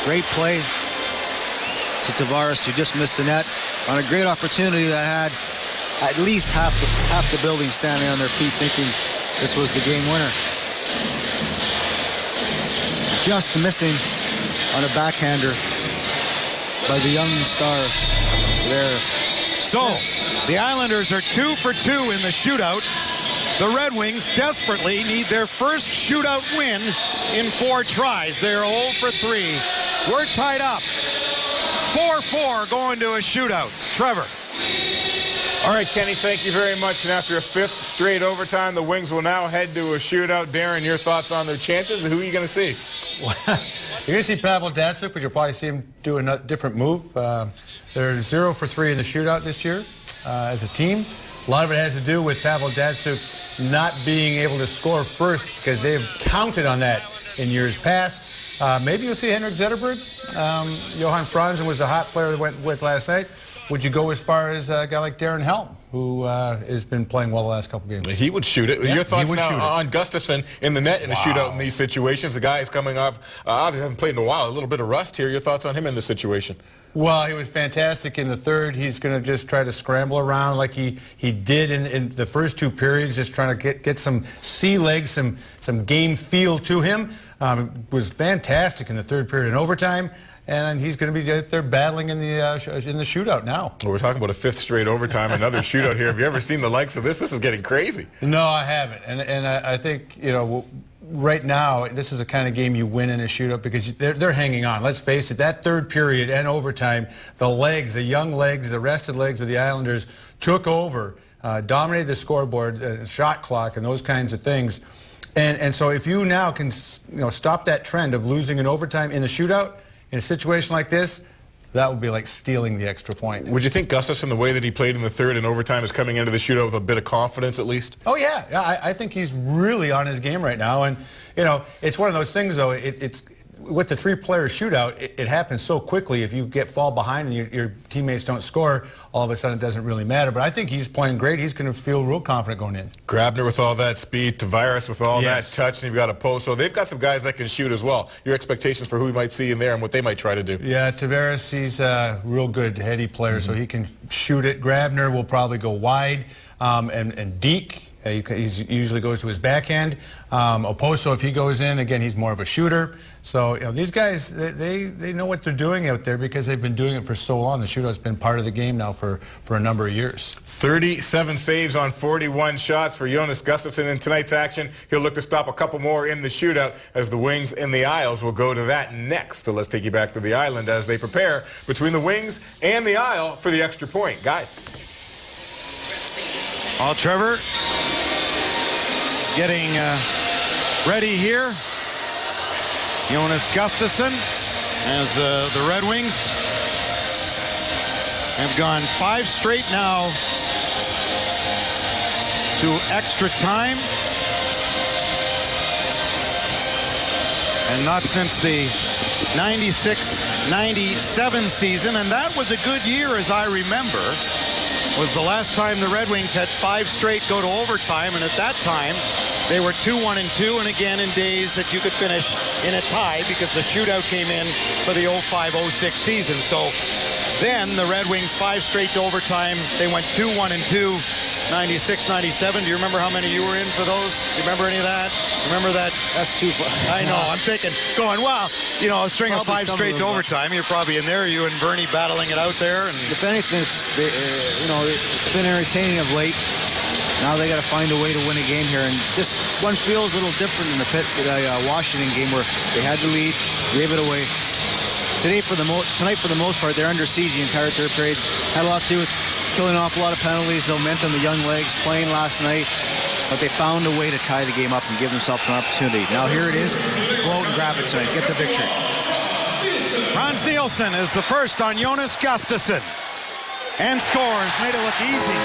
Great play to Tavares, who just missed the net on a great opportunity that had at least half the building standing on their feet thinking this was the game winner. Just missing on a backhander by the young star, Tavares. So, the Islanders are 2 for 2 in the shootout. The Red Wings desperately need their first shootout win in 4 tries. They're 0 for 3. We're tied up. 4-4 going to a shootout. Trevor. All right, Kenny, thank you very much. And after a 5th straight overtime, the Wings will now head to a shootout. Darren, your thoughts on their chances, and who are you going to see? You're going to see Pavel Datsyuk, but you'll probably see him do a different move. They're 0 for 3 in the shootout this year as a team. A lot of it has to do with Pavel Datsyuk not being able to score first because they've counted on that in years past. Maybe you'll see Henrik Zetterberg. Johan Franzen was the hot player that went with last night. Would you go as far as a guy like Darren Helm, who has been playing well the last couple games? He would shoot it. Yeah, your thoughts now on Gustafsson in the net in a shootout in these situations? The guy is coming off, obviously hasn't played in a while, a little bit of rust here. Your thoughts on him in this situation? Well, he was fantastic in the third. He's going to just try to scramble around like he did in the first 2 periods, just trying to get some sea legs, some game feel to him. Was fantastic in the third period in overtime, and he's going to be out there battling in the shootout now. Well, we're talking about a 5th straight overtime, another shootout here. Have you ever seen the likes of this? This is getting crazy. No, I haven't, and I think, you know, right now, this is the kind of game you win in a shootout because they're hanging on. Let's face it, that third period and overtime, the young legs, the rested legs of the Islanders took over, dominated the scoreboard, shot clock, and those kinds of things. And so if you now can, you know, stop that trend of losing in overtime in the shootout, in a situation like this, that would be like stealing the extra point. Would you think Gustafsson, the way that he played in the third and overtime, is coming into the shootout with a bit of confidence at least? Oh, yeah. I think he's really on his game right now. And, you know, it's one of those things, though, it's with the 3-player shootout, it happens so quickly. If you fall behind and your teammates don't score, all of a sudden it doesn't really matter. But I think he's playing great. He's going to feel real confident going in. Grabner with all that speed, Tavares with all that touch, and you've got a post. So they've got some guys that can shoot as well. Your expectations for who we might see in there and what they might try to do? Yeah, Tavares, he's a real good heady player, so he can shoot it. Grabner will probably go wide, and Deke He usually goes to his backhand. Oposo, if he goes in, again, he's more of a shooter. So these guys, they know what they're doing out there because they've been doing it for so long. The shootout's been part of the game now for a number of years. 37 saves on 41 shots for Jonas Gustafsson in tonight's action. He'll look to stop a couple more in the shootout as the Wings and the Isles will go to that next. So let's take you back to the island as they prepare between the Wings and the Isle for the extra point. Guys. Well, Trevor, getting ready here. Jonas Gustafsson as the Red Wings have gone 5 straight now to extra time. And not since the 96-97 season. And that was a good year, as I remember. Was the last time the Red Wings had 5 straight go to overtime, and at that time they were 2-1-2, and again in days that you could finish in a tie because the shootout came in for the 05-06 season. So then the Red Wings 5 straight to overtime. They went 2-1-2, 96-97. Do you remember how many you were in for those? Do you remember any of that? Remember that? That's too far. I know. I'm thinking, going, well, a string of 5 straight to overtime. You're probably in there. You and Bernie battling it out there. And if anything, it's been entertaining of late. Now they got to find a way to win a game here, and this one feels a little different in the Washington game where they had the lead, gave it away. Tonight, for the most part, they're under siege the entire third period. Had a lot to do with killing off a lot of penalties. They'll momentum the young legs playing last night, but they found a way to tie the game up and give themselves an opportunity. Now here it is. Go out and grab it tonight. Get the victory. Frans Nielsen is the first on Jonas Gustafsson and scores. Made it look easy.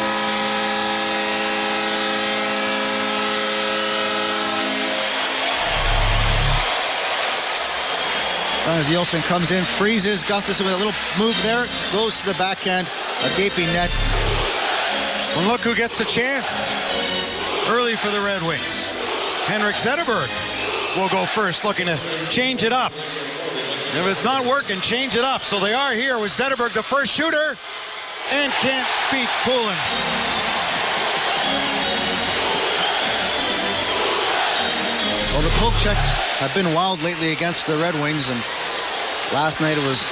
Frans Nielsen comes in, freezes Gustafsson with a little move there, goes to the backhand, a gaping net. Well, look who gets the chance early for the Red Wings. Henrik Zetterberg will go first, looking to change it up. If it's not working, change it up. So they are here with Zetterberg, the first shooter, and can't beat Poulin. Well, the poke checks have been wild lately against the Red Wings, and last night it was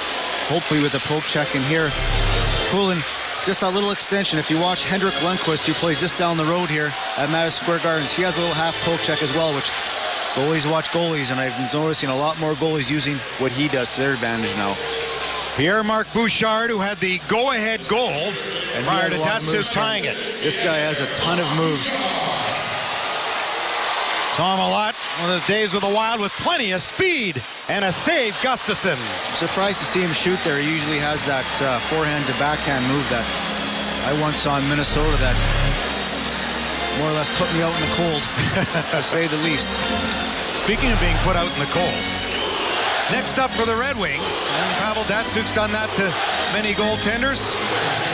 hopefully with the poke check in here. Poulin, just a little extension. If you watch Henrik Lundqvist, who plays just down the road here at Madison Square Gardens, he has a little half poke check as well, which goalies watch goalies, and I've been noticing a lot more goalies using what he does to their advantage now. Pierre-Marc Bouchard, who had the go-ahead goal prior to Datsuk tying it. This guy has a ton of moves. Saw him a lot on his days with the Wild with plenty of speed and a save. Gustafsson. I'm surprised to see him shoot there. He usually has that forehand to backhand move that I once saw in Minnesota that more or less put me out in the cold, to say the least. Speaking of being put out in the cold, next up for the Red Wings, and Pavel Datsuk's done that to many goaltenders.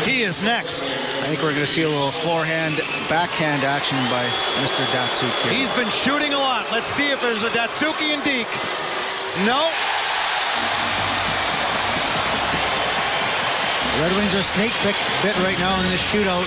He is next. I think we're going to see a little forehand, backhand action by Mr. Datsuk here. He's been shooting a lot. Let's see if there's a Datsuki and Deke. No. The Red Wings are snake bit right now in this shootout.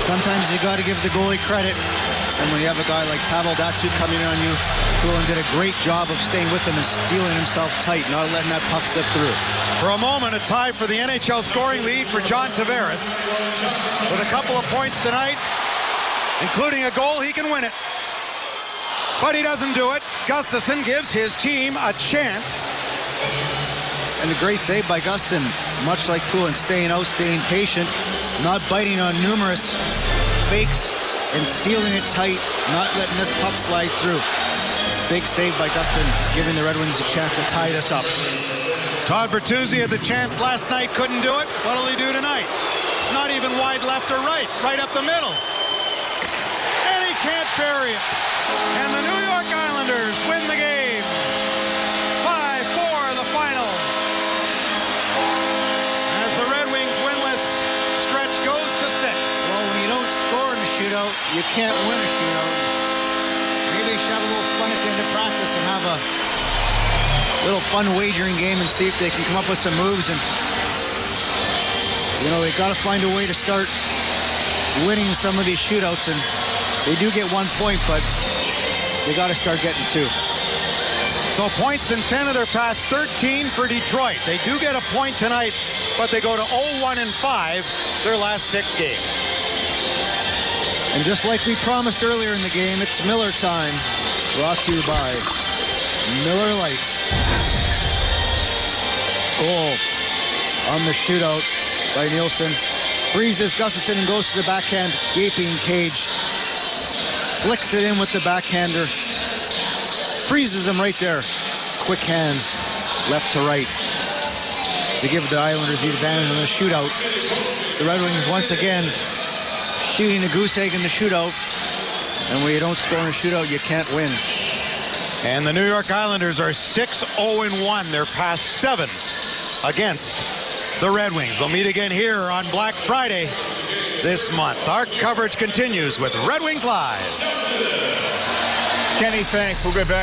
Sometimes you got to give the goalie credit. And when you have a guy like Pavel Datsuk coming in on you, Poulin did a great job of staying with him and stealing himself tight, not letting that puck slip through. For a moment, a tie for the NHL scoring lead for John Tavares. With a couple of points tonight, including a goal, he can win it. But he doesn't do it. Gustafsson gives his team a chance. And a great save by Gustafsson, much like Poulin, staying out, staying patient, not biting on numerous fakes, and sealing it tight, not letting this puck slide through. Big save by Gustafsson, giving the Red Wings a chance to tie this up. Todd Bertuzzi had the chance last night, couldn't do it. What'll he do tonight? Not even wide left or right, right up the middle. And he can't bury it. And the New York Islanders win the game. 5-4 the final. As the Red Wings winless stretch goes to 6. Well, when you don't score in a shootout, you can't win a shootout. Maybe they should have a little fun at the end of practice and have a little fun wagering game and see if they can come up with some moves. And, they got to find a way to start winning some of these shootouts, and they do get 1 point, but they got to start getting 2. So points in 10 of their past 13 for Detroit. They do get a point tonight, but they go to 0-1-5 their last 6 games. And just like we promised earlier in the game, it's Miller time. Brought to you by Miller Lights. Goal on the shootout by Nielsen. Freezes Gustafson and goes to the backhand. Gaping Cage flicks it in with the backhander. Freezes him right there. Quick hands, left to right, to give the Islanders the advantage in the shootout. The Red Wings once again shooting a goose egg in the shootout. And when you don't score in a shootout, you can't win. And the New York Islanders are 6-0-1. Their past 7 against the Red Wings. They'll meet again here on Black Friday this month. Our coverage continues with Red Wings Live. Kenny, thanks. We'll get back.